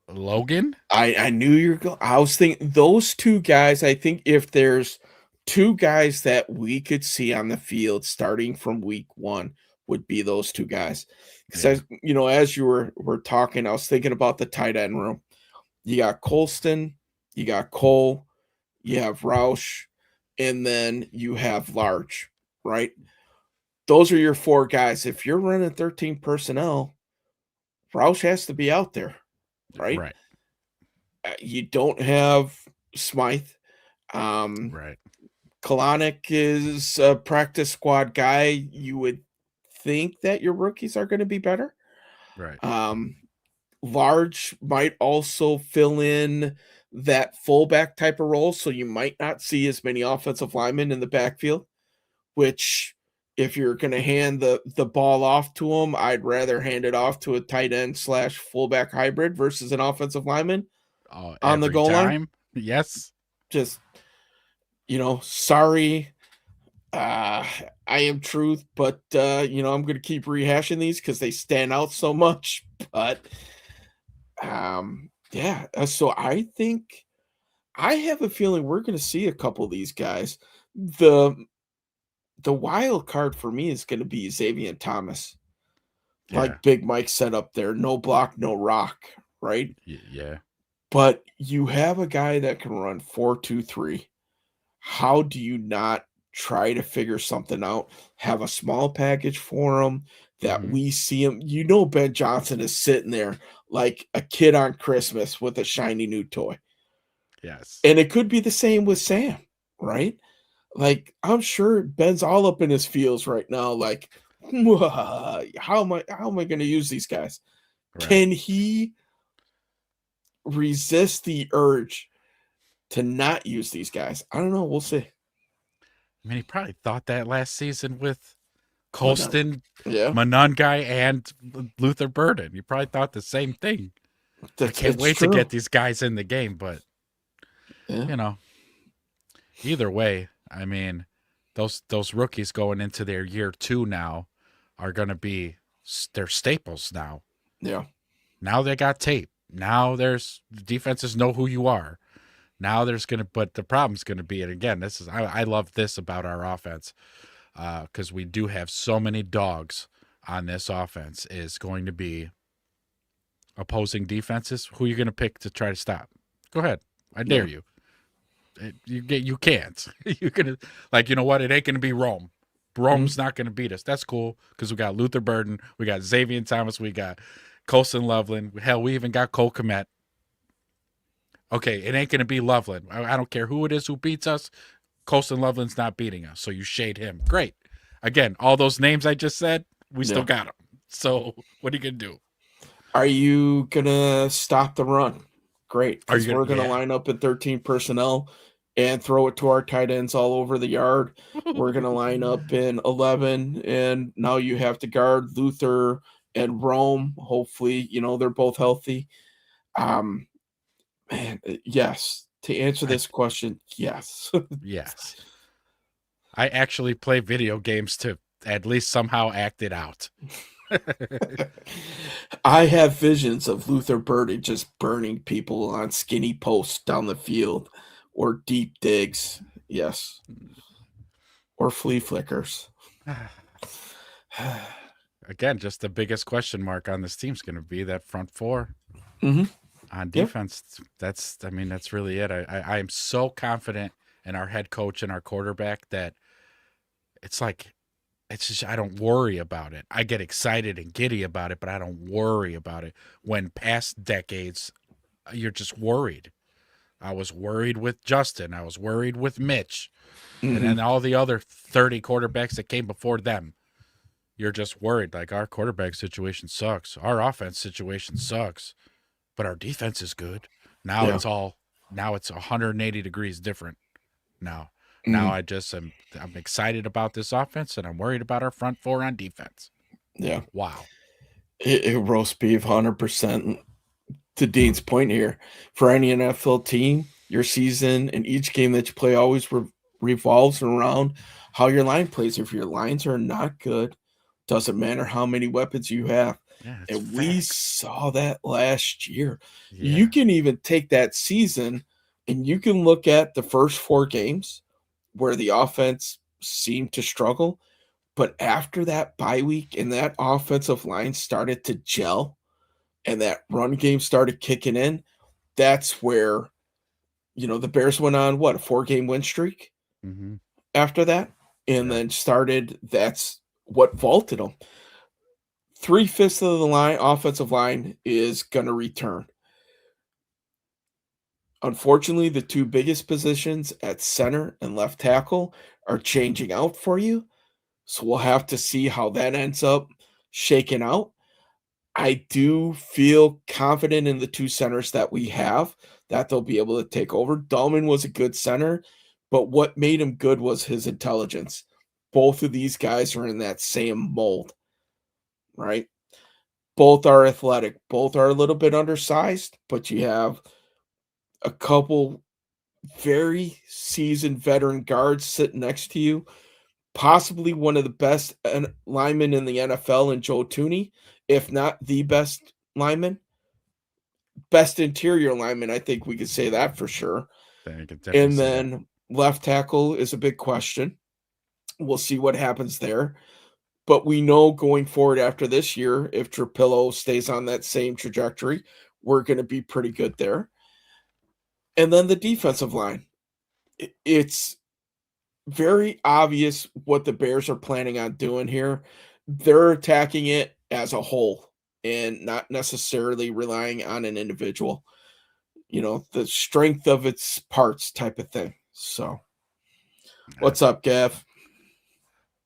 Logan? I knew you were going. I was thinking those two guys. I think if there's two guys that we could see on the field starting from week 1, would be those two guys. Because as you were talking, I was thinking about the tight end room. You got Colston, you got Cole, you have Roush, and then you have Large, right? Those are your 4 guys. If you're running 13 personnel, Roush has to be out there, right? Right. You don't have Smythe. Right. Kalanick is a practice squad guy. You would think that your rookies are going to be better. Right. Large might also fill in that fullback type of role, so you might not see as many offensive linemen in the backfield, which if you're going to hand the ball off to them, I'd rather hand it off to a tight end slash fullback hybrid versus an offensive lineman on the Every goal line. time. Yes. Just, sorry. I am truth, but I'm going to keep rehashing these because they stand out so much. But yeah, so I think I have a feeling we're going to see a couple of these guys. The wild card for me is going to be Xavier Thomas. Yeah. Like Big Mike said up there, no block, no rock, right? Yeah. But you have a guy that can run 4-2-3. How do you not try to figure something out? Have a small package for him that we see him. Ben Johnson is sitting there like a kid on Christmas with a shiny new toy. Yes. And it could be the same with Sam, right? Like, I'm sure Ben's all up in his feels right now, like, how am I going to use these guys? Right. Can he resist the urge to not use these guys? I don't know. We'll see. I mean, he probably thought that last season with Colston, yeah, Monangai, and Luther Burden. You probably thought the same thing. I can't wait to get these guys in the game, but either way, I mean, those rookies going into their year 2 now are going to be they're staples now. Yeah. Now they got tape. Now there's defenses know who you are. Now but the problem's going to be, and again, I love this about our offense because we do have so many dogs on this offense, is going to be opposing defenses. Who are you going to pick to try to stop? Go ahead. I dare you. You can't. You're going to, you know what? It ain't going to be Rome. Rome's not going to beat us. That's cool because we got Luther Burden, we got Xavier Thomas, we got Colson Loveland. Hell, we even got Cole Kmet. Okay, it ain't going to be Loveland. I don't care who it is who beats us. Colson Loveland's not beating us, so you shade him. Great. Again, all those names I just said, we still got them. So what are you going to do? Are you going to stop the run? Great, because we're going to line up in 13 personnel and throw it to our tight ends all over the yard. We're going to line up in 11, and now you have to guard Luther and Rome. Hopefully, they're both healthy. Man, yes. To answer this question, yes. Yes. I actually play video games to at least somehow act it out. I have visions of Luther Burden just burning people on skinny posts down the field or deep digs. Yes. Or flea flickers. Again, just the biggest question mark on this team's going to be that front four. On defense. Yep. That's really it. I am so confident in our head coach and our quarterback that it's just, I don't worry about it. I get excited and giddy about it, but I don't worry about it. When past decades, you're just worried. I was worried with Justin. I was worried with Mitch. And then all the other 30 quarterbacks that came before them. You're just worried. Like, our quarterback situation sucks. Our offense situation sucks. But our defense is good. Now it's 180 degrees different now. Now I'm excited about this offense, and I'm worried about our front four on defense. Yeah. Wow. It roast beef 100%. To Dean's point here, for any NFL team, your season and each game that you play always revolves around how your line plays. If your lines are not good, doesn't matter how many weapons you have. Yeah, and we saw that last year. Yeah. You can even take that season and you can look at the first 4 games where the offense seemed to struggle. But after that bye week and that offensive line started to gel and that run game started kicking in, that's where, the Bears went on, a 4-game win streak after that. And then that's what vaulted them. 3/5 of the line, offensive line, is going to return. Unfortunately, the 2 biggest positions at center and left tackle are changing out for you. So we'll have to see how that ends up shaking out. I do feel confident in the 2 centers that we have that they'll be able to take over. Dahlman was a good center, but what made him good was his intelligence. Both of these guys are in that same mold, right? Both are athletic. Both are a little bit undersized, but you have a couple very seasoned veteran guards sitting next to you. Possibly one of the best linemen in the NFL in Joe Tooney, if not the best lineman. Best interior lineman, I think we could say that for sure. Then you can definitely And say that. then left tackle is a big question. We'll see what happens there. But we know going forward after this year, if Trapillo stays on that same trajectory, we're going to be pretty good there. And then the defensive line. It's very obvious what the Bears are planning on doing here. They're attacking it as a whole and not necessarily relying on an individual. You know, the strength of its parts type of thing. So, what's up, Gav?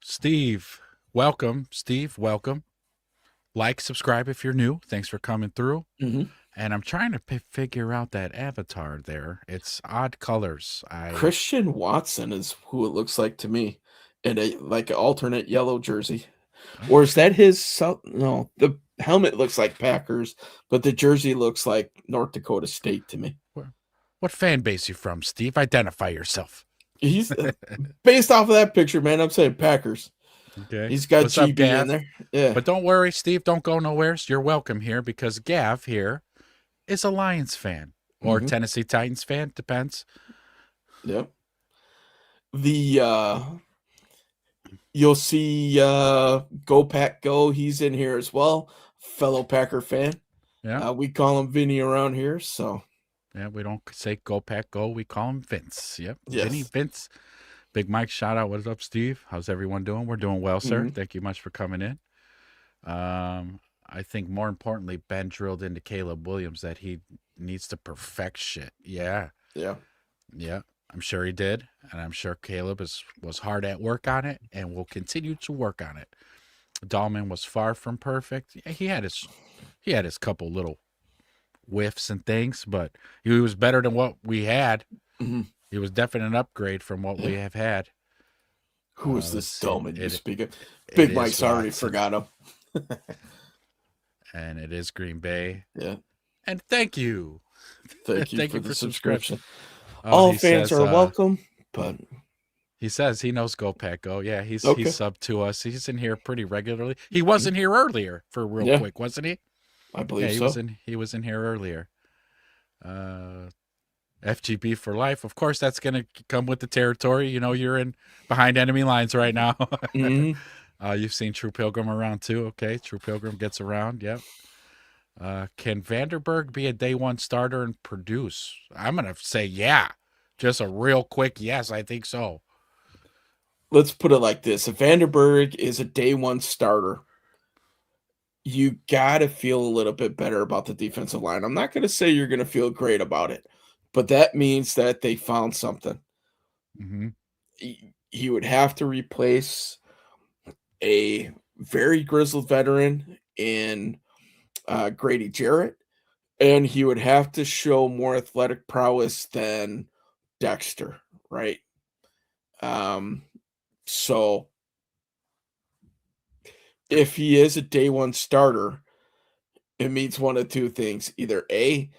Steve, welcome. Steve, welcome. Like, subscribe if you're new. Thanks for coming through. Mm-hmm. And I'm trying to figure out that avatar there. It's odd colors. Christian Watson is who it looks like to me, in a like an alternate yellow jersey. Or is that his? No, the helmet looks like Packers, but the jersey looks like North Dakota State to me. What fan base you from, Steve? Identify yourself. He's based off of that picture, man. I'm saying Packers. Okay. He's got What's up, GB Gav? in there. Yeah. But don't worry, Steve. Don't go nowhere. You're welcome here because Gav here is a Lions fan or Tennessee Titans fan. Depends. Yep. The you'll see Go Pack Go. He's in here as well. Fellow Packer fan. Yeah. We call him Vinny around here. So yeah, we don't say Go Pack Go. We call him Vince. Yep. Yes. Vinny, Vince. Big Mike, shout out. What's up, Steve? How's everyone doing? We're doing well, sir. Thank you much for coming in. I think more importantly, Ben drilled into Caleb Williams that he needs to perfect shit. Yeah. Yeah. Yeah. I'm sure he did. And I'm sure Caleb was hard at work on it and will continue to work on it. Dahlman was far from perfect. He had his couple little whiffs and things, but he was better than what we had. Mm-hmm. He was definitely an upgrade from what we have had. Who is this Dahlman you speak of? It Big is Mike's already Watson. forgot him. And it is Green Bay. Yeah. And thank you. Thank you Thank for you the for subscription. Oh, All he fans says, are welcome, but he says he knows Go Pack Go. Yeah, he's Okay. subbed to us. He's in here pretty regularly. He was in here earlier for real quick, wasn't he? I believe he so. He was in here earlier. FGB for life. Of course, that's going to come with the territory. You know, you're in behind enemy lines right now. You've seen True Pilgrim around too. Okay, True Pilgrim gets around. Yep. Can Vanderberg be a day one starter and produce? I'm going to say yeah. Just a real quick yes, I think so. Let's put it like this. If Vanderberg is a day one starter, you got to feel a little bit better about the defensive line. I'm not going to say you're going to feel great about it, but that means that they found something. Mm-hmm. He would have to replace a very grizzled veteran in Grady Jarrett, and he would have to show more athletic prowess than Dexter, right? So if he is a day one starter, it means one of two things. Either A,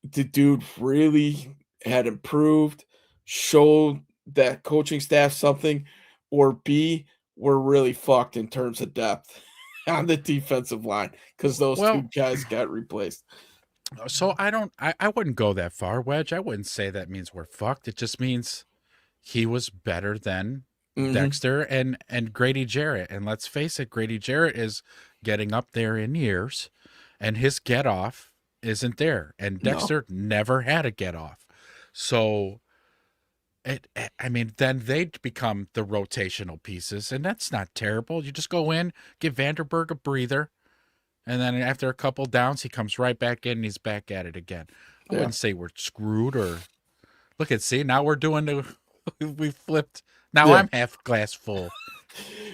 the dude really had improved, showed that coaching staff something, or B, we're really fucked in terms of depth on the defensive line because those two guys got replaced. So I wouldn't go that far, Wedge. I wouldn't say that means we're fucked. It just means he was better than Dexter and Grady Jarrett. And let's face it, Grady Jarrett is getting up there in years, and his get off isn't there. And Dexter never had a get off. So then they'd become the rotational pieces, and that's not terrible. You just go in, give Vanderberg a breather, and then after a couple downs, he comes right back in and he's back at it again. I wouldn't say we're screwed or look at, see, now we're doing we flipped. Now I'm half glass full.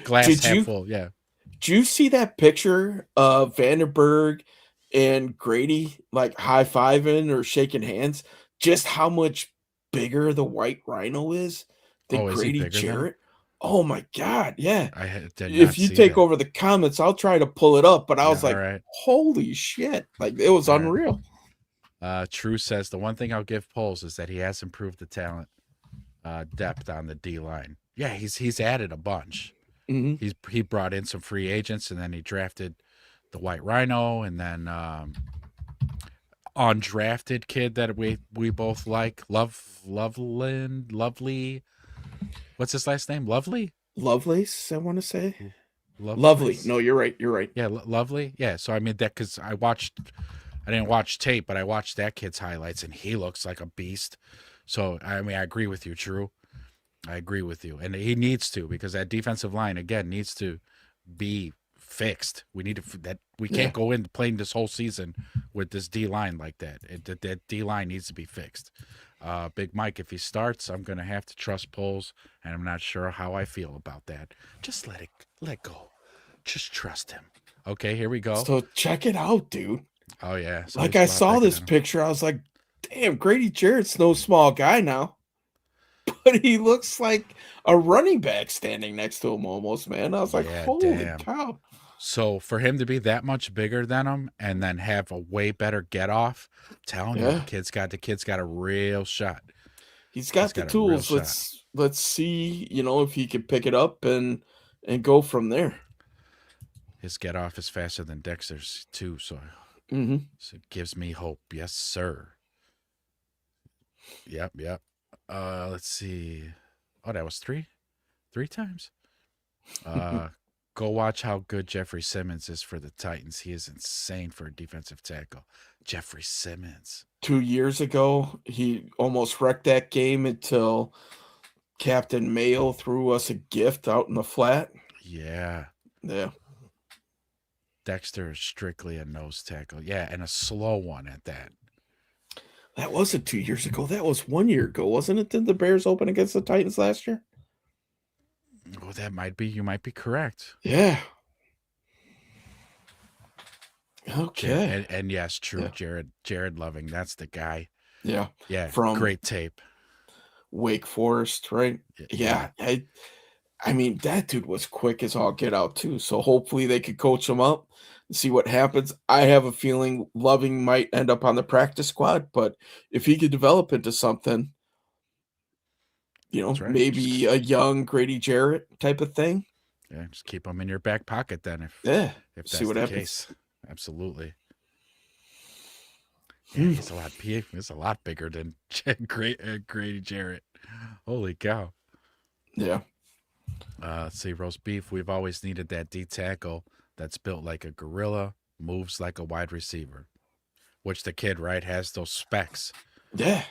Full. Yeah. Did you see that picture of Vanderberg and Grady like high-fiving or shaking hands, just how much bigger the white rhino is than Oh, is he Grady bigger than him? Jarrett. Oh my god, yeah. Did not If you see take that. over the comments, I'll try to pull it up, but I Yeah, was all like, right. holy shit. Like it was All right. unreal. True says the one thing I'll give Poles is that he has improved the talent depth on the D line. Yeah, he's added a bunch. Hmm. He brought in some free agents, and then he drafted the White Rhino, and then undrafted kid that we both like, Lovely. What's his last name? Lovely. Lovelace, I want to say. Lovely. Lovelace. No, you're right. You're right. Yeah, Lovely. Yeah. So I mean that because I didn't watch tape, but I watched that kid's highlights, and he looks like a beast. So I mean, I agree with you, True. I agree with you, and he needs to because that defensive line again needs to be fixed. We need to that we Yeah. can't go into playing this whole season with this D line like that. That D line needs to be fixed. Big Mike, if he starts, I'm gonna have to trust Poles, and I'm not sure how I feel about that. Just let go. Just trust him. Okay, here we go. So check it out, dude. Oh yeah, so Like he's I a lot saw bigger this than him. picture, I was like, damn, Grady Jarrett's no small guy now. But he looks like a running back standing next to him almost, man. I was like, Yeah, holy damn. cow. So for him to be that much bigger than him and then have a way better get off, I'm telling you, Yeah. the kid's got a real shot. He's He's got the got a real tools. shot. Let's see, if he can pick it up and go from there. His get off is faster than Dexter's too, so Hmm. it gives me hope. Yes, sir. Yep. Let's see. Oh, that was three times. Go watch how good Jeffrey Simmons is for the Titans. He is insane for a defensive tackle. Jeffrey Simmons. 2 years ago, he almost wrecked that game until Captain Mayo threw us a gift out in the flat. Yeah. Yeah. Dexter is strictly a nose tackle. Yeah, and a slow one at that. That wasn't 2 years ago. That was 1 year ago, wasn't it? Did the Bears open against the Titans last year? Oh, that might be. You might be correct. Yeah. Okay. And yes, true. Yeah. Jared Loving. That's the guy. Yeah. Yeah. From Great tape. Wake Forest, right? Yeah. I mean, that dude was quick as all get out, too. So hopefully they could coach him up and see what happens. I have a feeling Loving might end up on the practice squad, but if he could develop into something, That's right. maybe a young Grady Jarrett type of thing. Yeah, just keep him in your back pocket then if Yeah. that's See what the happens. case. Absolutely. Yeah, he's a lot bigger than Grady Jarrett. Holy cow. Yeah. Let's see, roast beef. We've always needed that D tackle that's built like a gorilla, moves like a wide receiver. Which the kid, right, has those specs. Yeah.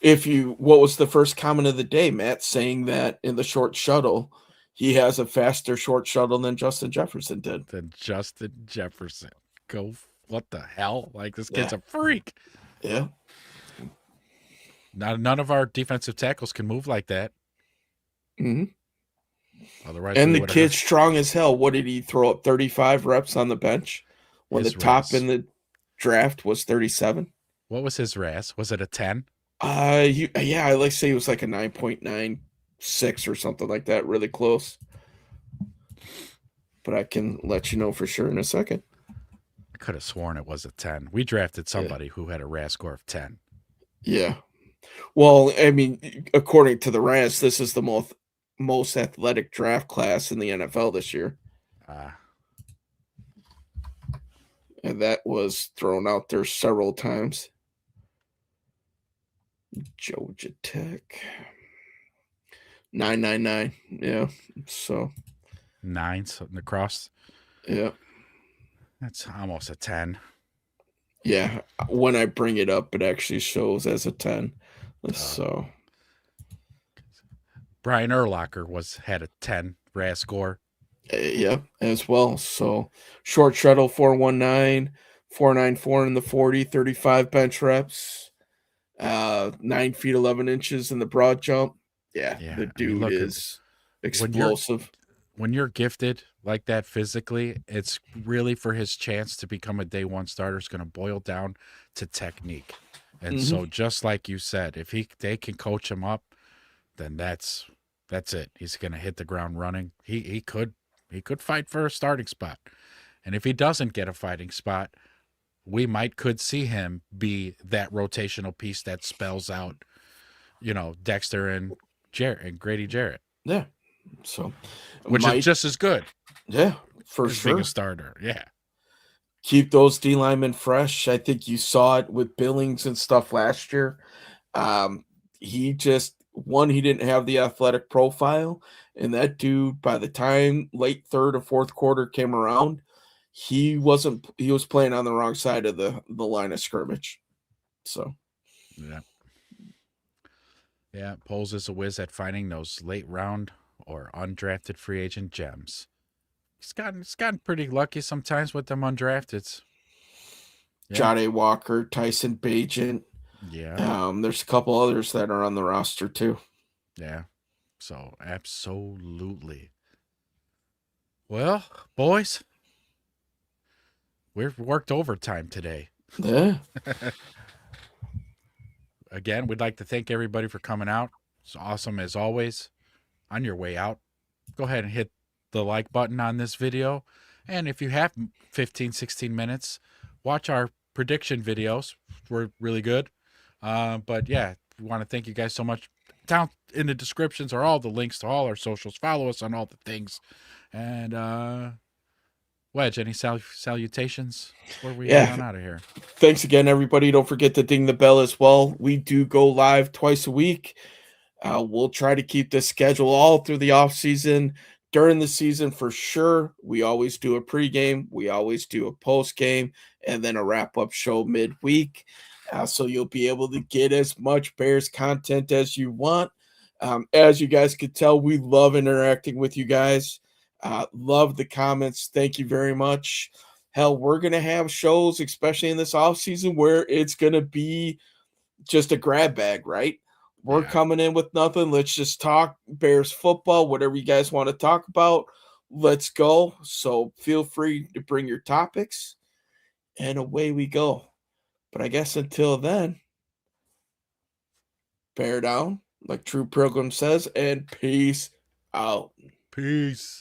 What was the first comment of the day, Matt, saying that in the short shuttle, he has a faster short shuttle than Justin Jefferson did. Than Justin Jefferson. What the hell? Like, this kid's Yeah. a freak. Yeah. None of our defensive tackles can move like that. Hmm. Otherwise, And we the would kid's have. strong as hell. What did he throw up? 35 reps on the bench when the His top RAS. in the draft was 37. What was his RAS? Was it a 10? Yeah, I like to say it was like a 9.96 or something like that, really close. But I can let you know for sure in a second. I could have sworn it was a 10. We drafted somebody who had a RAS score of 10. Yeah. Well, I mean, according to the RAS, this is the most athletic draft class in the NFL this year. And that was thrown out there several times. Georgia Tech. 999. Yeah. So 9 something across. yeah. That's almost a 10. Yeah. When I bring it up, it actually shows as a 10. So Brian Urlacher had a 10 RAS score. yeah, as well. So short shuttle 419, 494 in the 40, 35 bench reps, 9 feet 11 inches in the broad jump. Yeah, Yeah, the dude is explosive. When you're gifted like that physically, it's really for his chance to become a day one starter is going to boil down to technique. And Mhm. so, just like you said, if they can coach him up, then that's it. He's going to hit the ground running. He could fight for a starting spot, and if he doesn't get a fighting spot, we could see him be that rotational piece that spells out, Dexter and Jarrett and Grady Jarrett, Yeah. So which is might just as good yeah, for as being a sure. starter. Yeah. Keep those D linemen fresh. I think you saw it with Billings and stuff last year. Um, he just he didn't have the athletic profile, and that dude, by the time late third or fourth quarter came around, he was playing on the wrong side of the line of scrimmage. So Yeah. Yeah. Poles is a whiz at finding those late round or undrafted free agent gems. He's gotten pretty lucky sometimes with them undrafteds. Yeah. Jade Walker, Tyson Bagent. Yeah. There's a couple others that are on the roster too. Yeah. So absolutely. Well, boys, we've worked overtime today. Yeah. Again, we'd like to thank everybody for coming out. It's awesome as always. On your way out, go ahead and hit the like button on this video. And if you have 15, 16 minutes, watch our prediction videos. We're really good. But yeah, we want to thank you guys so much. Down in the descriptions are all the links to all our socials. Follow us on all the things. And Wedge, any salutations before we head Yeah. on out of here? Thanks again, everybody. Don't forget to ding the bell as well. We do go live twice a week. We'll try to keep this schedule all through the off season. During the season, for sure, we always do a pregame, we always do a post game, and then a wrap up show midweek. So you'll be able to get as much Bears content as you want. As you guys could tell, we love interacting with you guys. Love the comments. Thank you very much. Hell, we're going to have shows, especially in this off season, where it's going to be just a grab bag, right? We're Yeah. coming in with nothing. Let's just talk Bears football, whatever you guys want to talk about. Let's go. So feel free to bring your topics, and away we go. But I guess until then, bear down, like True Program says, and peace out. Peace.